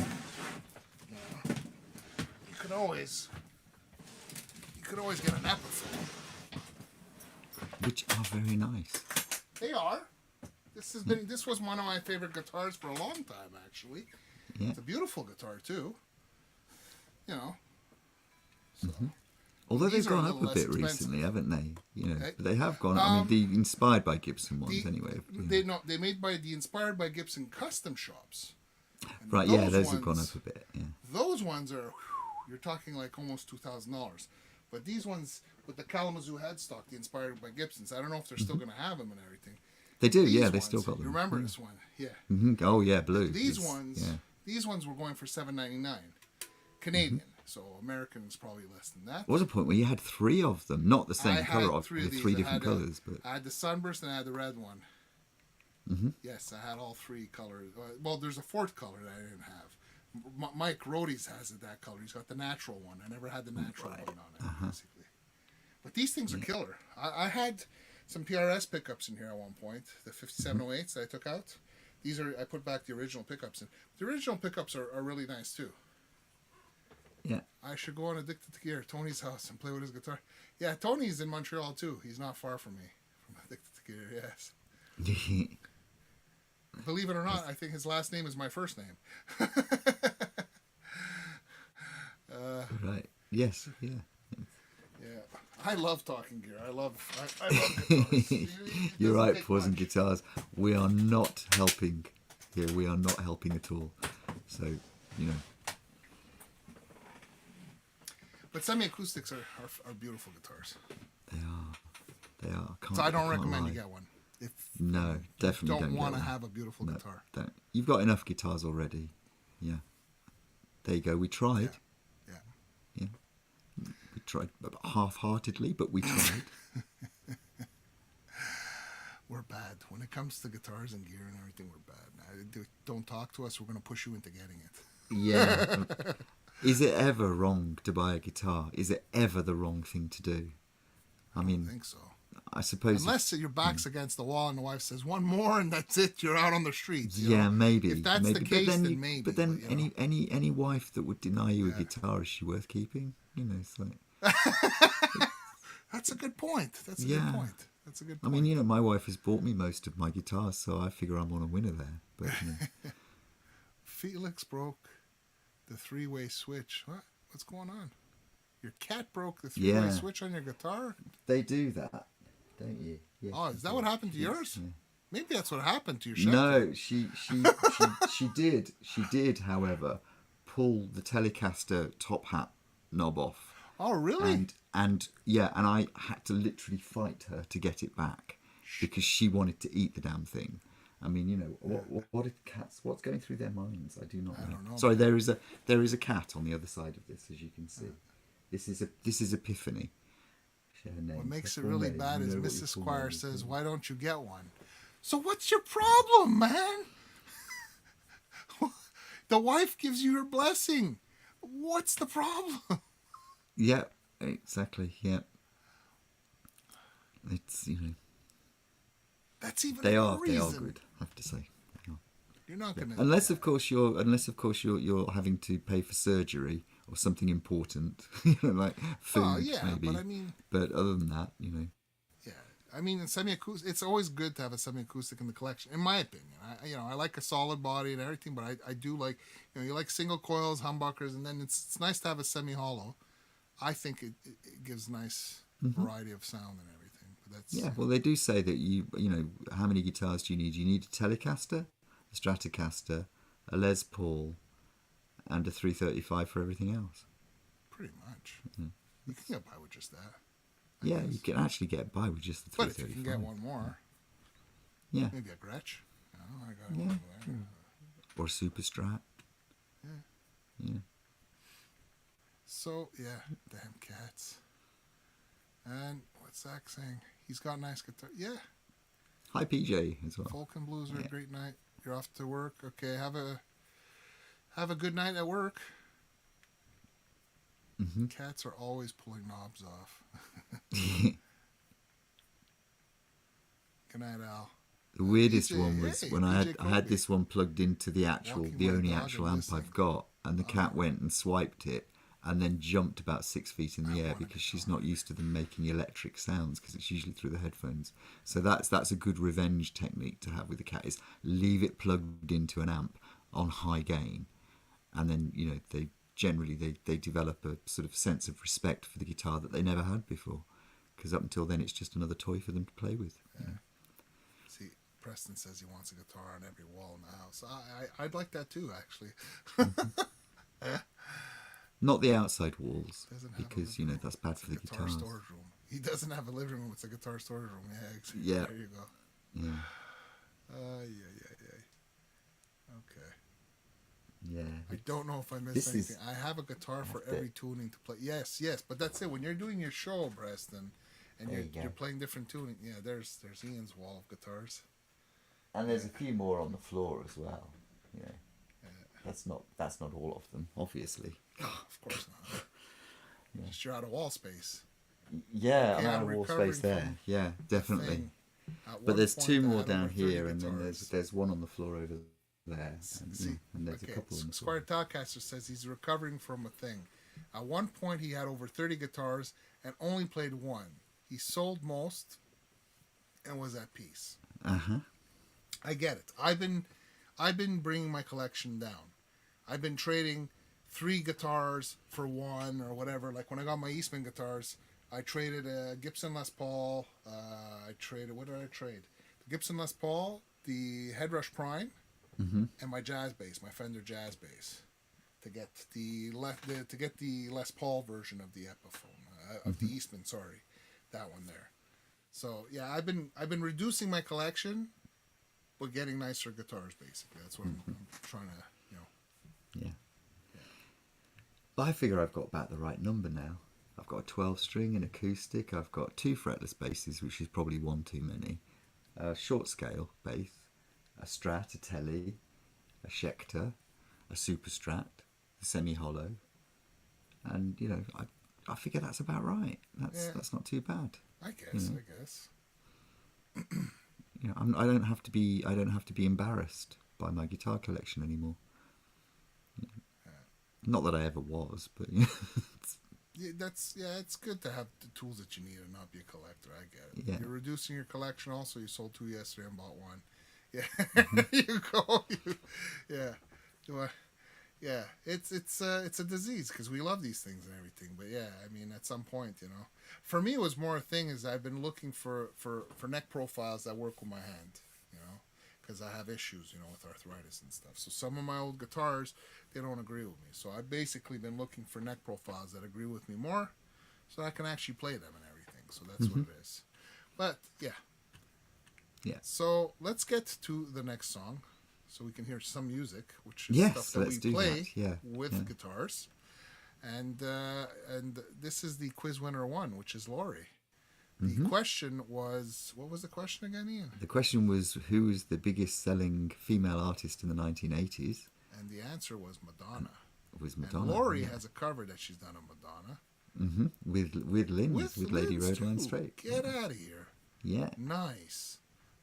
D: you could always get an Epiphone.
C: Which are very nice.
D: They are. This was one of my favorite guitars for a long time, actually.
C: Yeah.
D: It's a beautiful guitar too. You know. So.
C: Although
D: These
C: they've
D: are a
C: gone up
D: little
C: a bit
D: less expensive.
C: recently, haven't they? You know,
D: Okay.
C: but they have gone. I mean, the inspired by Gibson ones,
D: The-
C: anyway. you know.
D: They made by the Inspired by Gibson custom shops. And
C: Right, yeah, those have gone
D: ones-
C: up a bit. Yeah.
D: Those ones are, you're talking like almost $2,000. But these ones with the Kalamazoo headstock, the Inspired by Gibsons, I don't know if they're still going to have them and everything.
C: They do,
D: These
C: yeah. They
D: ones,
C: still got them.
D: You remember this one? Yeah.
C: Oh yeah, blue.
D: These
C: It's-
D: ones,
C: Yeah.
D: these ones were going for $7.99 Canadian. So American is probably less than that.
C: There was a point where you had 3 of them, not the same
D: I
C: colour,
D: had
C: of
D: 3 of these.
C: 3
D: I
C: different
D: had
C: colours, but
D: I had the sunburst and I had the red one. Yes, I had all 3 colors. Well, there's a 4th color that I didn't have. Mike Rohdes has it that color. He's got the natural one. I never had the natural one on it, basically. But these things are killer. I had some PRS pickups in here at one point. The 5708s that I took out. I put back the original pickups in. The original pickups are really nice too.
C: yeah.
D: I should go on Addicted to Gear, Tony's house, and play with his guitar. Yeah, Tony's in Montreal too. He's not far from me, from Addicted to Gear, yes. Believe it or not, I think his last name is my first name.
C: Right. Yes. Yeah.
D: Yeah, I love talking gear. I love guitars. It
C: You're
D: doesn't
C: right,
D: take
C: Paws and
D: much.
C: Guitars. We are not helping here. We are not helping at all. So, you know.
D: But semi-acoustics are beautiful guitars.
C: They are. They are.
D: So I don't
C: can't
D: recommend
C: lie.
D: you get one. If
C: No, definitely
D: don't
C: don't
D: want to
C: get one.
D: have a beautiful
C: No,
D: guitar.
C: don't. You've got enough guitars already. Yeah. There you go. We tried.
D: Yeah.
C: Yeah. We tried half-heartedly, but we tried.
D: We're bad. When it comes to guitars and gear and everything, we're bad. Don't talk to us. We're going to push you into getting it.
C: Yeah. Is it ever wrong to buy a guitar? Is it ever the wrong thing to do? I
D: I
C: mean,
D: think so.
C: I suppose.
D: Unless your back's against the wall and the wife says, one more and that's it, you're out on the streets. you
C: Yeah,
D: know?
C: maybe.
D: If that's
C: maybe.
D: the case,
C: but then,
D: then maybe.
C: But then,
D: but, you know.
C: any wife that would deny you a guitar, is she worth keeping? You know, it's like.
D: That's a good point. That's a
C: Yeah.
D: good point. That's a good
C: I
D: point.
C: mean, you know, my wife has bought me most of my guitars, so I figure I'm on a winner there. But you know,
D: Felix broke the 3-way switch. What? What's going on? Your cat broke the 3-way
C: Yeah.
D: switch on your guitar?
C: they do that, don't you? Yes,
D: Oh, is that what happened to yours?
C: Yeah.
D: Maybe that's what happened to your Chevy.
C: No, she did. She did, however, pull the Telecaster top hat knob off.
D: Oh, really?
C: And I had to literally fight her to get it back because she wanted to eat the damn thing. I mean, you know, what if cats? What's going through their minds? I do not know.
D: I don't know.
C: Sorry, there is a cat on the other side of this, as you can see. This is Epiphany. Share names.
D: What makes
C: They're
D: it
C: full
D: really
C: names.
D: bad
C: You
D: is
C: know what your
D: Mrs.
C: full
D: Squire
C: name is,
D: says,
C: don't you?
D: "Why don't you get one?" So what's your problem, man? The wife gives you her blessing. What's the problem?
C: Yeah, exactly. Yeah. It's,
D: That's even
C: they
D: more
C: are
D: reason.
C: good, I have to say. They are.
D: You're not gonna.
C: Unless of course you're having to pay for surgery or something important, like food,
D: Oh yeah,
C: maybe.
D: but I mean,
C: But other than that,
D: yeah, I mean, in semi-acoustic, it's always good to have a semi-acoustic in the collection, in my opinion. I like a solid body and everything, but I do like, you like single coils, humbuckers, and then it's nice to have a semi-hollow. I think it gives nice variety of sound and everything. But that's
C: yeah. Well, they do say that how many guitars do you need? You need a Telecaster, a Stratocaster, a Les Paul, and a 335 for everything else.
D: pretty much. You can get by with just that.
C: Yeah, you can actually get by with just the
D: But if
C: 335.
D: you can get one more,
C: Yeah.
D: maybe a Gretsch. Oh, I got one over there.
C: Or a Super Strat. Yeah.
D: So yeah, damn cats. And what's Zach saying? He's got nice guitar. Yeah,
C: Hi PJ as well.
D: folk and blues are a great night. You're off to work. Okay, have a good night at work. Cats are always pulling knobs off. Good night, Al.
C: The weirdest
D: DJ
C: one was
D: hey,
C: when I
D: DJ
C: had
D: Kobe.
C: this one plugged into the
D: Walking
C: the
D: my
C: only
D: dog
C: actual
D: and
C: amp
D: listening.
C: I've got, and the cat went and swiped it, and then jumped about 6 feet in the air
D: want a
C: because she's not used to them making electric sounds because it's usually through the headphones. So that's a good revenge technique to have with the cat, is leave it plugged into an amp on high gain, and then they generally they develop a sort of sense of respect for the guitar that they never had before, because up until then it's just another toy for them to play with.
D: See, Preston says he wants a guitar on every wall in the house. I'd like that too, actually.
C: Not the outside walls,
D: Doesn't have a
C: because
D: living room.
C: that's bad
D: It's
C: for
D: a
C: the
D: guitar
C: guitars.
D: storage room. He doesn't have a living room. It's a guitar storage room. Yeah, exactly.
C: Yeah.
D: There you go.
C: Yeah.
D: Yeah. Okay.
C: Yeah.
D: I don't know if I missed
C: This
D: anything.
C: is-
D: I have a guitar for
C: That's it.
D: every tuning to play. Yes, but that's it. When you're doing your show, Preston, and
C: There you go.
D: you're playing different tuning, yeah, there's Ian's wall of guitars.
C: And there's a few more on the floor as well. That's not all of them, obviously.
D: Oh, of course not. Just you're out of wall space.
C: Yeah,
D: Okay,
C: I'm out
D: I'm
C: of wall
D: recovering
C: space there.
D: from
C: Yeah, definitely.
D: Thing. At one
C: But there's
D: point,
C: two
D: I
C: more
D: had
C: down
D: over 30
C: here, and then
D: guitars.
C: there's one on the floor over there,
D: See,
C: and there's a couple on the
D: Squire
C: floor.
D: Talcaster says he's recovering from a thing. At one point, he had over 30 guitars and only played one. He sold most and was at peace. I get it. I've been bringing my collection down. I've been trading 3 guitars for one or whatever. Like when I got my Eastman guitars, I traded a Gibson Les Paul. What did I trade? The Gibson Les Paul, the Headrush Prime, and my jazz bass, my Fender jazz bass, to get the Les Paul version of the Epiphone of the Eastman. Sorry, that one there. So yeah, I've been reducing my collection, but getting nicer guitars. Basically, that's what I'm trying to
C: Yeah. But I figure I've got about the right number now. I've got a 12-string, an acoustic. I've got 2 fretless basses, which is probably one too many. A short scale bass, a Strat, a Tele, a Schecter, a Super Strat, a semi-hollow, and I figure that's about right. That's not too bad.
D: I guess.
C: I don't have to be embarrassed by my guitar collection anymore. Not that I ever was, but
D: It's good to have the tools that you need and not be a collector. I get it.
C: Yeah.
D: You're reducing your collection. Also, you sold 2 yesterday and bought 1. Yeah, you go. Yeah. It's a disease because we love these things and everything. But yeah, I mean, at some point, for me, it was more a thing is I've been looking for neck profiles that work with my hand. Because I have issues, with arthritis and stuff. So some of my old guitars, they don't agree with me. So I've basically been looking for neck profiles that agree with me more, so I can actually play them and everything. So that's what it is. But yeah. So let's get to the next song, so we can hear some music, which is stuff that
C: let's
D: we
C: do
D: play
C: that.
D: with guitars. And this is the quiz winner 1, which is Laurie. The question was, what was the question again, Ian?
C: The question was, who is the biggest selling female artist in the 1980s?
D: And the answer was Madonna.
C: It was Madonna.
D: And Laurie has a cover that she's done of Madonna.
C: With Lynn's, with Lady
D: Lynn's
C: Roadline
D: too.
C: Straight.
D: Get out of here.
C: Yeah.
D: Nice.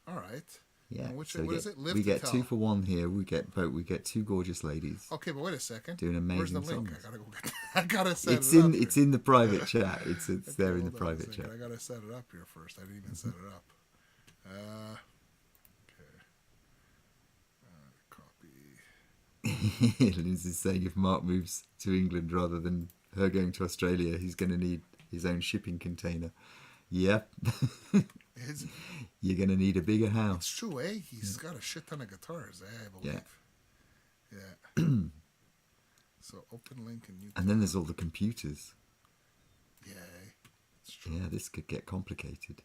D: All right.
C: Yeah.
D: And which,
C: So
D: what is it? Live
C: we
D: to
C: get
D: Tell.
C: 2 for 1 here. We get both. We get 2 gorgeous ladies.
D: Okay, but wait a second.
C: Doing
D: Where's the
C: amazing
D: link?
C: songs.
D: I gotta go get. I gotta set
C: It's
D: it up.
C: in it's in the private chat. It's
D: Okay,
C: there in the
D: hold on a
C: private
D: second.
C: chat.
D: I gotta set it up here first. I didn't even set it up. Okay. Copy.
C: Lindsay's saying if Mark moves to England rather than her going to Australia, he's going to need his own shipping container. Yeah. You're going to need a bigger
D: It's
C: house.
D: true, eh? He's got a shit ton of guitars, I believe. Yeah. So open link and you.
C: And then there's all the computers.
D: Yeah, it's true.
C: Yeah, this could get complicated.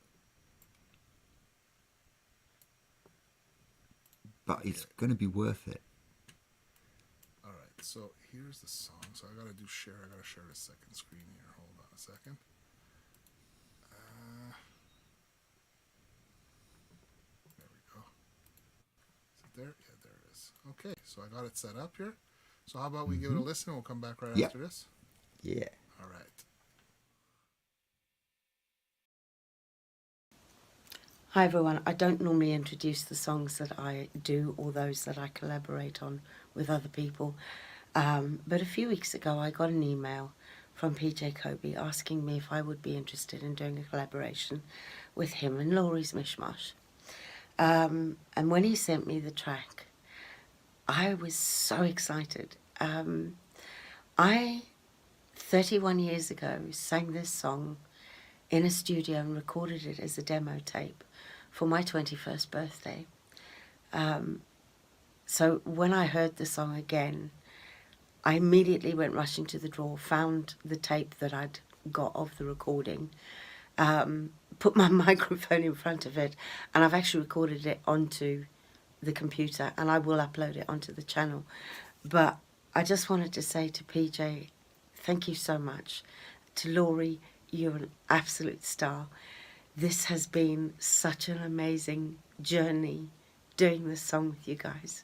C: But it's going to be worth it.
D: All right, so here's the song. So I gotta do share. I gotta share the second screen here. Hold on a second. There we go. Is it there? Yeah, there it is. Okay, so I got it set up here. So how about we give it a listen and we'll come back right
C: Yeah.
D: after this?
C: Yeah.
D: All right.
G: Hi everyone, I don't normally introduce the songs that I do or those that I collaborate on with other people, but a few weeks ago I got an email from PJ Kobe asking me if I would be interested in doing a collaboration with him and Laurie's Mishmash. And when he sent me the track, I was so excited. I, 31 years ago, sang this song in a studio and recorded it as a demo tape for my 21st birthday. So when I heard the song again, I immediately went rushing to the drawer, found the tape that I'd got of the recording, put my microphone in front of it, and I've actually recorded it onto the computer, and I will upload it onto the channel. But I just wanted to say to PJ, thank you so much. To Laurie, you're an absolute star. This has been such an amazing journey doing this song with you guys,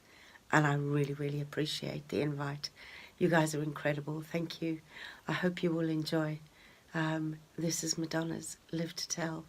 G: and I really, really appreciate the invite. You guys are incredible. Thank you. I hope you will enjoy. This is Madonna's Live to Tell.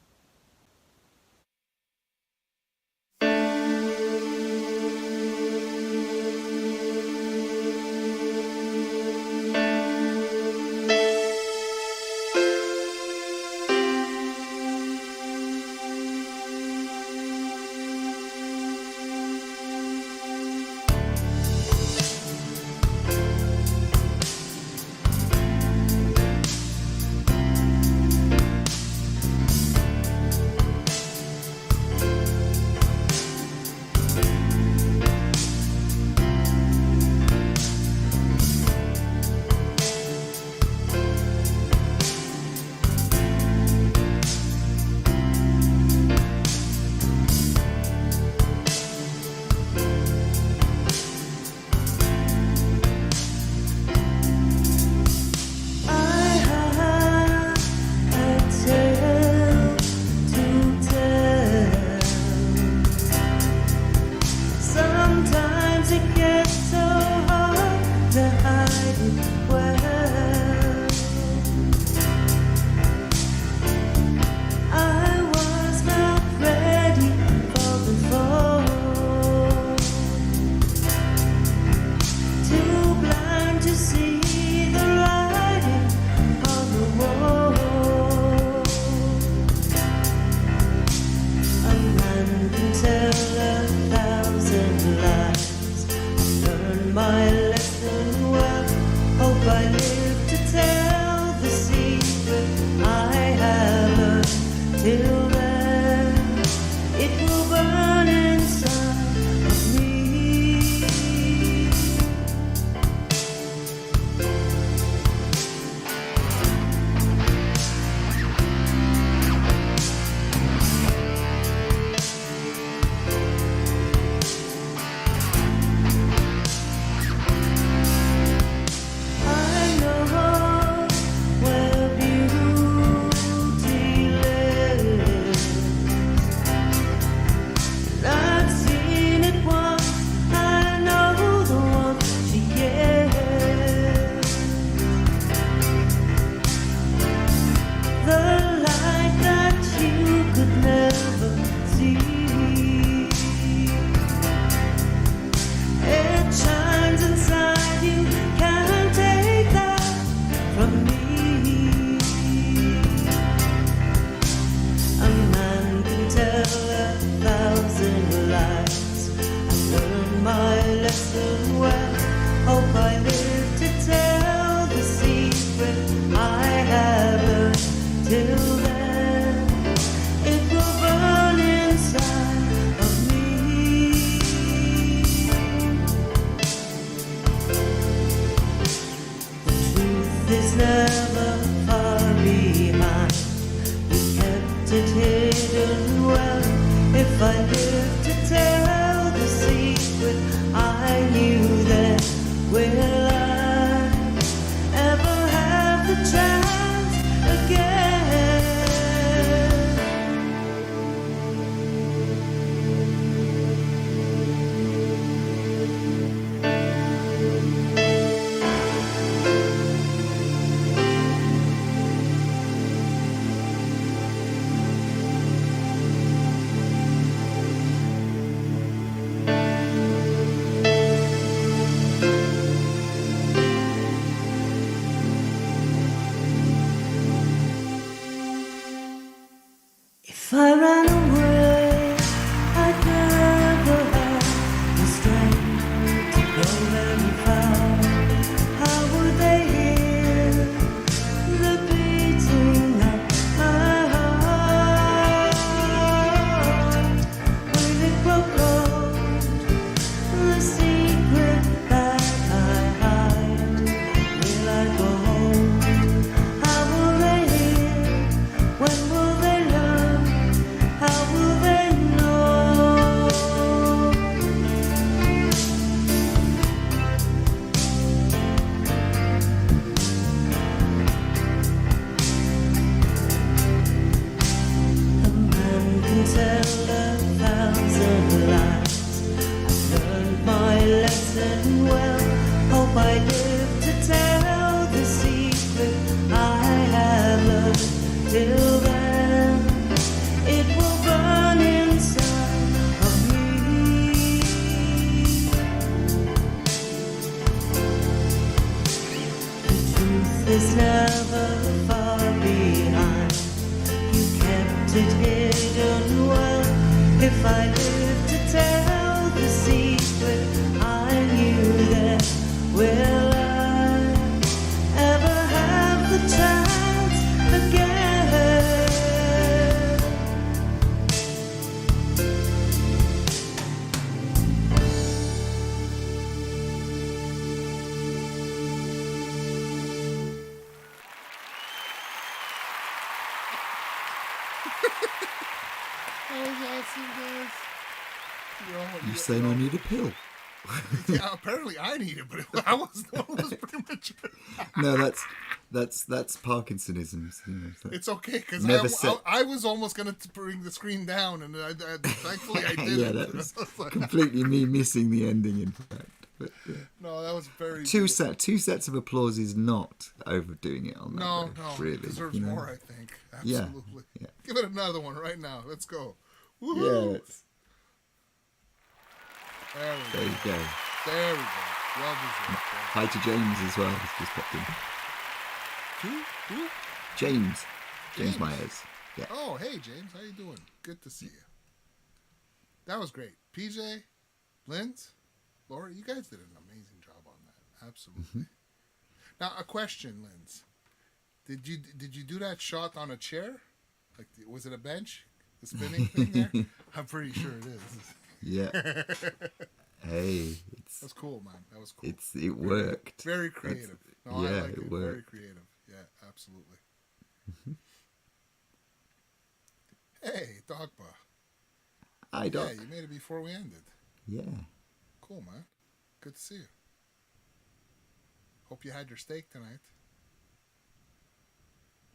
G: listen well. Hope I live to tell the secret I have learned. Till then, it will burn inside of me. The truth is never far behind. You kept it hidden well. If I live to tell the secret I knew then, will I ever have the chance again? If I ran away, I'd never have the strength to go very far. How would they hear the beating of my heart? Will it grow cold, the secret that I hide? Will I go home? How will they hear? When will they learn? How will they know? A man can tell 1,000 lies. I've learned my lesson well. Hope I live to tell the secret I have learned. Till then, it will burn inside of me. The truth is never far behind. You kept it hidden well. If I live to tell the secret I knew then, will I ever have the chance again?
D: That was awesome, guys.
C: You saying I need a pill?
D: Yeah, apparently I need it, but I was pretty much.
C: No, that's Parkinsonism. You know, so-
D: It's okay because
C: Never said-
D: I was almost gonna bring the screen down, and thankfully I didn't.
C: Yeah, that was completely me missing the ending. In fact, but yeah.
D: No, that was very
C: two
D: good.
C: two sets of applause is not overdoing it on that.
D: No,
C: though,
D: no,
C: really.
D: it deserves
C: you know?
D: more. I think
C: Yeah,
D: absolutely.
C: yeah.
D: Give it another one right now. Let's go.
C: Yeah,
D: Woohoo!
C: it's,
D: There we
C: there
D: go.
C: you go.
D: There we go. Well deserved.
C: Hi to James as well. He's just popped in.
D: Who?
C: James
D: James.
C: Myers. Yeah.
D: Oh, hey James, how you doing? Good to see you. That was great. PJ, Linz, Laura, you guys did an amazing job on that. Absolutely. Now a question, Linz. Did you do that shot on a chair? Like, was it a bench? The spinning thing there? I'm pretty sure it is.
C: Yeah. Hey,
D: That's cool, man. That was cool.
C: it worked.
D: Very creative. No, I
C: yeah,
D: like
C: it
D: it.
C: worked.
D: Very creative. Yeah, absolutely. Hey, Dogba.
C: Hi, Doc.
D: Yeah, you made it before we ended.
C: Yeah.
D: Cool, man. Good to see you. Hope you had your steak tonight.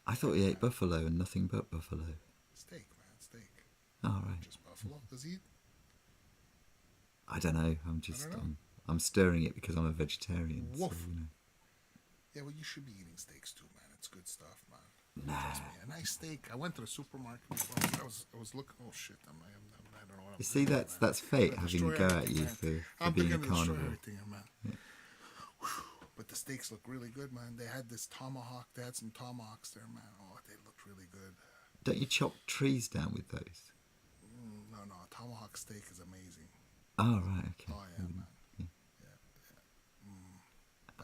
C: I thought he ate buffalo and nothing but buffalo.
D: Steak, man. Steak.
C: All right.
D: Just buffalo. Does he eat?
C: I don't know. I'm I'm stirring it because I'm a vegetarian. So,
D: Woof.
C: you know.
D: Yeah, well, you should be eating steaks too, man. It's good stuff, man.
C: Nah.
D: Trust me, a nice steak. I went to the supermarket. I was looking. Oh shit! I don't know what I'm
C: You see,
D: doing, man.
C: that's fate
D: I'm
C: having
D: gonna
C: a go
D: destroy
C: at you
D: everything, man.
C: for
D: I'm
C: being a
D: gonna destroy
C: carnivore.
D: everything, man. But the steaks look really good, man. They had this tomahawk. They had some tomahawks there, man. Oh, they looked really good.
C: Don't you chop trees down with those?
D: No, tomahawk steak is amazing.
C: Oh, right, okay.
D: Oh yeah, man. Yeah.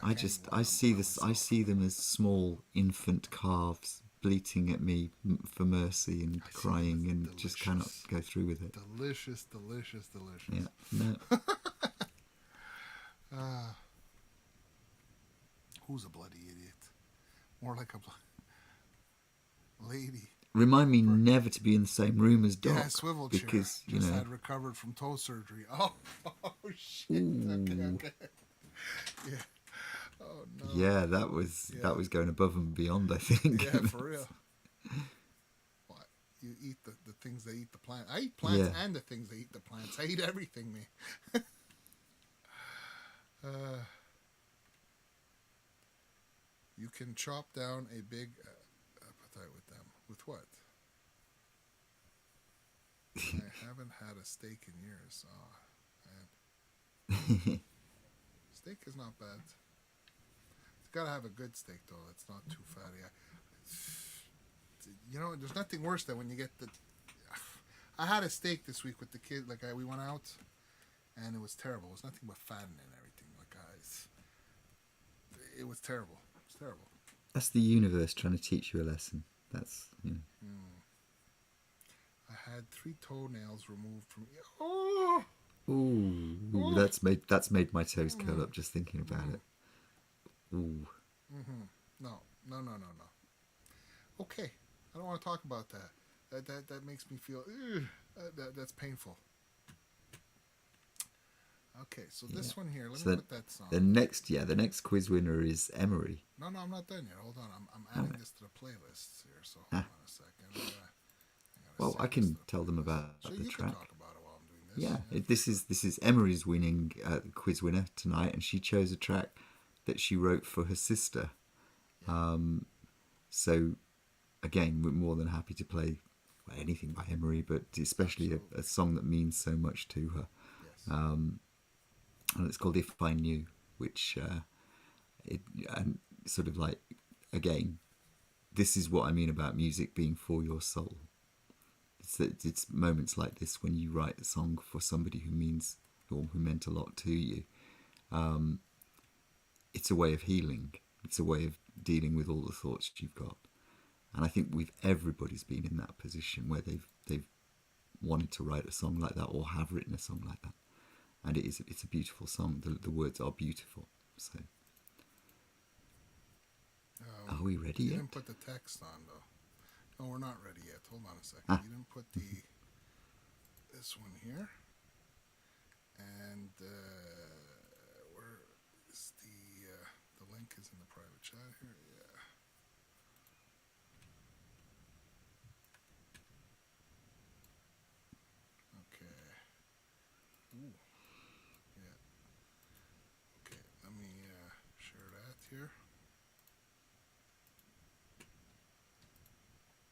C: I see this. I see them as small infant calves bleating at me for mercy and crying, and just cannot go through with it.
D: Delicious, delicious, delicious.
C: Yeah, no.
D: Who's a bloody idiot? More like a lady.
C: Remind me never to be in the same room as Doc.
D: Yeah, swivel chair.
C: Because you
D: just
C: know.
D: had recovered from toe surgery. Oh shit. Okay. Yeah. Oh no.
C: Yeah, that was going above and beyond, I think.
D: Yeah, for real. What? You eat the things that eat the plant. I eat plants and the things that eat the plants. I eat everything, man. You can chop down a big appetite with them. With what? I haven't had a steak in years. Oh, man. Steak is not bad. It's got to have a good steak, though. It's not too fatty. You know, there's nothing worse than when you get the... I had a steak this week with the kid. Like, we went out, and it was terrible. It was nothing but fattening and everything. Like, it was terrible. It's terrible.
C: That's the universe trying to teach you a lesson. That's, you know.
D: I had 3 toenails removed from... Oh!
C: Ooh, that's made my toes curl up just thinking about it. Ooh.
D: No. Okay, I don't want to talk about that. That makes me feel... that's painful. Okay, so this one here, let me put that song.
C: The next quiz winner is Emery.
D: No, I'm not done yet. Hold on, I'm adding this to the playlist here, so hold on a second.
C: Well, I can tell them about the
D: you
C: track.
D: Can talk about it while I'm doing this.
C: Yeah, this is Emery's winning quiz winner tonight, and she chose a track that she wrote for her sister. So, again, we're more than happy to play anything by Emery, but especially a song that means so much to her.
D: Yes.
C: And it's called If I Knew, which and sort of like, again, this is what I mean about music being for your soul. It's moments like this when you write a song for somebody who means or who meant a lot to you. It's a way of healing. It's a way of dealing with all the thoughts you've got. And I think everybody's been in that position where they've wanted to write a song like that or have written a song like that. And it's a beautiful song. The words are beautiful. So, are we ready yet?
D: You didn't put the text on though. No, we're not ready yet. Hold on a second. You didn't put this one here. And where is the link is in the private chat here. Yeah. Okay. Ooh. Yeah. Okay. Let me share that here.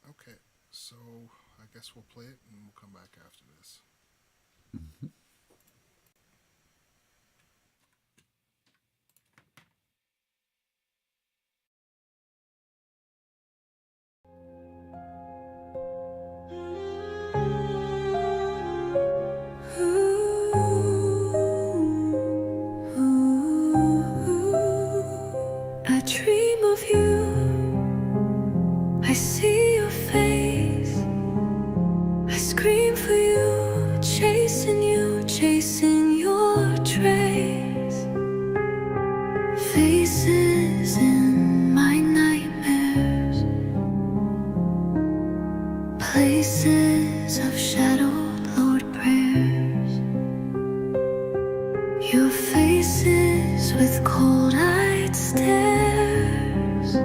D: Okay, so I guess we'll play it and we'll come back after this.
B: I dream of you. I see your face. I scream for you, chasing your trace. Faces in my nightmares, places of shadowed Lord prayers. Your faces with cold-eyed stares.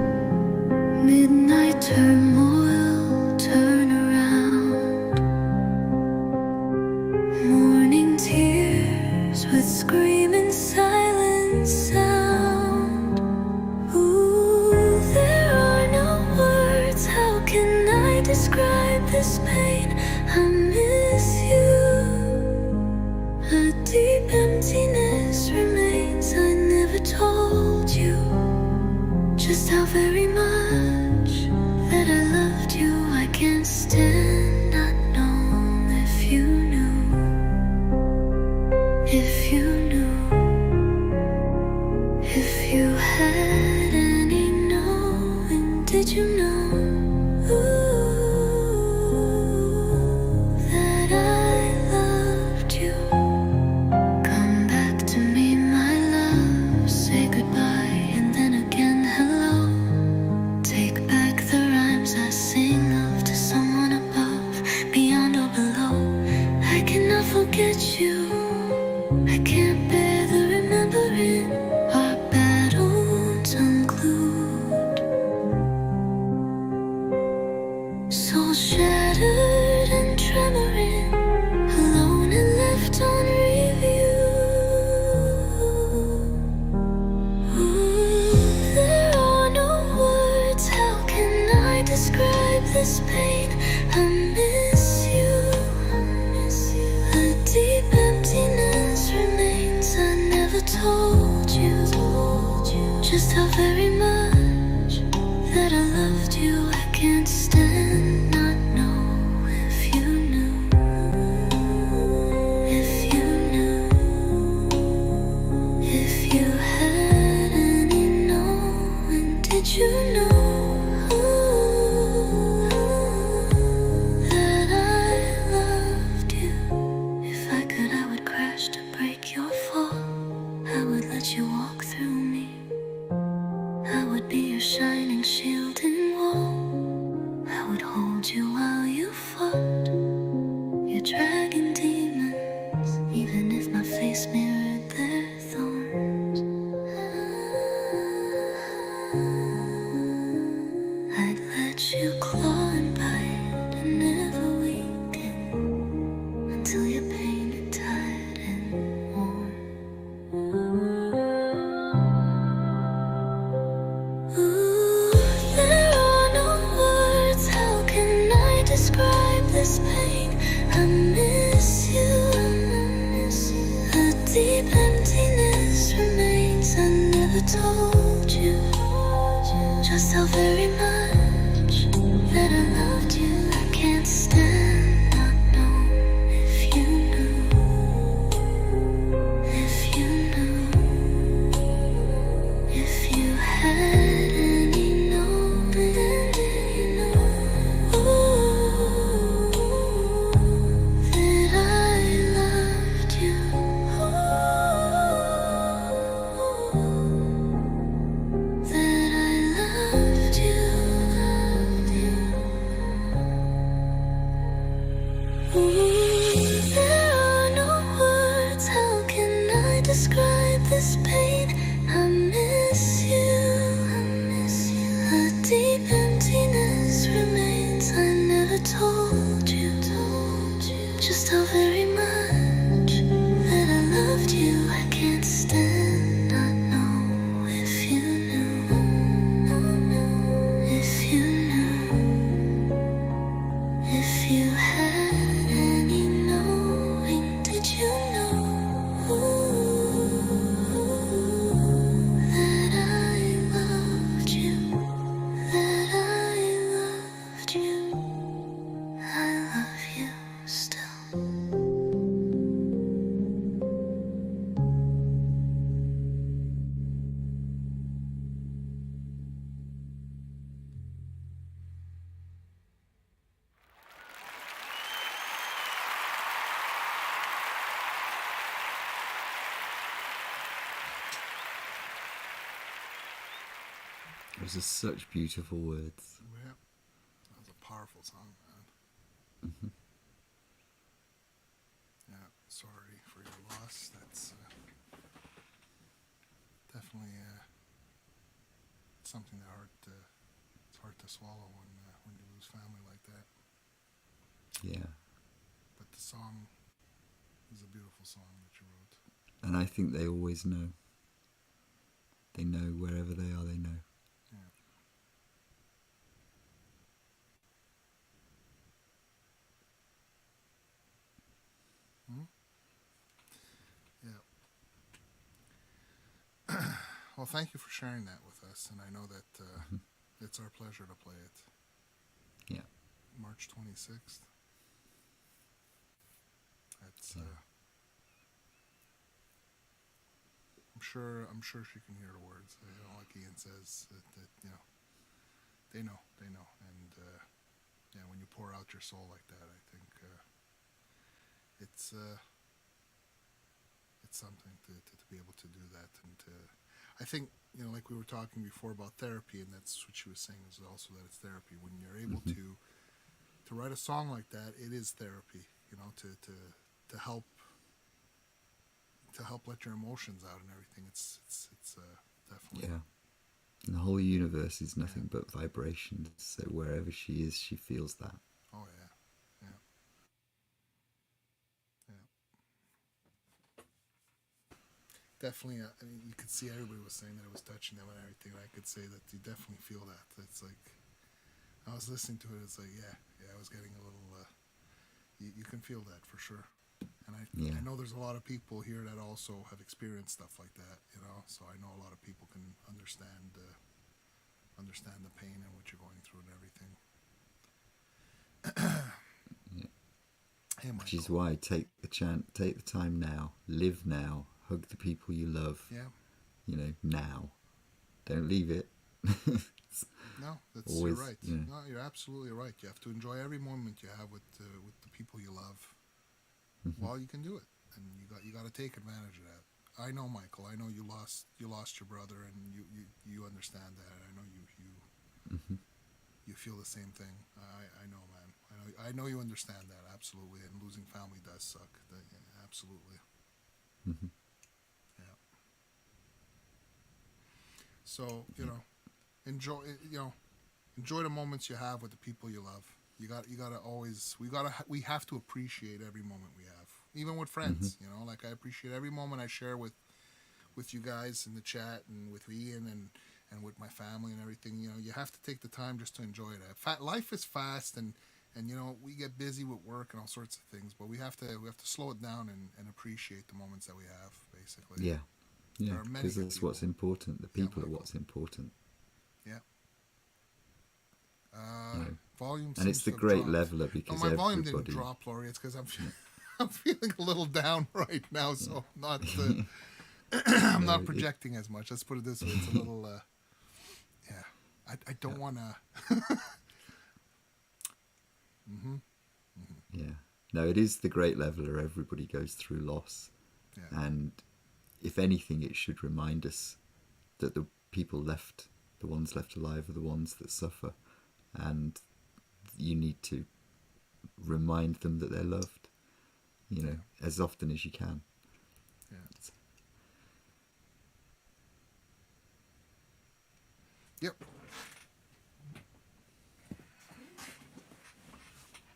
B: Midnight turmoil, turn around. Morning tears with screaming silent sound. Ooh, there are no words. How can I describe this pain? I miss you. A deep emptiness remains. I never told you just how very much that I loved you. I can't stand not knowing if you knew, if you knew, if you did you know that I loved you? Come back to me, my love. Say goodbye and then again hello. Take back the rhymes I sing of to someone above, beyond or below. I cannot forget you. I can't bear the remembering our battles unglued. Soul shattered and tremoring, alone and left on review. There are no words, how can I describe this pain? I miss you. A deep emptiness remains. I never told you just how very much that I loved you. I can't stand not know if you knew, if you knew, if you had any knowing. Did you know that I loved you? If I could, I would crash to break your fall. I would let you walk through me. I would be your shining shield and wall. I would hold you while you fought your dragon demons, even if my face mirrored their thorns. I'd let you claw and bite and never weaken until you're painted, tired, and worn. Ooh, there are no words, how can I describe this pain? I miss you, a deep emptiness remains. I never told you just how very much that I loved you. I can't stand not know if you knew, if you knew, if you had any knowing. Ooh, that I loved you. That I loved you. Ooh, there are no words, how can I describe this pain? I miss you. A deep emptiness remains. I never told you just how very much that I loved you. I can't stand not know if you knew, if you knew, if you had any knowing. Did you know that I loved you? That I loved you. I love you still.
C: Those are such beautiful words.
D: Yeah, that was a powerful song, man. Yeah, sorry for your loss. That's definitely something that it's hard to swallow when you lose family like that.
C: Yeah.
D: But the song is a beautiful song that you wrote.
C: And I think they always know. They know wherever they are, they know.
D: Yeah. Yeah. Well, thank you for sharing that with us, and I know that it's our pleasure to play it.
C: Yeah.
D: March 26th. That's. I'm sure she can hear the words. Like Ian says, that they know, and yeah, when you pour out your soul like that, I think it's it's something to be able to do that, and I think like we were talking before about therapy, and that's what she was saying is also that it's therapy when you're able to write a song like that. It is therapy, to help let your emotions out and everything. It's definitely
C: Yeah. And the whole universe is nothing but vibrations. So wherever she is, she feels that.
D: oh yeah. Definitely, I mean, you could see everybody was saying that it was touching them and everything. And I could say that you definitely feel that. It's like I was listening to it. It's like I was getting a little. You can feel that for sure, and I know there's a lot of people here that also have experienced stuff like that. So I know a lot of people can understand the pain and what you're going through and everything. Hey, Michael.
C: Which is why take the time now, live now, hug the people you love.
D: Yeah.
C: Now. Don't leave it.
D: No, that's
C: Always,
D: you're right. No, you're absolutely right. You have to enjoy every moment you have with the people you love while you can do it, and you got to take advantage of that. I know, Michael. I know you lost your brother, and you understand that. I know you feel the same thing. I know, man. I know you understand that absolutely. And losing family does suck. Absolutely.
C: Mm-hmm.
D: Yeah. So enjoy the moments you have with the people you love. We have to appreciate every moment we have, even with friends. Like I appreciate every moment I share with you guys in the chat and with Ian and with my family and everything. You have to take the time just to enjoy it. Life is fast, and we get busy with work and all sorts of things, but we have to slow it down and appreciate the moments that we have, basically.
C: Yeah, because that's what's important. The people are what's important.
D: Yeah. Volume
C: and it's the great leveler because
D: my volume
C: everybody...
D: didn't drop, Laurie. It's because I'm feeling a little down right now, so I'm not projecting as much. Let's put it this way: it's a little. I don't want to.
C: Yeah. No, it is the great leveler. Everybody goes through loss, and if anything, it should remind us that the ones left alive, are the ones that suffer, and you need to remind them that they're loved, as often as you can.
D: Yeah. Yep.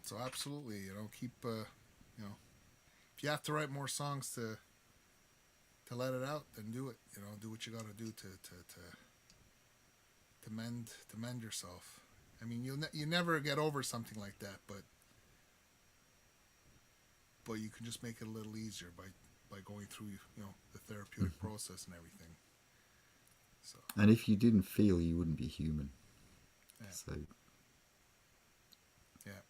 D: So absolutely, keep, if you have to write more songs to let it out, then do it. Do what you got to do to mend yourself. I mean, you never get over something like that, but you can just make it a little easier by going through the therapeutic process and everything. So.
C: And if you didn't feel, you wouldn't be human.
D: Yeah.
C: So.
D: Yeah.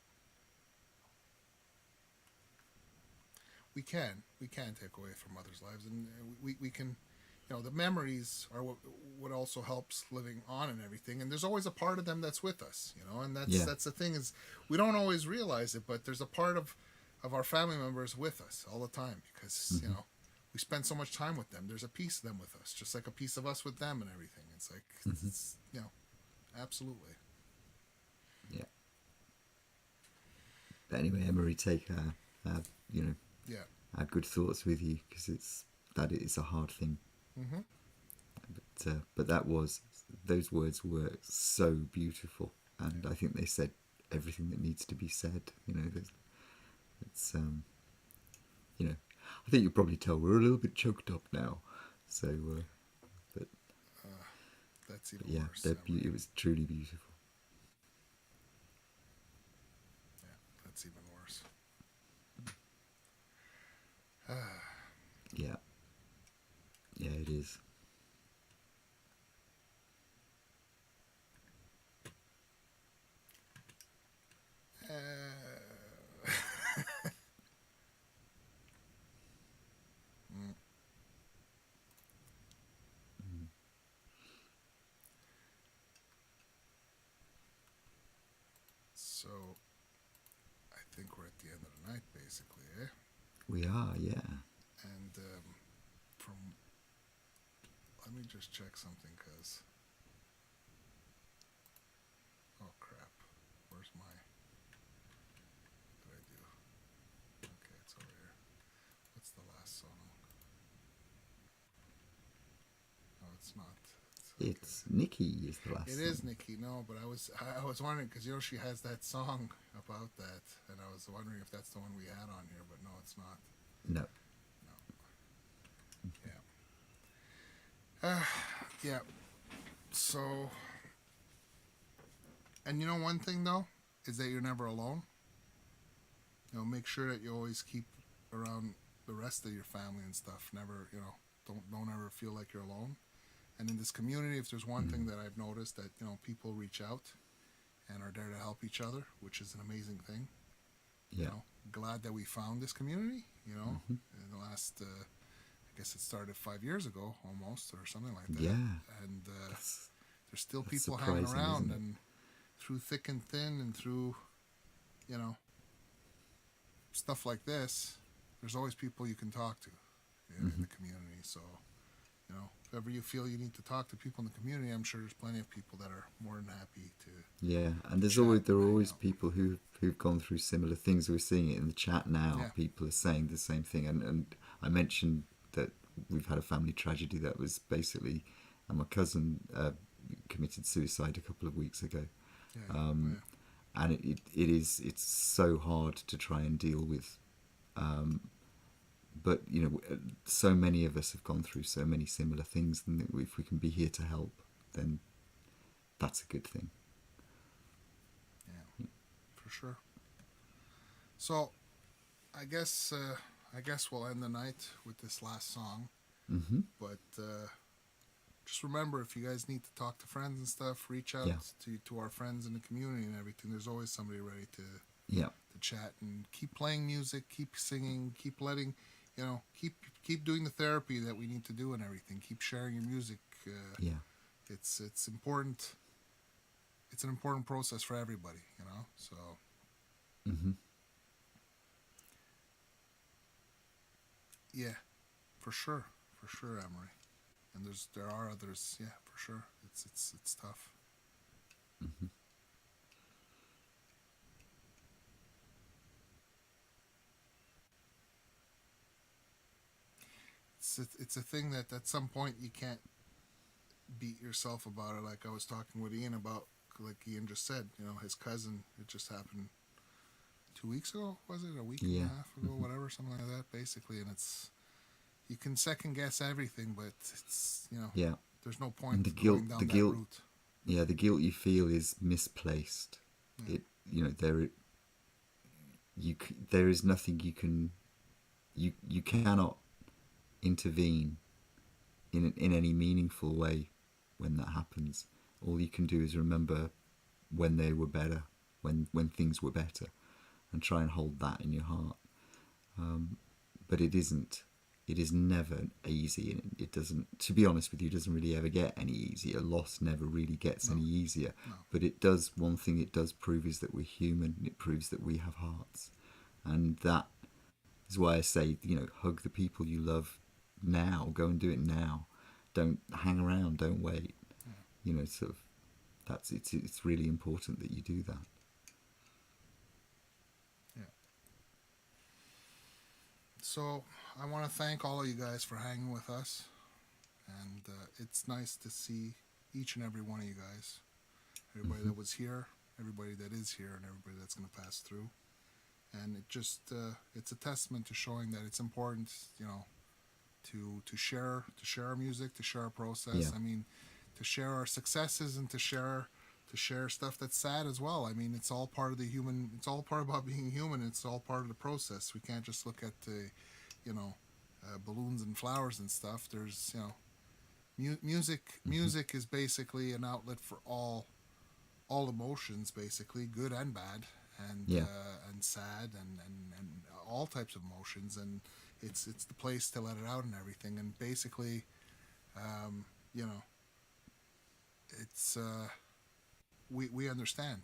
D: We can take away from others' lives, and we can, the memories are what also helps living on and everything. And there's always a part of them that's with us, and that's the thing is we don't always realize it, but there's a part of our family members with us all the time because we spend so much time with them. There's a piece of them with us, just like a piece of us with them and everything. It's like it's absolutely.
C: Yeah. But anyway, Emery, take our good thoughts with you because it's a hard thing.
D: Mm-hmm.
C: But those words were so beautiful, and I think they said everything that needs to be said. It's I think you probably tell we're a little bit choked up now. So, but
D: that's even worse.
C: It was truly beautiful.
D: Yeah, that's even worse.
C: Yeah, it is.
D: So I think we're at the end of the night, basically, eh?
C: We are, yeah.
D: And from let me just check something, cause oh crap, where's my? What did I do? Okay, it's over here. What's the last song? No, it's not.
C: It's Nikki is the last
D: It
C: song.
D: is Nikki, no, but I was wondering because she has that song about that, and I was wondering if that's the one we had on here, but no, it's not.
C: No.
D: Yeah. Yeah. So, and one thing though is that you're never alone. Make sure that you always keep around the rest of your family and stuff. Never, don't ever feel like you're alone. And in this community, if there's one thing that I've noticed, that people reach out and are there to help each other, which is an amazing thing.
C: Yeah.
D: Glad that we found this community. In the last, I guess it started 5 years ago almost, or something like that.
C: Yeah.
D: And there's still
C: that's
D: people hanging
C: surprising,
D: around,
C: isn't it?
D: and through thick and thin, and through, stuff like this, there's always people you can talk to in the community. So, if ever you feel you need to talk to people in the community, I'm sure there's plenty of people that are more than happy to.
C: Yeah, and there
D: chat,
C: are
D: hang
C: always
D: out.
C: people who've gone through similar things. We're seeing it in the chat now.
D: Yeah.
C: People are saying the same thing, and I mentioned that we've had a family tragedy that was basically, and my cousin committed suicide a couple of weeks ago.
D: Yeah,
C: And it's so hard to try and deal with, but so many of us have gone through so many similar things, and if we can be here to help, then that's a good thing.
D: yeah, for sure. So, I guess we'll end the night with this last song.
C: Mm-hmm.
D: But just remember, if you guys need to talk to friends and stuff, reach out
C: Yeah.
D: to our friends in the community and everything. There's always somebody ready to
C: Yeah.
D: chat, and keep playing music, keep singing, keep letting, keep doing the therapy that we need to do and everything. Keep sharing your music.
C: Yeah.
D: It's important. It's an important process for everybody, So.
C: Mm-hmm.
D: Yeah, for sure, Emery. And there are others. Yeah, for sure. It's tough.
C: Mm-hmm.
D: It's a thing that at some point you can't beat yourself about it. Like I was talking with Ian about, like Ian just said, his cousin. It just happened 2 weeks ago. Was it a week and a half ago? Whatever, something like that. Basically, and you can second guess everything, but it's
C: Yeah.
D: there's no point
C: And the
D: going
C: guilt,
D: down
C: the
D: that
C: guilt,
D: route.
C: yeah, the guilt you feel is misplaced.
D: Yeah.
C: There is nothing you cannot intervene in any meaningful way when that happens. All you can do is remember when they were better, when things were better, and try and hold that in your heart. But it isn't. It is never easy, and it doesn't. To be honest with you, it doesn't really ever get any easier. Loss never really gets any easier.
D: No.
C: But it does. One thing it does prove is that we're human. It proves that we have hearts, and that is why I say, hug the people you love now. Go and do it now. Don't hang around. Don't wait. Sort of. That's it's. It's really important that you do that.
D: Yeah. So I want to thank all of you guys for hanging with us, and it's nice to see each and every one of you guys, everybody that was here, everybody that is here, and everybody that's going to pass through. And it just it's a testament to showing that it's important, to share our music, to share our process.
C: Yeah.
D: I mean, to share our successes, and to share stuff that's sad as well. I mean, it's all part of the human. It's all part about being human. It's all part of the process. We can't just look at the, balloons and flowers and stuff. There's, music. Music is basically an outlet for all emotions, basically, good and bad, and and sad, and all types of emotions. And it's the place to let it out and everything. And basically, it's we understand.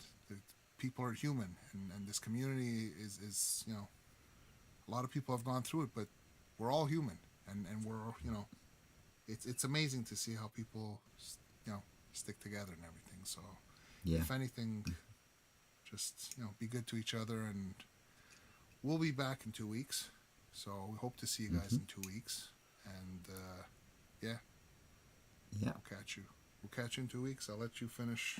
D: people are human, and this community is a lot of people have gone through it, but we're all human, and we're it's amazing to see how people stick together and everything. So
C: Yeah.
D: if anything, just be good to each other, and we'll be back in 2 weeks. So we hope to see you guys in 2 weeks, and yeah,
C: Yeah.
D: We'll catch you in 2 weeks. I'll let you finish,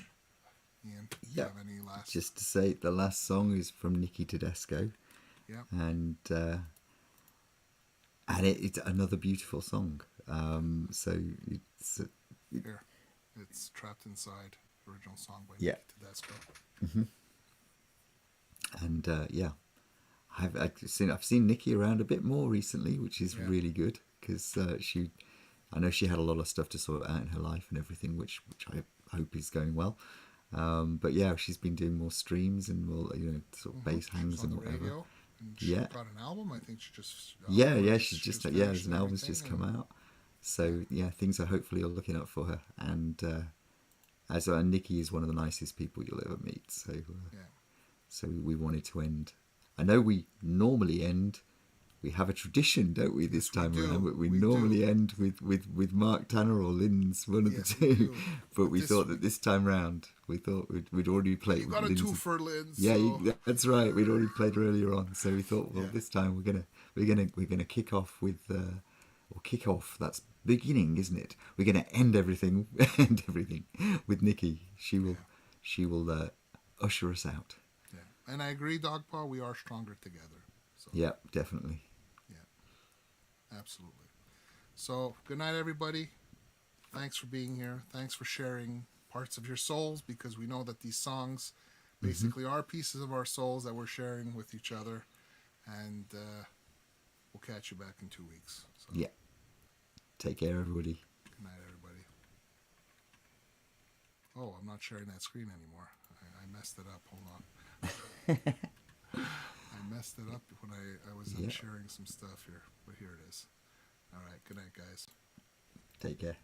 D: Ian. Do you
C: Yeah.
D: have any last?
C: Just to say, the last song is from Nikki Tedesco,
D: Yeah.
C: and it's another beautiful song. So it's
D: Here, it's Trapped Inside, original song by
C: Yeah.
D: Nikki Tedesco.
C: and yeah, I've seen Nikki around a bit more recently, which is
D: Yeah.
C: really good, because I know she had a lot of stuff to sort out in her life and everything, which I hope is going well. But yeah, she's been doing more streams and more sort of bass
D: She
C: hangs
D: was on
C: and
D: the
C: whatever.
D: radio, and she
C: Yeah.
D: got an album. I think she just
C: She's just
D: finished
C: there's an
D: and
C: album's
D: everything,
C: just come
D: and
C: out. So yeah, things are hopefully all looking up for her, and Nikki is one of the nicest people you'll ever meet. So
D: Yeah.
C: so we wanted to end. I know we normally end. We have a tradition, don't we, this
D: Yes, we
C: time
D: do.
C: around? But we
D: We
C: normally
D: do.
C: end with Mark Tanner or Lynn's, one of
D: Yes,
C: the
D: we
C: two.
D: do.
C: But
D: But
C: we
D: this
C: thought
D: week-
C: that this time round, we thought we'd already played.
D: You got a
C: Lynn's.
D: two for Lynn.
C: Yeah,
D: So
C: that's right. We'd already played earlier on, so we thought, well,
D: Yeah.
C: this time we're gonna kick off with or kick off. That's beginning, isn't it? We're gonna end everything with Nikki. She will usher us out.
D: yeah, and I agree, Dogpaw. We are stronger together. So
C: Yeah, definitely.
D: absolutely. So good night, everybody. Thanks for being here. Thanks for sharing parts of your souls, because we know that these songs basically are pieces of our souls that we're sharing with each other, and we'll catch you back in 2 weeks. So,
C: Yeah. Take care, everybody.
D: good night, everybody. Oh, I'm not sharing that screen anymore. I messed it up. Hold on. I messed it up when I was
C: Yeah.
D: sharing some stuff here, but here it is. All right. Good night, guys.
C: Take care.